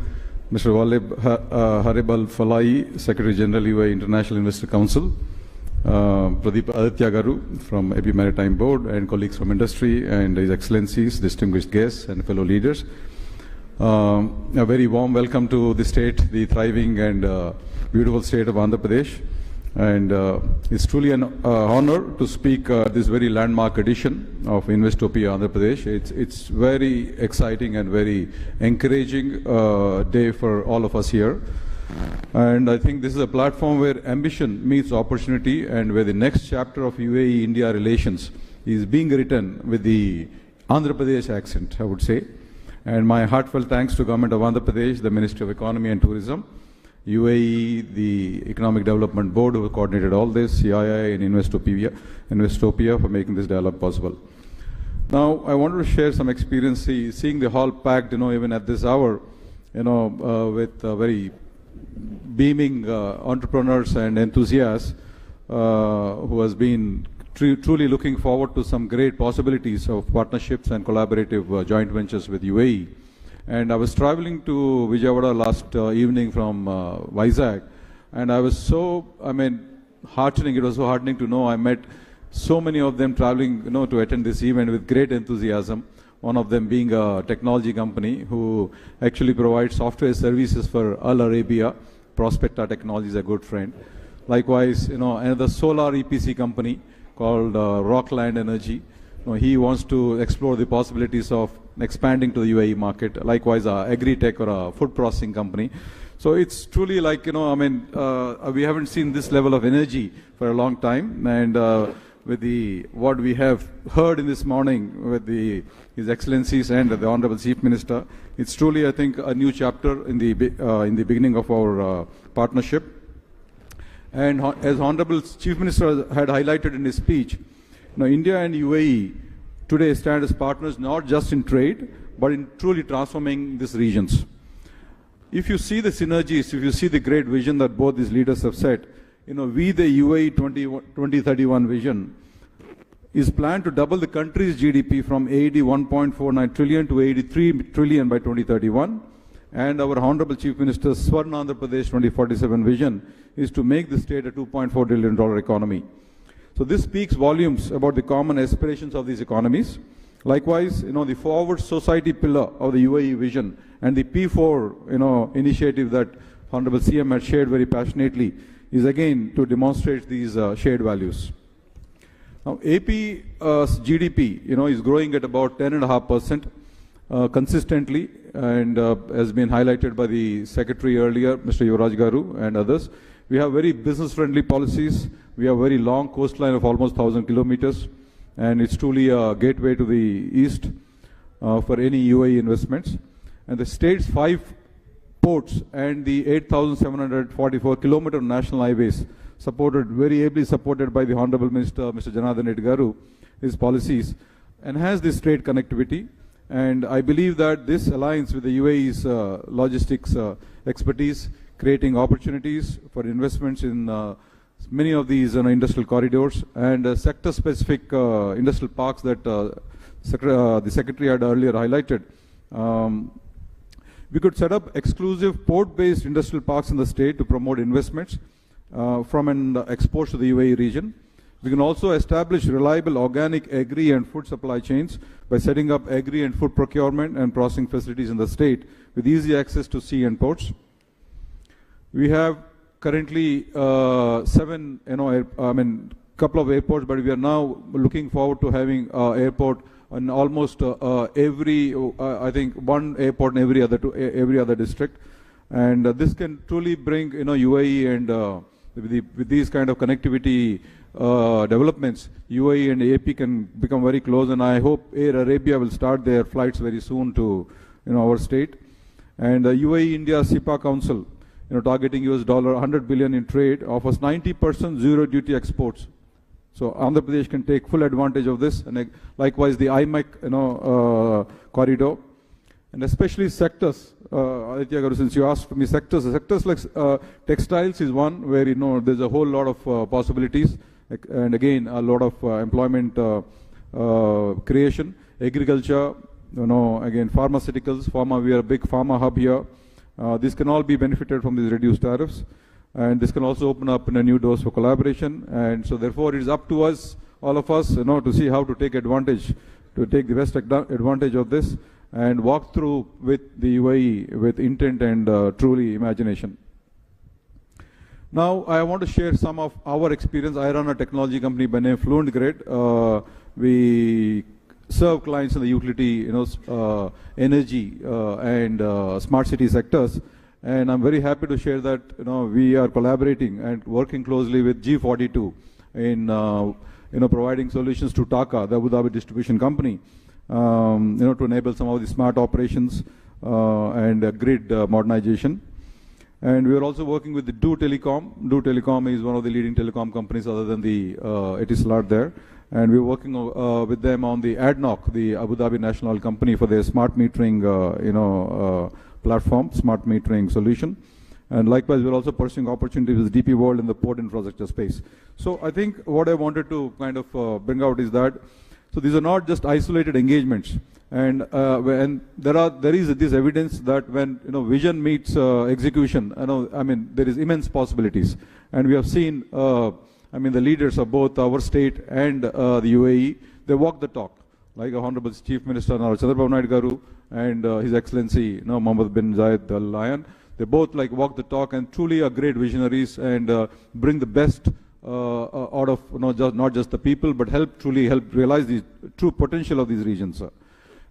Mr. Walid Harib Al-Falai, Secretary General UAE International Investor Council, Pradeep Aditya Garu from AB Maritime Board, and colleagues from industry, and His Excellencies, distinguished guests, and fellow leaders. A very warm welcome to the state, the thriving and beautiful state of Andhra Pradesh. And it's truly an honor to speak this very landmark edition of Investopia Andhra Pradesh. It's very exciting and very encouraging day for all of us here. And I think this is a platform where ambition meets opportunity, and where the next chapter of UAE-India relations is being written with the Andhra Pradesh accent, I would say. And my heartfelt thanks to Government of Andhra Pradesh, the Ministry of Economy and Tourism, UAE, the Economic Development Board who coordinated all this, CII and Investopia for making this dialogue possible. Now, I wanted to share some experience, seeing the hall packed, even at this hour, with very beaming entrepreneurs and enthusiasts who has been truly looking forward to some great possibilities of partnerships and collaborative joint ventures with UAE. And I was traveling to Vijayawada last evening from Vizag, and I was heartening. It was so heartening to know I met so many of them traveling, to attend this event with great enthusiasm. One of them being a technology company who actually provides software services for Al Arabia. Prospecta Technology is a good friend. Likewise, another solar EPC company called Rockland Energy. He wants to explore the possibilities of expanding to the UAE market. Likewise, Agritech, or a food processing company. So it's truly like, we haven't seen this level of energy for a long time. And with what we have heard in this morning with His Excellencies and the Honorable Chief Minister, it's truly, I think, a new chapter in the beginning of our partnership. And as Honorable Chief Minister had highlighted in his speech, India and UAE today stand as partners not just in trade, but in truly transforming these regions. If you see the synergies, if you see the great vision that both these leaders have set, we, the UAE 2031 vision, is planned to double the country's GDP from AED 1.49 trillion to AED 3 trillion by 2031. And our Honorable Chief Minister's Swarna Andhra Pradesh 2047 vision is to make the state a $2.4 trillion economy. So this speaks volumes about the common aspirations of these economies. Likewise, the forward society pillar of the UAE vision and the P4, initiative that Honorable CM had shared very passionately is again to demonstrate these shared values. Now, AP's GDP, is growing at about 10.5%. Consistently, and has been highlighted by the Secretary earlier, Mr. Yuvraj Garu and others. We have very business-friendly policies. We have a very long coastline of almost 1,000 kilometers, and it's truly a gateway to the east for any UAE investments. And the state's 5 ports and the 8,744 kilometer national highways, very ably supported by the Honorable Minister, Mr. Janardhan Reddy Garu, his policies, enhance this trade connectivity. And I believe that this aligns with the UAE's logistics expertise, creating opportunities for investments in many of these industrial corridors and sector-specific industrial parks that the Secretary had earlier highlighted. We could set up exclusive port-based industrial parks in the state to promote investments from and exports to the UAE region. We can also establish reliable organic agri and food supply chains by setting up agri and food procurement and processing facilities in the state with easy access to sea and ports. We have currently 7, couple of airports, but we are now looking forward to having airport in almost every, I think, one airport in every other district, and this can truly bring UAE and with these kind of connectivity developments, UAE and AP can become very close, and I hope Air Arabia will start their flights very soon to our state. And UAE India SIPA Council, targeting $100 billion in trade, offers 90% zero duty exports. So Andhra Pradesh can take full advantage of this, and likewise the IMEC corridor, and especially sectors. Aditya Garu, since you asked me sectors like textiles is one where there's a whole lot of possibilities, and again a lot of employment creation. Agriculture, again pharmaceuticals, pharma. We are a big pharma hub here. This can all be benefited from these reduced tariffs. And this can also open up new doors for collaboration. And so therefore it is up to us, all of us, to see how to take advantage, to take the best advantage of this and walk through with the UAE with intent and truly imagination. Now I want to share some of our experience. I run a technology company by name Fluent Grid. We serve clients in the utility, energy and smart city sectors. And I'm very happy to share that we are collaborating and working closely with G42 in providing solutions to TAQA, the Abu Dhabi distribution company, to enable some of the smart operations and grid modernization. And we are also working with the Do Telecom. Do Telecom is one of the leading telecom companies other than the Etisalat there. And we're working with them on the ADNOC, the Abu Dhabi national company, for their smart metering platform, smart metering solution. And likewise, we're also pursuing opportunities with DP World in the port infrastructure space. So I think what I wanted to kind of bring out is that, so these are not just isolated engagements. And there is this evidence that when vision meets execution, there is immense possibilities. And we have seen, the leaders of both our state and the UAE, they walk the talk. Like Honorable Chief Minister Chandrababu Naidu Garu and His Excellency Mohammed bin Zayed Al Nahyan, they both walk the talk and truly are great visionaries and bring the best out of not just the people, but truly help realize the true potential of these regions.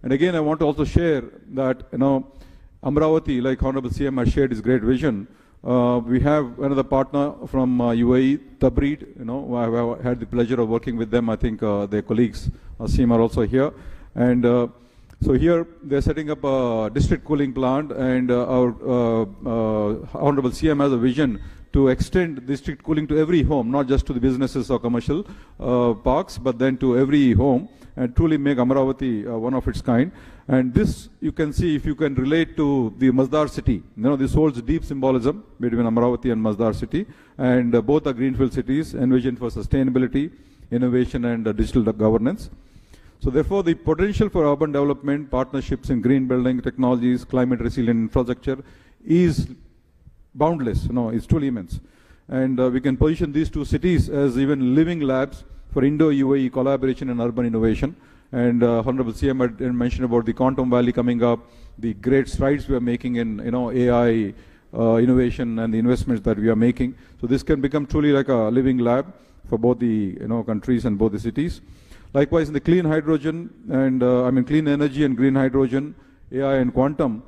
And again, I want to also share that Amravati, like Honorable CM has shared his great vision. We have another partner from UAE, Tabreed. I have had the pleasure of working with them. I think their colleagues, Asim, are also here. And so here they're setting up a district cooling plant, and our Honorable CM has a vision to extend district cooling to every home, not just to the businesses or commercial parks, but then to every home, and truly make Amravati one of its kind. And this you can see if you can relate to the Masdar city. This holds deep symbolism between Amravati and Masdar city, and both are greenfield cities envisioned for sustainability, innovation and digital governance. So therefore the potential for urban development, partnerships in green building technologies, climate resilient infrastructure is boundless, it's truly immense. And we can position these two cities as even living labs for Indo-UAE collaboration and urban innovation. And Honorable CM had mentioned about the Quantum Valley coming up, the great strides we are making in AI innovation and the investments that we are making. So this can become truly like a living lab for both the countries and both the cities. Likewise, in the clean hydrogen and clean energy and green hydrogen, AI and quantum,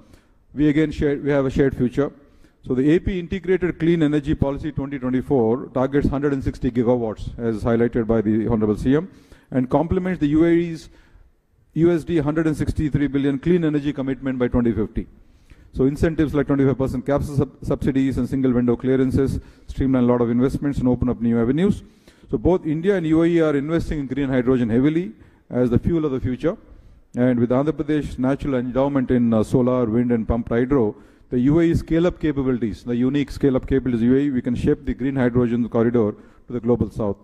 we have a shared future. So the AP Integrated Clean Energy Policy 2024 targets 160 gigawatts, as highlighted by the Honorable CM, and complements the UAE's USD 163 billion clean energy commitment by 2050. So incentives like 25% caps subsidies and single window clearances streamline a lot of investments and open up new avenues. So both India and UAE are investing in green hydrogen heavily as the fuel of the future. And with Andhra Pradesh natural endowment in solar, wind and pumped hydro, the UAE scale-up capabilities, the unique scale-up capabilities of UAE, we can shape the green hydrogen corridor to the global south.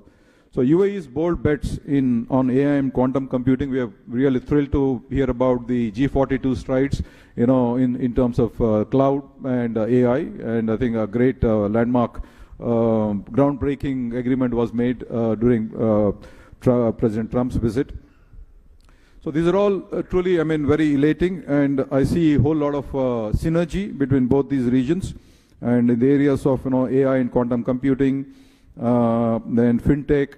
So UAE's bold bets on AI and quantum computing, we are really thrilled to hear about the G42 strides, in terms of cloud and AI, and I think a great landmark groundbreaking agreement was made during President Trump's visit. So these are all truly, I mean, very elating, and I see a whole lot of synergy between both these regions, and in the areas of AI and quantum computing, then fintech,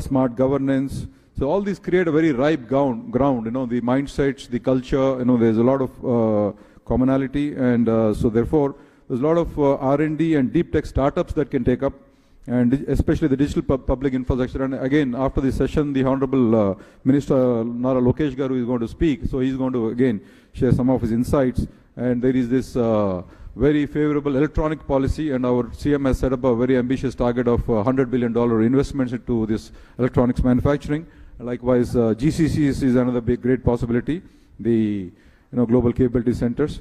smart governance. So all these create a very ripe ground. The mindsets, the culture. There's a lot of commonality, and so therefore there's a lot of R&D and deep tech startups that can take up, and especially the digital public infrastructure. And again, after this session, the Honorable Minister Nara Lokesh Garu is going to speak, so he's going to again share some of his insights. And there is this very favorable electronic policy, and our CM has set up a very ambitious target of $100 billion investments into this electronics manufacturing. Likewise, GCCs is another big, great possibility, the global capability centers.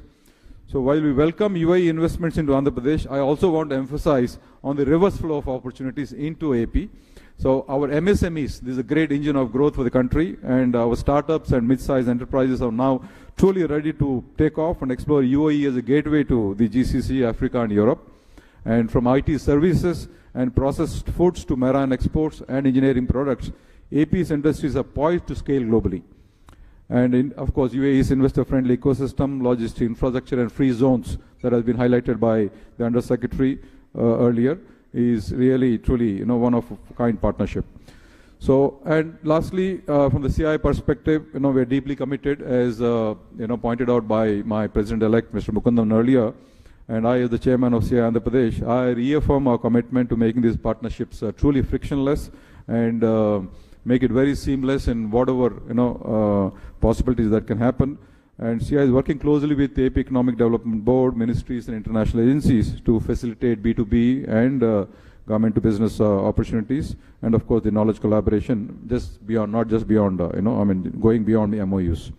So while we welcome UAE investments into Andhra Pradesh, I also want to emphasize on the reverse flow of opportunities into AP. So our MSMEs, this is a great engine of growth for the country, and our startups and mid-sized enterprises are now truly ready to take off and explore UAE as a gateway to the GCC, Africa and Europe. And from IT services and processed foods to marine exports and engineering products, AP's industries are poised to scale globally. And of course, UAE's investor-friendly ecosystem, logistic infrastructure and free zones that has been highlighted by the Undersecretary earlier is really, truly, one of a kind partnership. So, and lastly, from the CI perspective, we're deeply committed, as pointed out by my President-elect, Mr. Mukundam, earlier, and I, as the Chairman of CI Andhra Pradesh, I reaffirm our commitment to making these partnerships truly frictionless and make it very seamless in whatever possibilities that can happen. And CI is working closely with the AP Economic Development Board, ministries and international agencies to facilitate B2B and government to business opportunities, and of course the knowledge collaboration just beyond, not just beyond, going beyond the MOUs.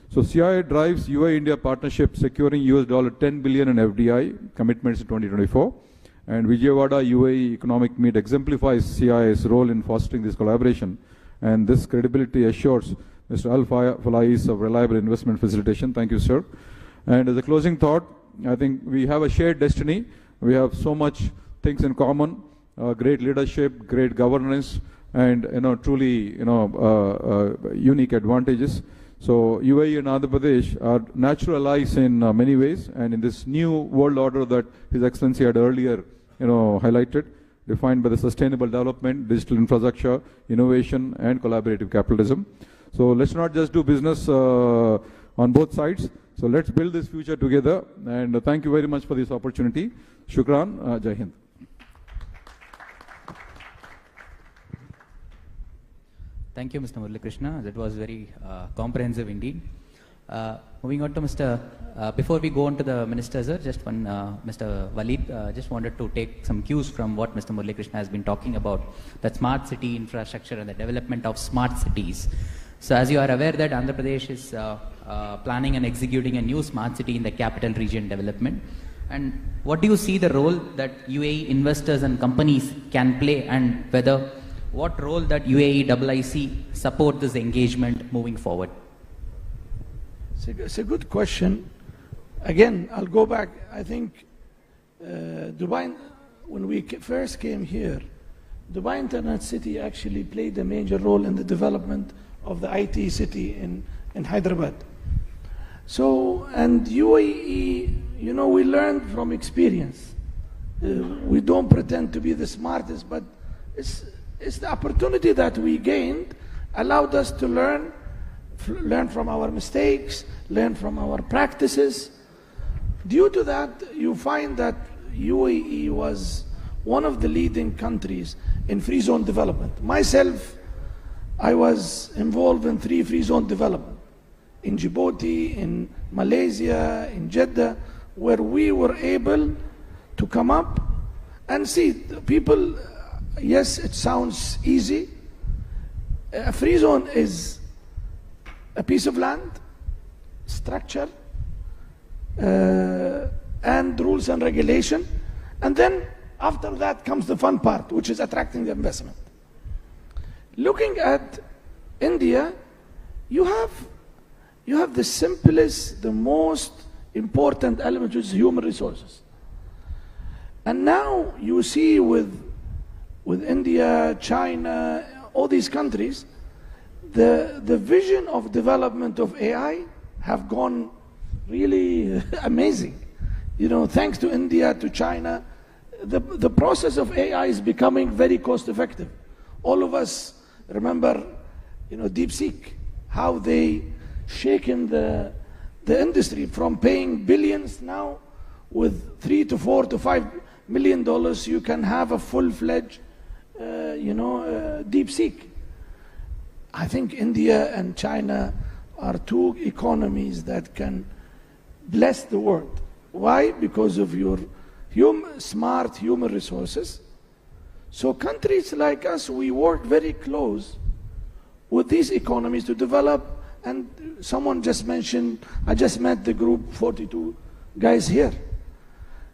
So CI drives UAE-India partnership, securing $10 billion in FDI commitments in 2024. And Vijayawada UAE Economic Meet exemplifies CI's role in fostering this collaboration. And this credibility assures Mr. Al Falais of reliable investment facilitation. Thank you, sir. And as a closing thought, I think we have a shared destiny. We have so much things in common, great leadership, great governance, and truly unique advantages. So UAE and Andhra Pradesh are natural allies in many ways, and in this new world order that His Excellency had earlier highlighted, defined by the sustainable development, digital infrastructure, innovation, and collaborative capitalism. So let's not just do business on both sides. So let's build this future together. And thank you very much for this opportunity. Shukran. Jai Hind. Thank you, Mr. Murali Krishna. That was very comprehensive indeed. Moving on to Mr. Before we go on to the minister, sir, just one, Mr. Walid, just wanted to take some cues from what Mr. Murali Krishna has been talking about, the smart city infrastructure and the development of smart cities. So as you are aware that Andhra Pradesh is planning and executing a new smart city in the capital region development. And what do you see the role that UAE investors and companies can play, and whether what role that UAE IIC support this engagement moving forward? It's a good question. Again, I'll go back. I think Dubai, when we first came here, Dubai Internet City actually played a major role in the development of the IT city in Hyderabad. So, and UAE, we learned from experience. We don't pretend to be the smartest, but it's the opportunity that we gained allowed us to learn from our mistakes, learn from our practices. Due to that, you find that UAE was one of the leading countries in free zone development. Myself, I was involved in 3 free zone development in Djibouti, in Malaysia, in Jeddah, where we were able to come up and see people. Yes, it sounds easy. A free zone is a piece of land, structure, and rules and regulation. And then after that comes the fun part, which is attracting the investment. Looking at India, you have the simplest, the most important element, which is human resources. And now you see with India, China, all these countries, the vision of development of AI have gone really amazing. You know, thanks to India, to China, the process of AI is becoming very cost effective. All of us remember, you know, DeepSeek, how they shaken the industry from paying billions. Now with $3 to $4 to $5 million, you can have a full-fledged, DeepSeek. I think India and China are two economies that can bless the world. Why? Because of your smart human resources. So countries like us, we work very close with these economies to develop. And someone just mentioned, I just met the group 42 guys here.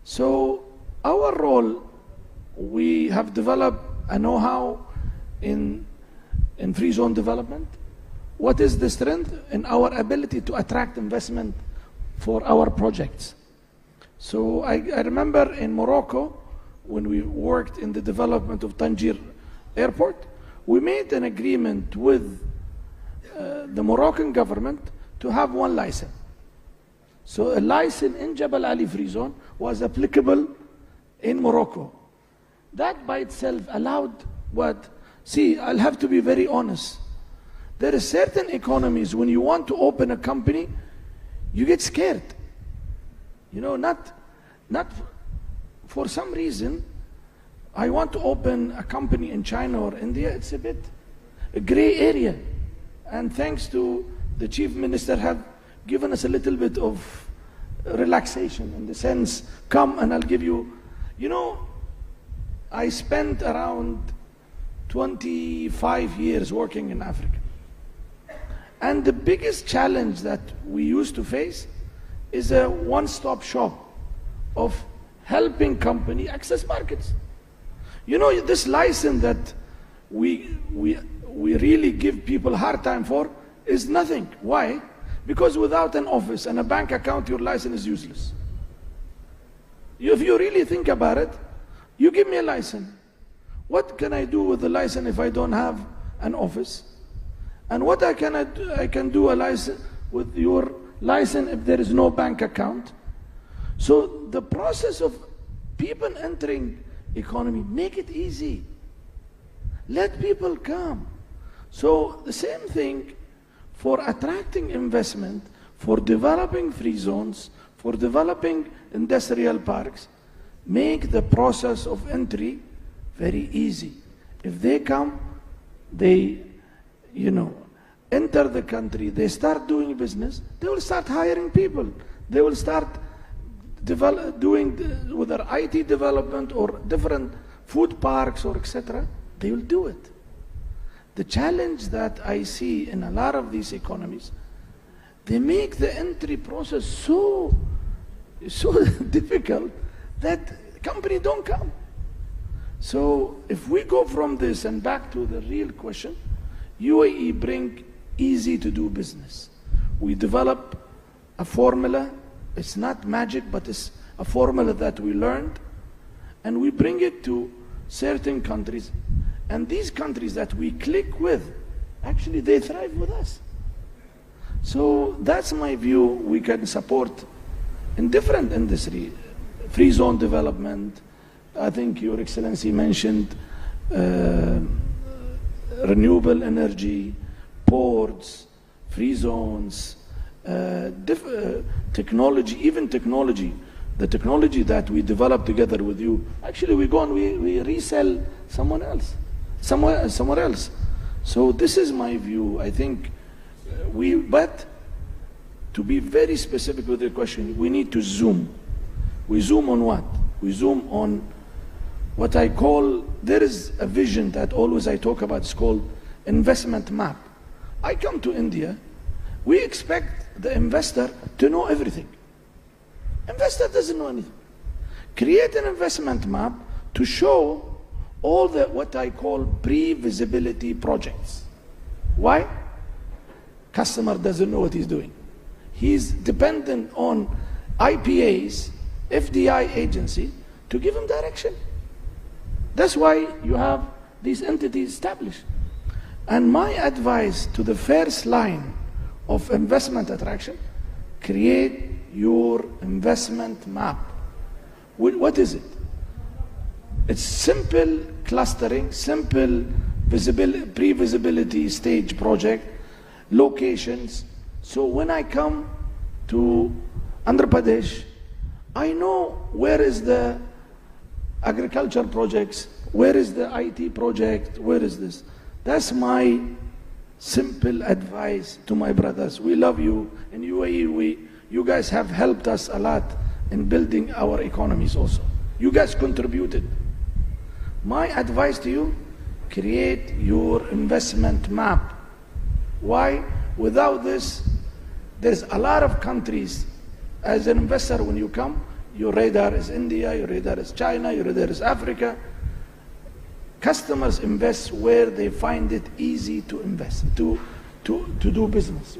So our role, we have developed a know-how in free zone development. What is the strength? In our ability to attract investment for our projects. So I remember in Morocco, when we worked in the development of Tangier Airport, we made an agreement with the Moroccan government to have one license. So a license in Jebel Ali Free Zone was applicable in Morocco. That by itself allowed what? See, I'll have to be very honest. There are certain economies, when you want to open a company, you get scared. You know, not for some reason, I want to open a company in China or India, it's a bit a gray area. And thanks to the Chief Minister have given us a little bit of relaxation in the sense, come and I'll give you, you know, I spent around 25 years working in Africa. And the biggest challenge that we used to face is a one-stop shop of helping company access markets. You know, this license that we really give people a hard time for is nothing. Why? Because without an office and a bank account, your license is useless. If you really think about it, you give me a license. What can I do with the license if I don't have an office? And what I can do a license with your license if there is no bank account? So the process of people entering economy, make it easy. Let people come. So the same thing for attracting investment, for developing free zones, for developing industrial parks, make the process of entry very easy. If they come, they, you know, enter the country, they start doing business, they will start hiring people. They will start doing whether IT development or different food parks or etc. They will do it. The challenge that I see in a lot of these economies, they make the entry process so difficult that companies don't come. So if we go from this and back to the real question, UAE bring easy to do business. We develop a formula. It's not magic, but it's a formula that we learned, and we bring it to certain countries. And these countries that we click with, actually they thrive with us. So that's my view. We can support in different industry, free zone development. I think Your Excellency mentioned renewable energy, ports, free zones, technology, even technology. The technology that we develop together with you, actually we go and we resell somewhere else. So this is my view. I think but to be very specific with the question, we need to zoom. We zoom on what? We zoom on what I call, there is a vision that always I talk about, it's called investment map. I come to India, we expect the investor to know everything. Investor doesn't know anything. Create an investment map to show all the, what I call pre-visibility projects. Why? Customer doesn't know what he's doing. He's dependent on IPAs, FDI agency, to give him direction. That's why you have these entities established. And my advice to the first line of investment attraction, create your investment map. What is it? It's simple clustering, simple pre-visibility stage project, locations. So when I come to Andhra Pradesh, I know where is the agriculture projects, where is the IT project, where is this. That's my simple advice to my brothers. We love you in UAE. You guys have helped us a lot in building our economies also. You guys contributed. My advice to you, create your investment map. Why? Without this, there's a lot of countries. As an investor, when you come, your radar is India, your radar is China, your radar is Africa. Customers invest where they find it easy to invest, to do business.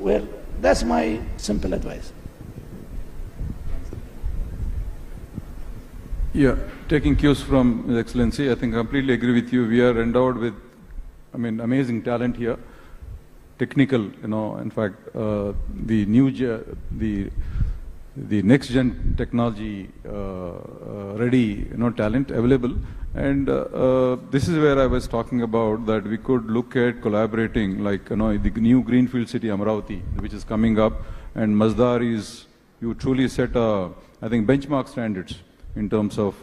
That's my simple advice. Yeah, taking cues from His Excellency, I think I completely agree with you. We are endowed with, amazing talent here. Technical, in fact, the next gen technology ready, talent available. And this is where I was talking about that we could look at collaborating, like, the new Greenfield City, Amaravati, which is coming up. And Masdar is, you truly set, I think, benchmark standards in terms of,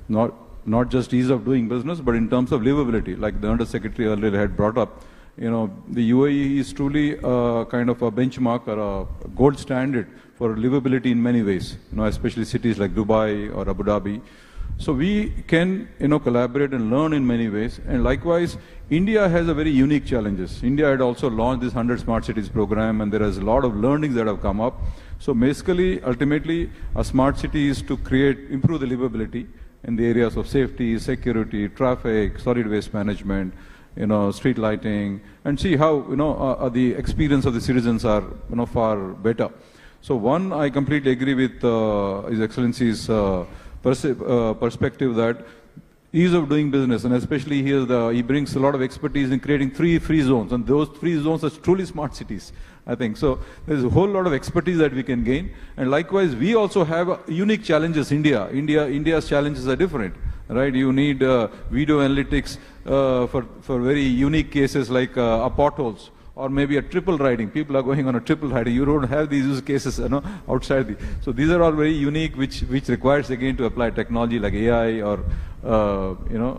not just ease of doing business, but in terms of livability, like the Under Secretary earlier had brought up. The UAE is truly kind of a benchmark or a gold standard for livability in many ways, especially cities like Dubai or Abu Dhabi. So we can, collaborate and learn in many ways. And likewise, India has a very unique challenges. India had also launched this 100 Smart Cities program, and there is a lot of learnings that have come up. So basically, ultimately, a smart city is to improve the livability in the areas of safety, security, traffic, solid waste management, street lighting, and see how, the experience of the citizens are, far better. So one, I completely agree with His Excellency's perspective that ease of doing business, and especially here he brings a lot of expertise in creating 3 free zones, and those 3 zones are truly smart cities, I think. So there's a whole lot of expertise that we can gain. And likewise, we also have unique challenges. India's challenges are different, right? You need video analytics for very unique cases like potholes, or maybe a triple riding. People are going on a triple riding. You don't have these use cases, outside. So these are all very unique, which requires again to apply technology like AI or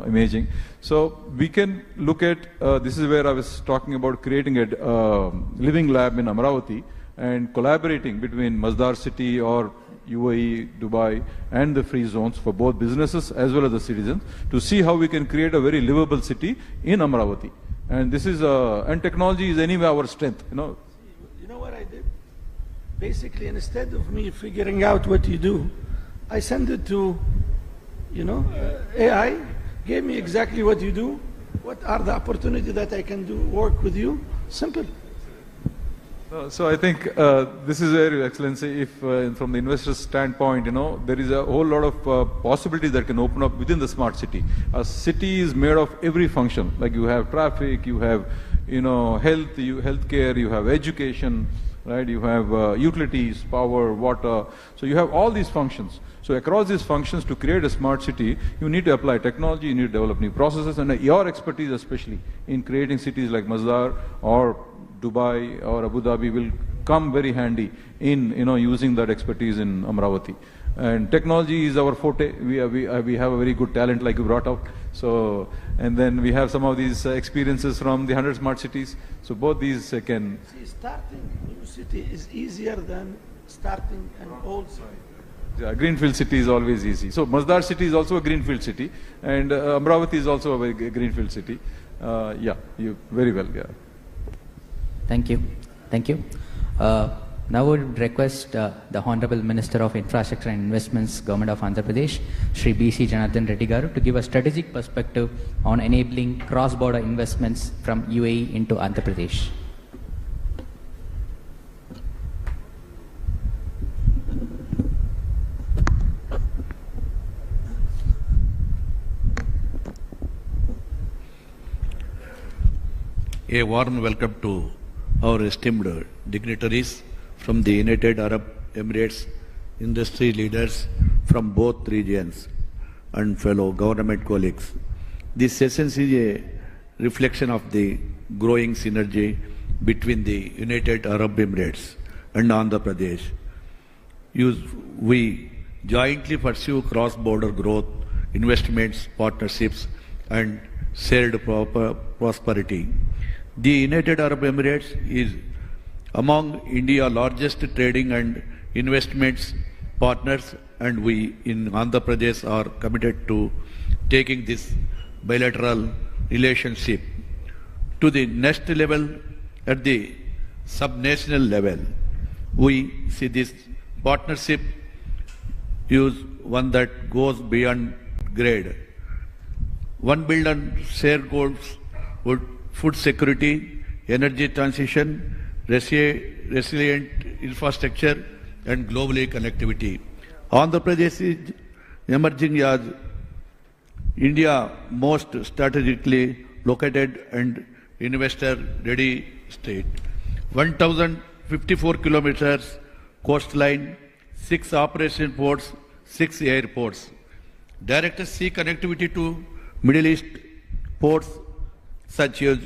imaging. So we can look at this is where I was talking about creating a living lab in Amaravati and collaborating between Masdar City or UAE, Dubai, and the free zones for both businesses as well as the citizens to see how we can create a very livable city in Amaravati. And this is and technology is anyway our strength. You know what I did? Basically, instead of me figuring out what you do, I send it to, AI. Gave me exactly what you do. What are the opportunities that I can do work with you? Simple. So I think this is where, Your Excellency, if from the investor's standpoint, there is a whole lot of possibilities that can open up within the smart city. A city is made of every function. Like you have traffic, you have, healthcare, you have education, right? You have utilities, power, water. So you have all these functions. So across these functions, to create a smart city, you need to apply technology, you need to develop new processes, and your expertise, especially in creating cities like Masdar or Dubai or Abu Dhabi, will come very handy in using that expertise in Amaravati. And technology is our forte. We have a very good talent, like you brought out. So, and then we have some of these experiences from the 100 smart cities. So both these can. See, starting a new city is easier than starting an old city. Yeah, greenfield city is always easy. So Masdar city is also a greenfield city, and Amaravati is also a very greenfield city. Yeah, you very well. Yeah. Thank you. Thank you. Now I would request the Honorable Minister of Infrastructure and Investments, Government of Andhra Pradesh, Shri B.C. Janardhan Reddy Garu, to give a strategic perspective on enabling cross-border investments from UAE into Andhra Pradesh. a warm welcome to our esteemed dignitaries from the United Arab Emirates, industry leaders from both regions, and fellow government colleagues. This session is a reflection of the growing synergy between the United Arab Emirates and Andhra Pradesh. We jointly pursue cross-border growth, investments, partnerships, and shared prosperity. The United Arab Emirates is among India's largest trading and investments partners, and we in Andhra Pradesh are committed to taking this bilateral relationship to the next level at the subnational level. We see this partnership is one that goes beyond grade. One build on shared goals would food security, energy transition, resilient infrastructure, and globally connectivity. Andhra Pradesh is emerging as India's most strategically located and investor-ready state. 1,054 kilometers coastline, 6 operation ports, 6 airports. Direct sea connectivity to Middle East ports such as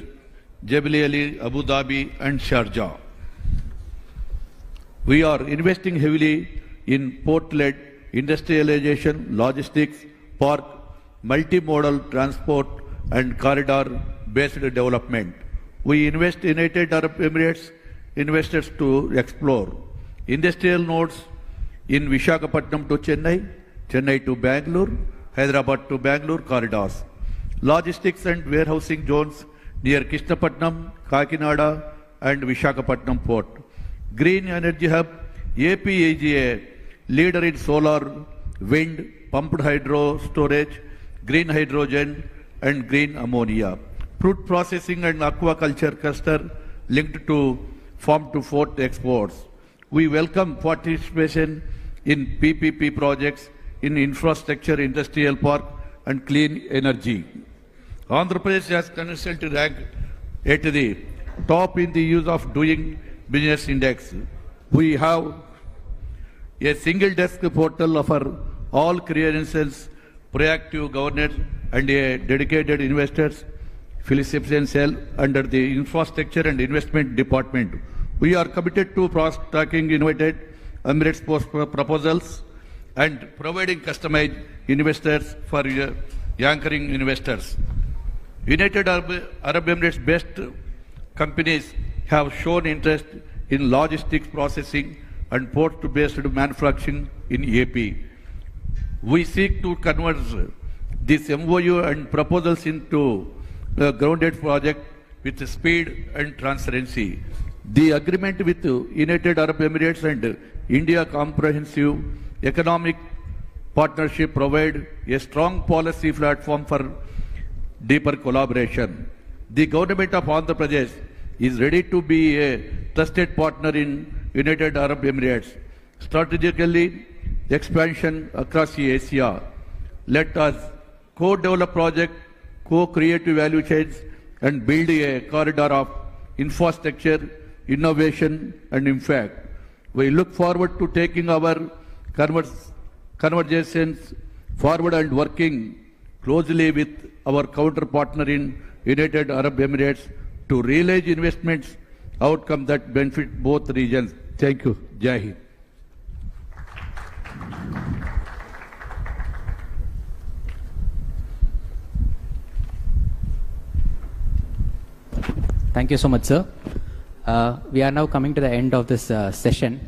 Jebel Ali, Abu Dhabi, and Sharjah. We are investing heavily in port-led industrialization, logistics, park, multimodal transport, and corridor-based development. We invest in United Arab Emirates investors to explore industrial nodes in Visakhapatnam to Chennai, Chennai to Bangalore, Hyderabad to Bangalore corridors, logistics and warehousing zones near Krishnapatnam, Kakinada, and Visakhapatnam port. Green Energy Hub, AP is a leader in solar, wind, pumped hydro storage, green hydrogen, and green ammonia. Fruit processing and aquaculture cluster linked to farm-to-fork exports. We welcome participation in PPP projects in infrastructure, industrial park, and clean energy. Andhra Pradesh has consistently ranked at the top in the use of doing business index. We have a single desk portal for all clearances, proactive governance, and a dedicated investors facilitation cell under the Infrastructure and Investment Department. We are committed to tracking United Emirates proposals and providing customized investors for anchoring investors. United Arab Emirates based companies have shown interest in logistics processing and port-based manufacturing in AP. We seek to convert this MOU and proposals into a grounded project with speed and transparency. The agreement with United Arab Emirates and India Comprehensive Economic Partnership provide a strong policy platform for deeper collaboration. The government of Andhra Pradesh is ready to be a trusted partner in United Arab Emirates. Strategically, expansion across Asia. Let us co-develop projects, co-create value chains, and build a corridor of infrastructure, innovation, and impact. We look forward to taking our conversations forward and working closely with our counterpartner in United Arab Emirates to realize investments outcomes that benefit both regions. Thank you. Jai Hind. Thank you so much, sir. We are now coming to the end of this session.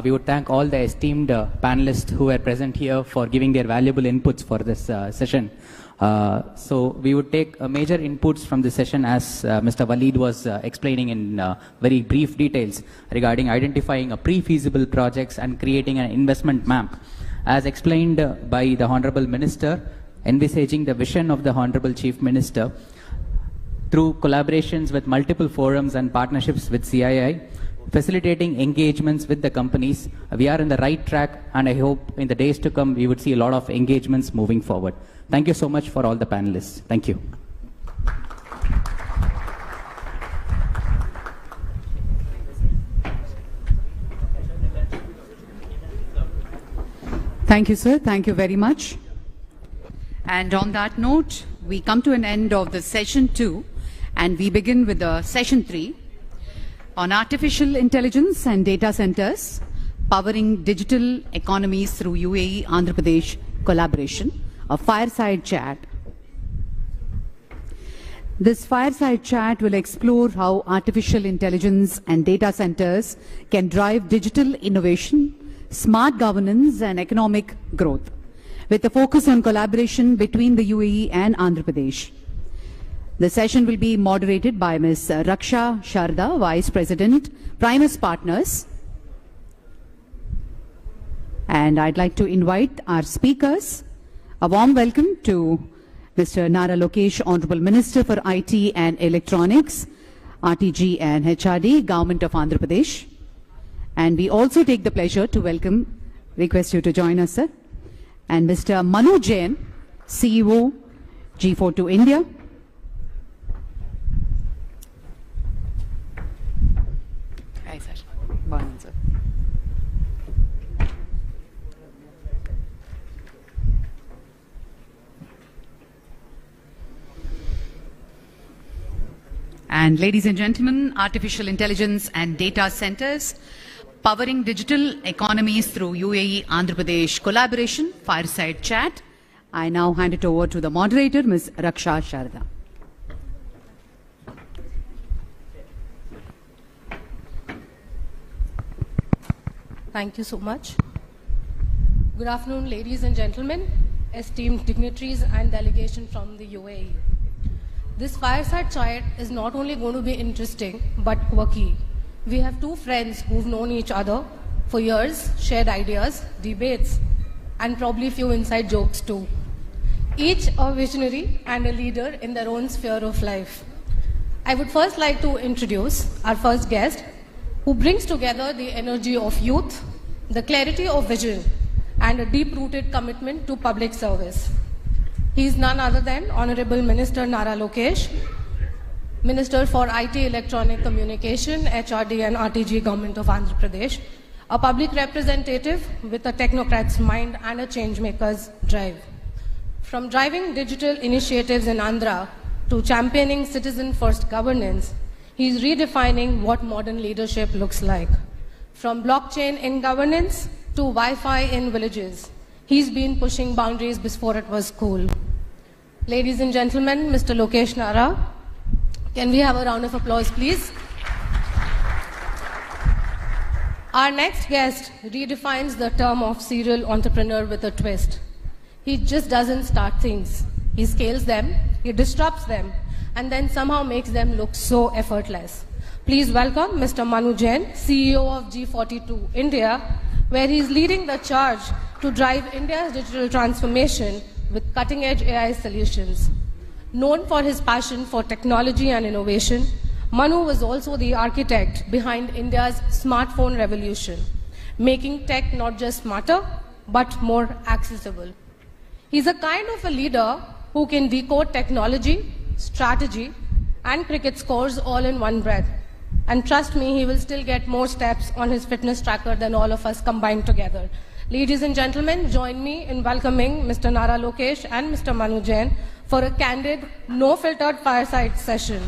We would thank all the esteemed panelists who were present here for giving their valuable inputs for this session. So we would take major inputs from this session as Mr. Waleed was explaining in very brief details regarding identifying a pre-feasible projects and creating an investment map. As explained by the Honorable Minister, envisaging the vision of the Honorable Chief Minister through collaborations with multiple forums and partnerships with CII, facilitating engagements with the companies. We are in the right track, and I hope in the days to come we would see a lot of engagements moving forward. Thank you so much for all the panelists. Thank you. Thank you, sir. Thank you very much. And on that note, we come to an end of the session 2, and we begin with the session 3 on artificial intelligence and data centers, powering digital economies through UAE Andhra Pradesh collaboration, a fireside chat. This fireside chat will explore how artificial intelligence and data centers can drive digital innovation, smart governance and economic growth, with a focus on collaboration between the UAE and Andhra Pradesh. The session will be moderated by Ms. Raksha Sharda, Vice President, Primus Partners. And I'd like to invite our speakers. A warm welcome to Mr. Nara Lokesh, Honorable Minister for IT and Electronics, RTG and HRD, Government of Andhra Pradesh. And we also take the pleasure to request you to join us, sir. And Mr. Manu Jain, CEO, G42 India. Hi, sir. Morning, sir. And ladies and gentlemen, artificial intelligence and data centers, powering digital economies through UAE Andhra Pradesh collaboration, fireside chat. I now hand it over to the moderator, Ms. Raksha Sharda. Thank you so much. Good afternoon, ladies and gentlemen, esteemed dignitaries and delegation from the UAE. This fireside chat is not only going to be interesting, but quirky. We have two friends who've known each other for years, shared ideas, debates, and probably a few inside jokes too. Each a visionary and a leader in their own sphere of life. I would first like to introduce our first guest, who brings together the energy of youth, the clarity of vision, and a deep-rooted commitment to public service. He is none other than Honorable Minister Nara Lokesh, Minister for IT, Electronic Communication, HRD and RTG, Government of Andhra Pradesh, a public representative with a technocrat's mind and a changemaker's drive. From driving digital initiatives in Andhra to championing citizen-first governance, he is redefining what modern leadership looks like. From blockchain in governance to Wi-Fi in villages, he's been pushing boundaries before it was cool. Ladies and gentlemen, Mr. Lokesh Nara, can we have a round of applause, please? Our next guest redefines the term of serial entrepreneur with a twist. He just doesn't start things. He scales them, he disrupts them, and then somehow makes them look so effortless. Please welcome Mr. Manu Jain, CEO of G42 India, where he is leading the charge to drive India's digital transformation with cutting-edge AI solutions. Known for his passion for technology and innovation, Manu was also the architect behind India's smartphone revolution, making tech not just smarter, but more accessible. He's a kind of a leader who can decode technology, strategy, and cricket scores all in one breath. And trust me, he will still get more steps on his fitness tracker than all of us combined together. Ladies and gentlemen, join me in welcoming Mr. Nara Lokesh and Mr. Manu Jain for a candid, no-filtered fireside session.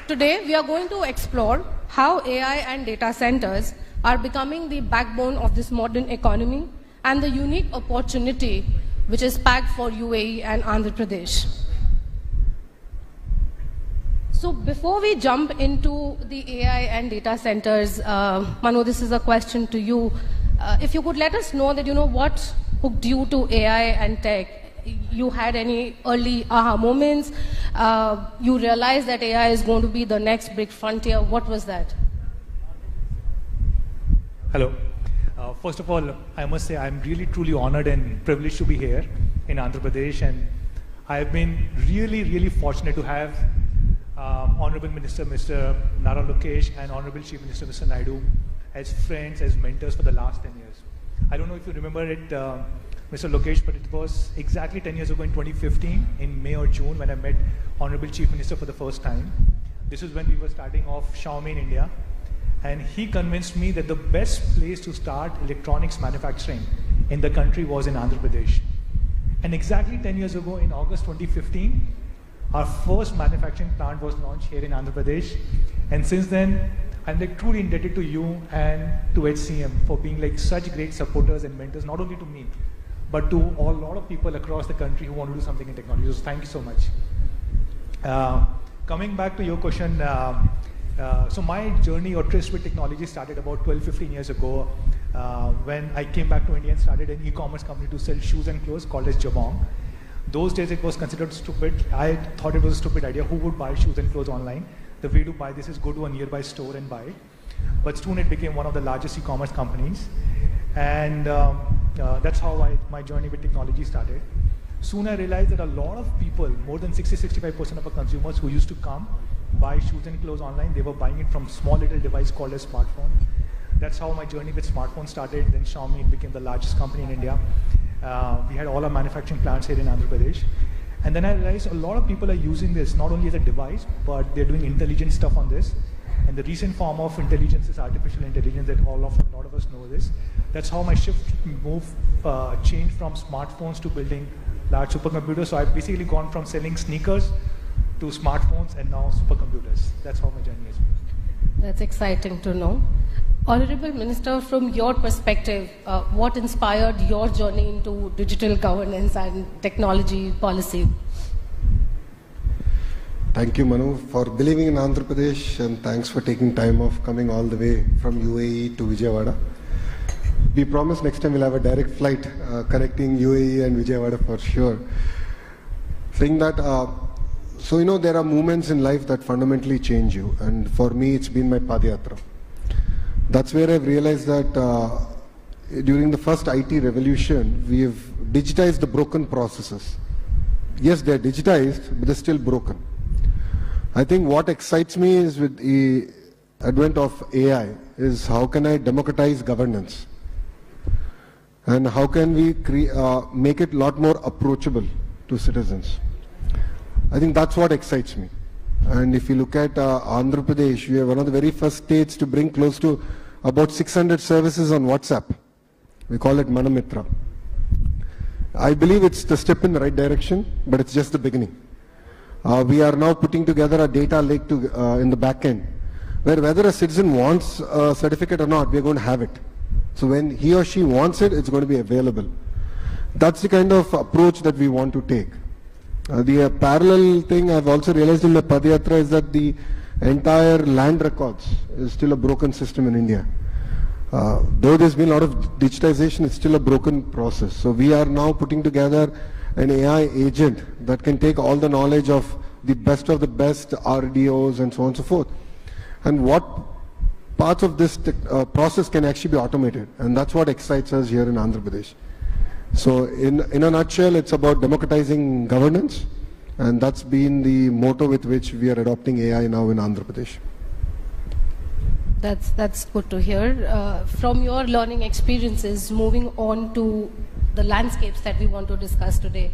Today, we are going to explore how AI and data centers are becoming the backbone of this modern economy and the unique opportunity which is packed for UAE and Andhra Pradesh. So before we jump into the AI and data centers, Manu, this is a question to you. If you could let us know that, what hooked you to AI and tech? You had any early aha moments? You realized that AI is going to be the next big frontier. What was that? Hello. First of all, I must say I'm really truly honored and privileged to be here in Andhra Pradesh, and I've been really fortunate to have Honorable Minister Mr. Nara Lokesh and Honorable Chief Minister Mr. Naidu as friends, as mentors for the last 10 years. I don't know if you remember it, Mr. Lokesh, but it was exactly 10 years ago in 2015, in May or June, when I met Honorable Chief Minister for the first time. This is when we were starting off Xiaomi in India. And he convinced me that the best place to start electronics manufacturing in the country was in Andhra Pradesh. And exactly 10 years ago, in August 2015, our first manufacturing plant was launched here in Andhra Pradesh. And since then, I'm like truly indebted to you and to HCM for being like such great supporters and mentors, not only to me, but to a lot of people across the country who want to do something in technology. So thank you so much. Coming back to your question, so my journey or tryst with technology started about 12-15 years ago when I came back to India and started an e-commerce company to sell shoes and clothes called as Jabong. Those days it was considered stupid. I thought it was a stupid idea. Who would buy shoes and clothes online? The way to buy this is go to a nearby store and buy it. But soon it became one of the largest e-commerce companies. And that's how my journey with technology started. Soon I realized that a lot of people, more than 60-65% of our consumers who used to come, buy shoes and clothes online, they were buying it from small little device called a smartphone. That's how my journey with smartphones started. Then Xiaomi became the largest company in India. We had all our manufacturing plants here in Andhra Pradesh. And then I realized a lot of people are using this not only as a device, but they're doing intelligent stuff on this. And the recent form of intelligence is artificial intelligence that a lot of us know this. That's how my changed from smartphones to building large supercomputers. So I've basically gone from selling sneakers to smartphones and now supercomputers. That's how my journey has been. That's exciting to know. Honorable Minister, from your perspective, what inspired your journey into digital governance and technology policy? Thank you, Manu, for believing in Andhra Pradesh, and thanks for taking time off coming all the way from UAE to Vijayawada. We promise next time we'll have a direct flight connecting UAE and Vijayawada for sure. Saying that, so you know, there are moments in life that fundamentally change you, and for me it's been my Padayatra. That's where I've realized that during the first IT revolution, we have digitized the broken processes. Yes, they're digitized, but they're still broken. I think what excites me is with the advent of AI is how can I democratize governance? And how can we make it a lot more approachable to citizens? I think that's what excites me. And if you look at Andhra Pradesh, we are one of the very first states to bring close to about 600 services on WhatsApp. We call it Manamitra. I believe it's the step in the right direction, but it's just the beginning. We are now putting together a data lake in the back end, where whether a citizen wants a certificate or not, we are going to have it. So when he or she wants it, it's going to be available. That's the kind of approach that we want to take. The parallel thing I've also realized in my Padayatra is that the entire land records is still a broken system in India. Though there's been a lot of digitization, it's still a broken process. So we are now putting together an AI agent that can take all the knowledge of the best RDOs and so on and so forth. And what parts of this process can actually be automated. And that's what excites us here in Andhra Pradesh. So in a nutshell, it's about democratizing governance, and that's been the motto with which we are adopting AI now in Andhra Pradesh. That's good to hear. From your learning experiences, moving on to the landscapes that we want to discuss today.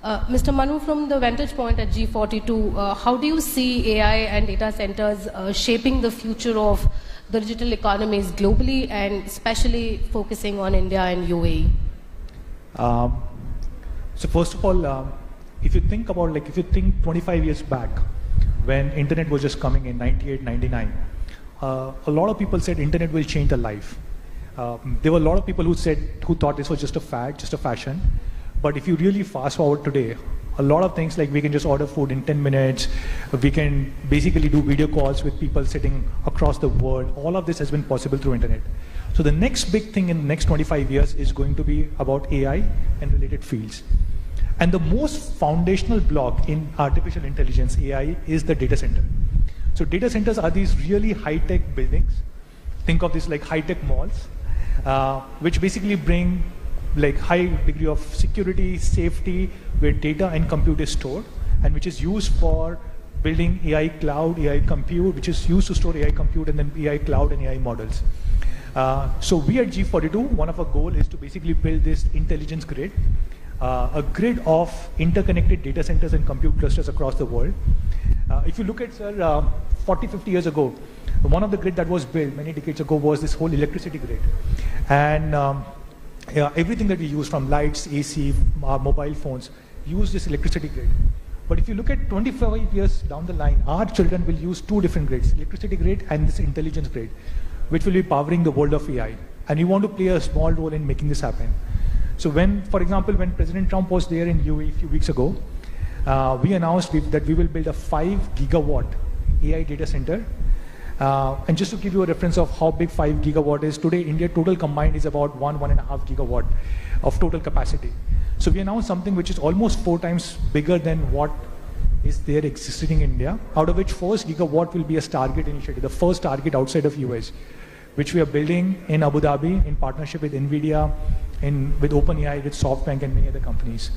Mr. Manu, from the vantage point at G42, how do you see AI and data centers shaping the future of the digital economies globally, and especially focusing on India and UAE? So first of all, if you think 25 years back, when internet was just coming in 98, 99, a lot of people said internet will change their life. There were a lot of people who thought this was just a fad, just a fashion. But if you really fast forward today, a lot of things like we can just order food in 10 minutes, we can basically do video calls with people sitting across the world. All of this has been possible through internet. So the next big thing in the next 25 years is going to be about AI and related fields. And the most foundational block in artificial intelligence, AI, is the data center. So data centers are these really high-tech buildings. Think of this like high-tech malls, which basically bring like high degree of security, safety, where data and compute is stored, and which is used for building AI cloud, AI compute, which is used to store AI compute and then AI cloud and AI models. So we at G42, one of our goals is to basically build this intelligence grid, a grid of interconnected data centers and compute clusters across the world. If you look at, sir, 40, 50 years ago, one of the grid that was built many decades ago was this whole electricity grid. And everything that we use from lights, AC, our mobile phones, use this electricity grid. But if you look at 25 years down the line, our children will use two different grids, electricity grid and this intelligence grid, which will be powering the world of AI. And we want to play a small role in making this happen. So when, for example, when President Trump was there in UAE a few weeks ago, we announced that we will build a 5 gigawatt AI data center. And just to give you a reference of how big 5 gigawatt is, today India total combined is about 1.5 gigawatt of total capacity. So we announced something which is almost 4 times bigger than what is there existing in India, out of which first gigawatt will be a Stargate initiative, the first Stargate outside of US, which we are building in Abu Dhabi in partnership with NVIDIA, with OpenAI, with SoftBank and many other companies.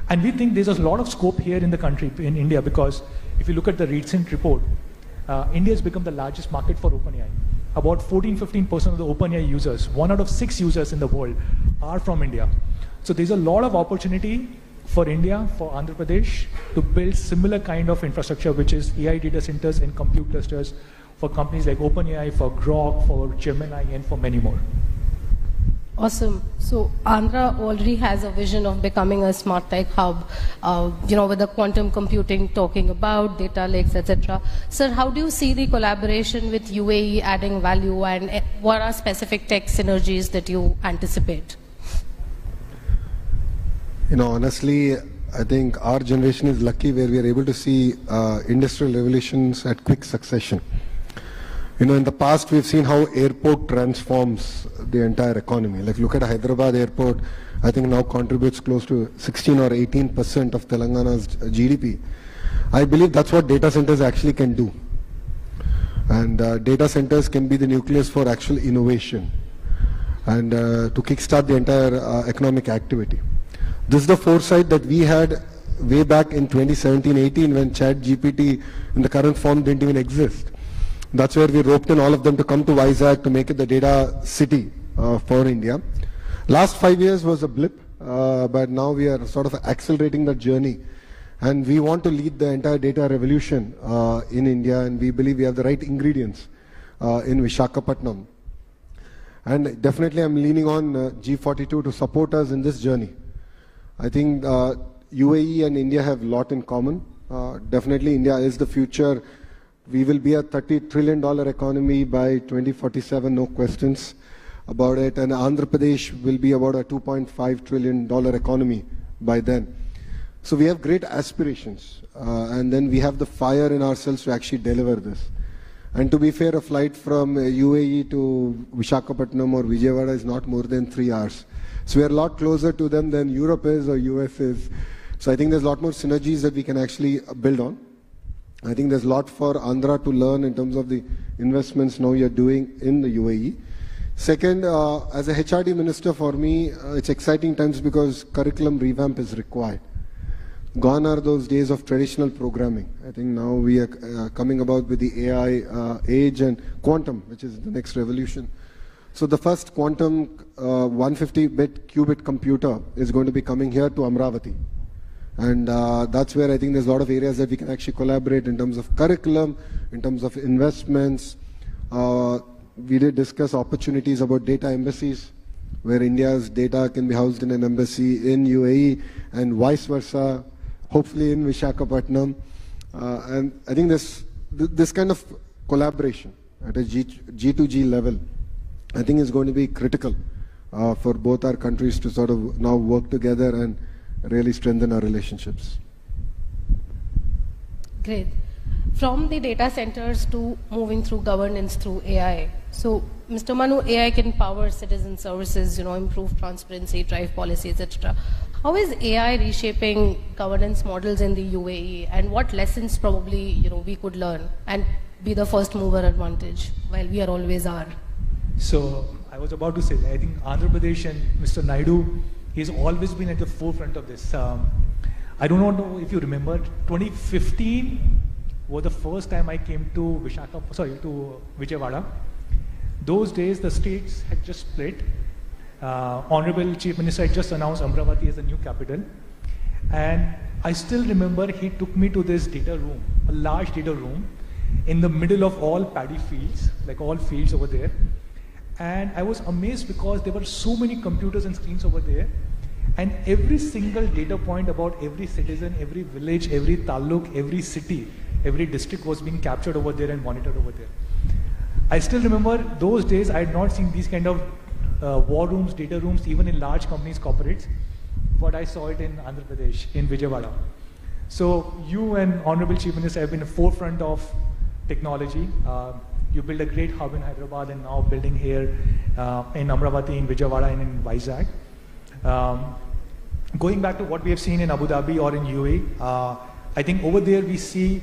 And we think there's a lot of scope here in the country, in India, because if you look at the recent report, India has become the largest market for OpenAI. About 14-15% of the OpenAI users, 1 out of 6 users in the world are from India. So there's a lot of opportunity for India, for Andhra Pradesh, to build similar kind of infrastructure, which is AI data centers and compute clusters for companies like OpenAI, for Grok, for Gemini, and for many more. Awesome. So Andhra already has a vision of becoming a smart tech hub, with the quantum computing talking about data lakes, etc. Sir, how do you see the collaboration with UAE adding value, and what are specific tech synergies that you anticipate? Honestly, I think our generation is lucky where we are able to see industrial revolutions at quick succession. In the past, we've seen how airport transforms the entire economy. Like, look at Hyderabad airport, I think now contributes close to 16 or 18% of Telangana's GDP. I believe that's what data centers actually can do. And data centers can be the nucleus for actual innovation and to kickstart the entire economic activity. This is the foresight that we had way back in 2017-18 when ChatGPT in the current form didn't even exist. That's where we roped in all of them to come to Vizag to make it the data city for India. Last 5 years was a blip, but now we are sort of accelerating that journey. And we want to lead the entire data revolution in India, and we believe we have the right ingredients in Visakhapatnam. And definitely I'm leaning on G42 to support us in this journey. I think UAE and India have a lot in common. Definitely India is the future. We will be a $30 trillion economy by 2047, no questions about it. And Andhra Pradesh will be about a $2.5 trillion economy by then. So we have great aspirations. And then we have the fire in ourselves to actually deliver this. And to be fair, a flight from UAE to Visakhapatnam or Vijayawada is not more than 3 hours. So we are a lot closer to them than Europe is or US is. So I think there's a lot more synergies that we can actually build on. I think there's a lot for Andhra to learn in terms of the investments now you're doing in the UAE. Second, as a HRD minister for me, it's exciting times because curriculum revamp is required. Gone are those days of traditional programming. I think now we are coming about with the AI age and quantum, which is the next revolution. So the first quantum 150-bit qubit computer is going to be coming here to Amravati. And that's where I think there's a lot of areas that we can actually collaborate in terms of curriculum, in terms of investments. We did discuss opportunities about data embassies, where India's data can be housed in an embassy in UAE and vice versa, hopefully in Visakhapatnam. And I think this kind of collaboration at a G2G level, I think is going to be critical for both our countries to sort of now work together and really strengthen our relationships. Great. From the data centers to moving through governance through AI. So, Mr. Manu, AI can power citizen services, improve transparency, drive policies, etc. How is AI reshaping governance models in the UAE, and what lessons probably we could learn and be the first mover advantage, while we always are? So I was about to say, I think Andhra Pradesh and Mr. Naidu, he's always been at the forefront of this. I don't know if you remember, 2015 was the first time I came to Vijayawada. Those days, the states had just split. Honorable Chief Minister had just announced Amravati as the new capital. And I still remember he took me to this data room, a large data room, in the middle of all paddy fields, like all fields over there. And I was amazed because there were so many computers and screens over there. And every single data point about every citizen, every village, every taluk, every city, every district was being captured over there and monitored over there. I still remember those days. I had not seen these kind of war rooms, data rooms, even in large companies, corporates, but I saw it in Andhra Pradesh, in Vijayawada. So you and Honorable Chief Minister have been the forefront of technology. You built a great hub in Hyderabad and now building here in Amravati, in Vijayawada and in Vizag. Going back to what we have seen in Abu Dhabi or in UAE, I think over there we see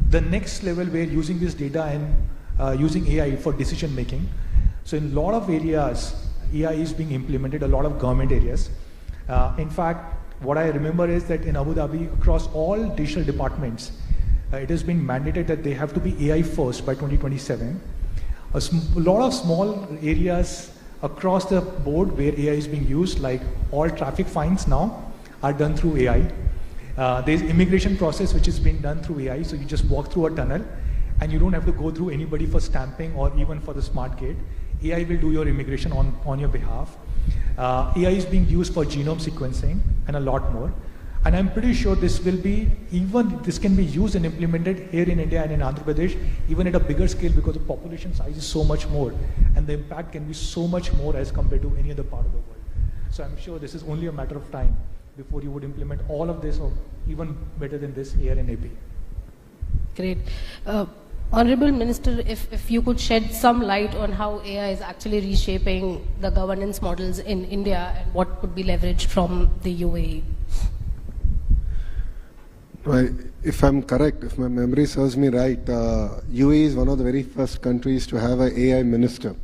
the next level where using this data and using AI for decision making. So in a lot of areas, AI is being implemented, a lot of government areas. In fact, what I remember is that in Abu Dhabi, across all digital departments, it has been mandated that they have to be AI first by 2027. A lot of small areas across the board where AI is being used, like all traffic fines now are done through AI. There's immigration process which is being done through AI, so you just walk through a tunnel and you don't have to go through anybody for stamping or even for the smart gate. AI will do your immigration on your behalf. AI is being used for genome sequencing and a lot more. And I'm pretty sure this can be used and implemented here in India and in Andhra Pradesh, even at a bigger scale, because the population size is so much more and the impact can be so much more as compared to any other part of the world. So I'm sure this is only a matter of time before you would implement all of this or even better than this here in AP. Great. Honorable Minister, if you could shed some light on how AI is actually reshaping the governance models in India and what could be leveraged from the UAE. Right. If I'm correct, if my memory serves me right, UAE is one of the very first countries to have an AI minister.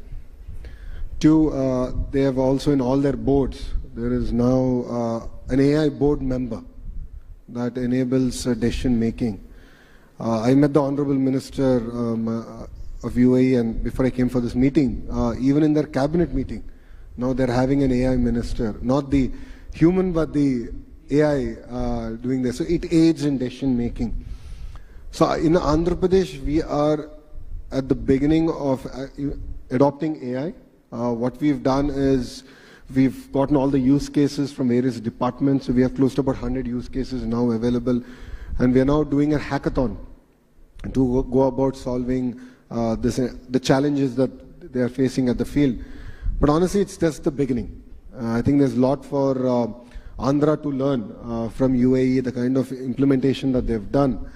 Two, they have also in all their boards, there is now an AI board member that enables decision making. I met the Honorable Minister of UAE, and before I came for this meeting, even in their cabinet meeting, now they're having an AI minister, not the human but the AI doing this. So it aids in decision making. So in Andhra Pradesh, we are at the beginning of adopting AI. What we've done is we've gotten all the use cases from various departments. So we have close to about 100 use cases now available. And we are now doing a hackathon to go about solving the challenges that they are facing at the field. But honestly, it's just the beginning. I think there's a lot for Andhra to learn from UAE, the kind of implementation that they've done.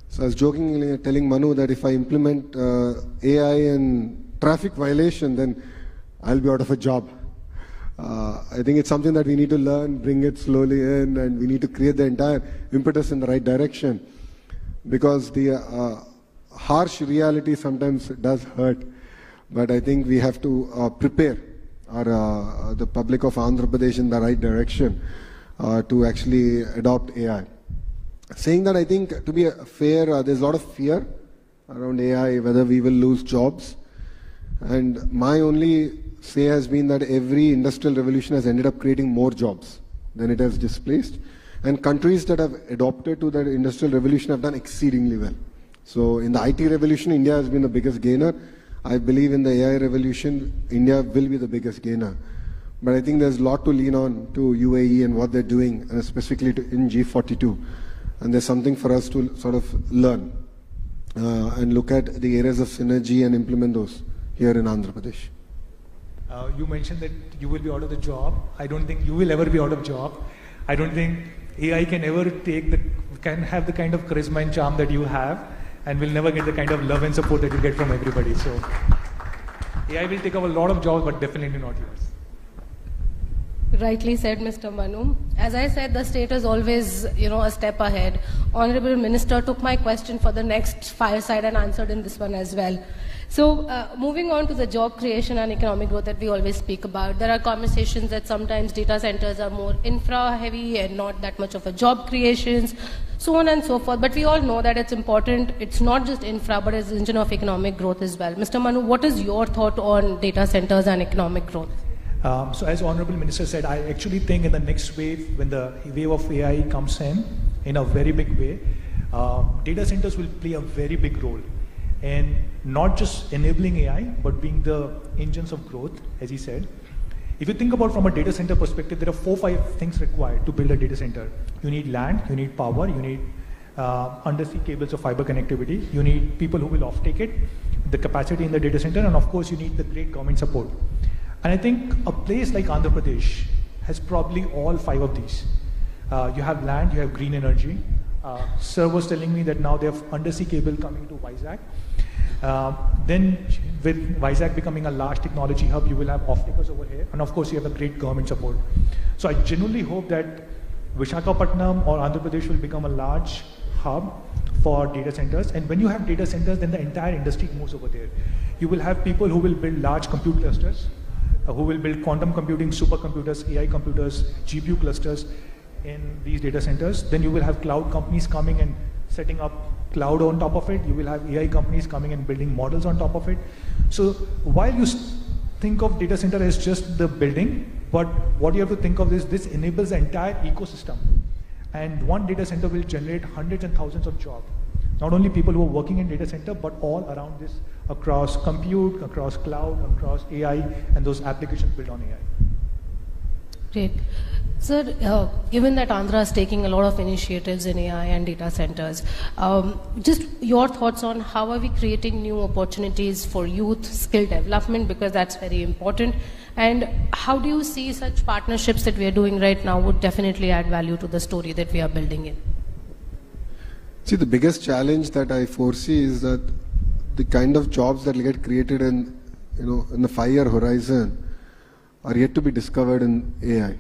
So I was jokingly telling Manu that if I implement AI in traffic violation, then I'll be out of a job. I think it's something that we need to learn, bring it slowly in, and we need to create the entire impetus in the right direction. Because the harsh reality sometimes does hurt. But I think we have to prepare the public of Andhra Pradesh in the right direction to actually adopt AI. Saying that, I think to be fair, there's a lot of fear around AI, whether we will lose jobs. And my only say has been that every industrial revolution has ended up creating more jobs than it has displaced. And countries that have adopted to that industrial revolution have done exceedingly well. So in the IT revolution, India has been the biggest gainer. I believe in the AI revolution, India will be the biggest gainer. But I think there's a lot to lean on to UAE and what they're doing, and specifically in G42. And there's something for us to sort of learn and look at the areas of synergy and implement those here in Andhra Pradesh. You mentioned that you will be out of the job. I don't think you will ever be out of job. I don't think AI can ever can have the kind of charisma and charm that you have, and will never get the kind of love and support that you get from everybody. So AI will take up a lot of jobs, but definitely not yours. Rightly said, Mr. Manu. As I said, the state is always, a step ahead. Honorable Minister took my question for the next fireside and answered in this one as well. So moving on to the job creation and economic growth that we always speak about, there are conversations that sometimes data centers are more infra heavy and not that much of a job creations, so on and so forth. But we all know that it's important. It's not just infra, but it's an engine of economic growth as well. Mr. Manu, what is your thought on data centers and economic growth? So as Honorable Minister said, I actually think in the next wave, when the wave of AI comes in a very big way, data centers will play a very big role. And not just enabling AI, but being the engines of growth, as he said. If you think about from a data center perspective, there are 4-5 things required to build a data center. You need land, you need power, you need undersea cables of fiber connectivity, you need people who will offtake it, the capacity in the data center, and of course you need the great government support. And I think a place like Andhra Pradesh has probably all 5 of these. You have land, you have green energy. Sir was telling me that now they have undersea cable coming to Vizag. Then with Vizag becoming a large technology hub, you will have off-takers over here. And of course, you have a great government support. So I genuinely hope that Visakhapatnam or Andhra Pradesh will become a large hub for data centers. And when you have data centers, then the entire industry moves over there. You will have people who will build large compute clusters, who will build quantum computing, supercomputers, AI computers, GPU clusters in these data centers. Then you will have cloud companies coming and setting up cloud on top of it. You will have AI companies coming and building models on top of it. So while you think of data center as just the building, but what you have to think of is this enables the entire ecosystem. And one data center will generate hundreds and thousands of jobs. Not only people who are working in data center, but all around this, across compute, across cloud, across AI, and those applications built on AI. Great. Sir, given that Andhra is taking a lot of initiatives in AI and data centers, just your thoughts on how are we creating new opportunities for youth skill development, because that's very important, and how do you see such partnerships that we are doing right now would definitely add value to the story that we are building in? See, the biggest challenge that I foresee is that the kind of jobs that will get created in the 5-year horizon are yet to be discovered in AI.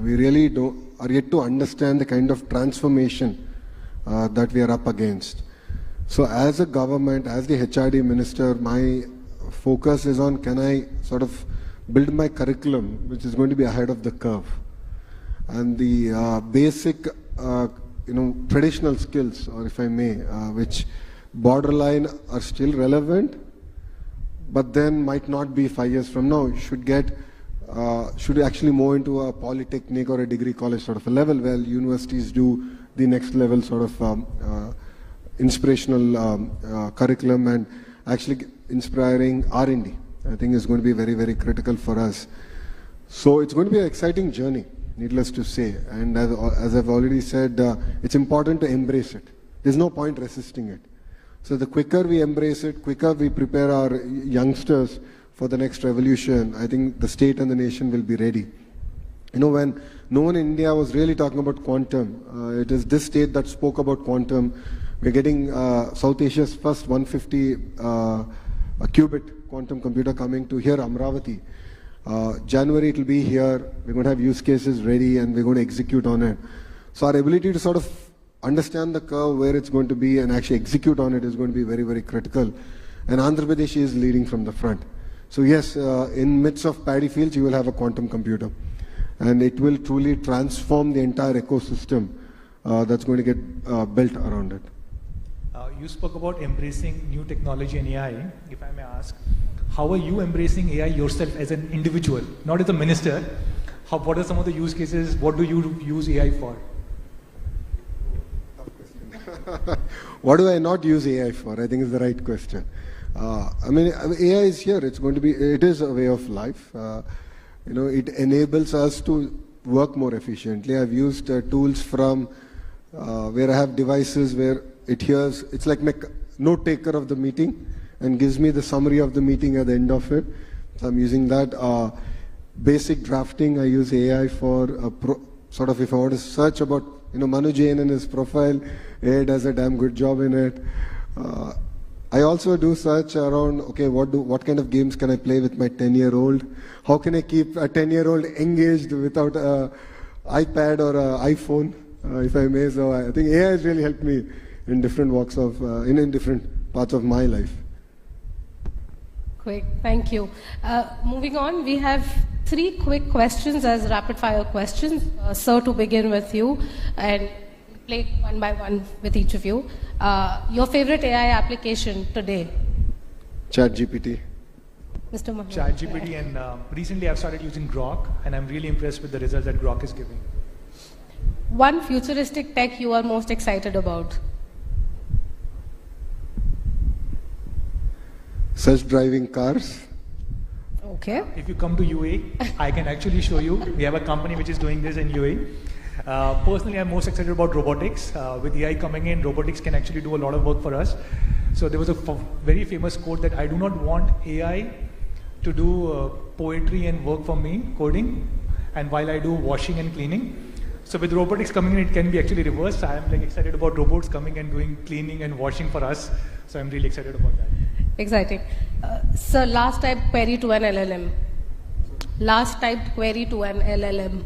We really are yet to understand the kind of transformation that we are up against. So as a government, as the HRD minister, my focus is on can I sort of build my curriculum which is going to be ahead of the curve. And the basic traditional skills, or if I may, which borderline are still relevant, but then might not be 5 years from now, should actually move into a polytechnic or a degree college sort of a level where universities do the next level sort of inspirational curriculum and actually inspiring R&D. I think is going to be very, very critical for us. So it's going to be an exciting journey, needless to say. And as I've already said, it's important to embrace it. There's no point resisting it. So the quicker we embrace it, quicker we prepare our youngsters for the next revolution, I think the state and the nation will be ready. When no one in India was really talking about quantum, it is this state that spoke about quantum. We're getting South Asia's first 150 qubit quantum computer coming to here, Amravati. January it will be here. We're going to have use cases ready and we're going to execute on it. So our ability to sort of understand the curve, where it's going to be, and actually execute on it is going to be very, very critical. And Andhra Pradesh is leading from the front. So yes, in midst of paddy fields, you will have a quantum computer. And it will truly transform the entire ecosystem that's going to get built around it. You spoke about embracing new technology and AI. If I may ask, how are you embracing AI yourself as an individual, not as a minister? What are some of the use cases? What do you use AI for? What do I not use AI for? I think is the right question. AI is here. It's going to be. It is a way of life. It enables us to work more efficiently. I've used tools from where I have devices where it hears. It's like my note taker of the meeting and gives me the summary of the meeting at the end of it. So I'm using that. Basic drafting, I use AI for sort of if I want to search about Manu Jain and his profile, AI does a damn good job in it. I also do search around, okay, what kind of games can I play with my 10-year-old? How can I keep a 10-year-old engaged without an iPad or an iPhone, if I may? So I think AI has really helped me in different walks of, in different parts of my life. Quick, thank you. Moving on, we have 3 quick questions as rapid-fire questions. Sir, to begin with you, and play one by one with each of you. Your favorite AI application today? ChatGPT. Mr. Mahmood. ChatGPT, and recently I've started using Grok, and I'm really impressed with the results that Grok is giving. One futuristic tech you are most excited about? self-driving cars. Okay. If you come to UAE, I can actually show you. We have a company which is doing this in UAE. Personally, I'm most excited about robotics. With AI coming in, robotics can actually do a lot of work for us. So there was a very famous quote that I do not want AI to do poetry and work for me, coding, and while I do washing and cleaning. So with robotics coming in, it can be actually reversed. I am excited about robots coming and doing cleaning and washing for us. So I'm really excited about that. Exciting. Sir, last typed query to an LLM. Last typed query to an LLM.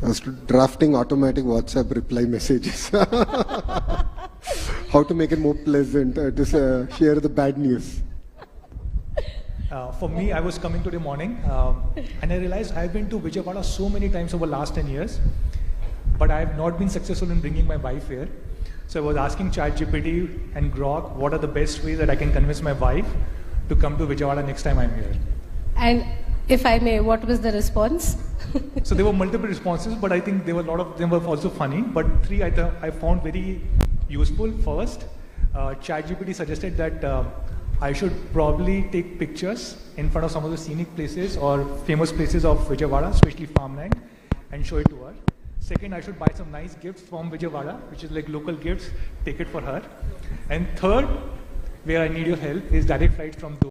I was drafting automatic WhatsApp reply messages. How to make it more pleasant to share the bad news. For me, I was coming today morning and I realized I've been to Vijayawada so many times over the last 10 years, but I have not been successful in bringing my wife here. So I was asking ChatGPT and Grok what are the best ways that I can convince my wife to come to Vijayawada next time I'm here. And if I may, what was the response? So there were multiple responses, but I think there were a lot of them were also funny. But three I found very useful. First, ChatGPT suggested that I should probably take pictures in front of some of the scenic places or famous places of Vijayawada, especially farmland, and show it to her. Second, I should buy some nice gifts from Vijayawada, which is like local gifts, take it for her. And third, where I need your help, is direct flights from Dubai.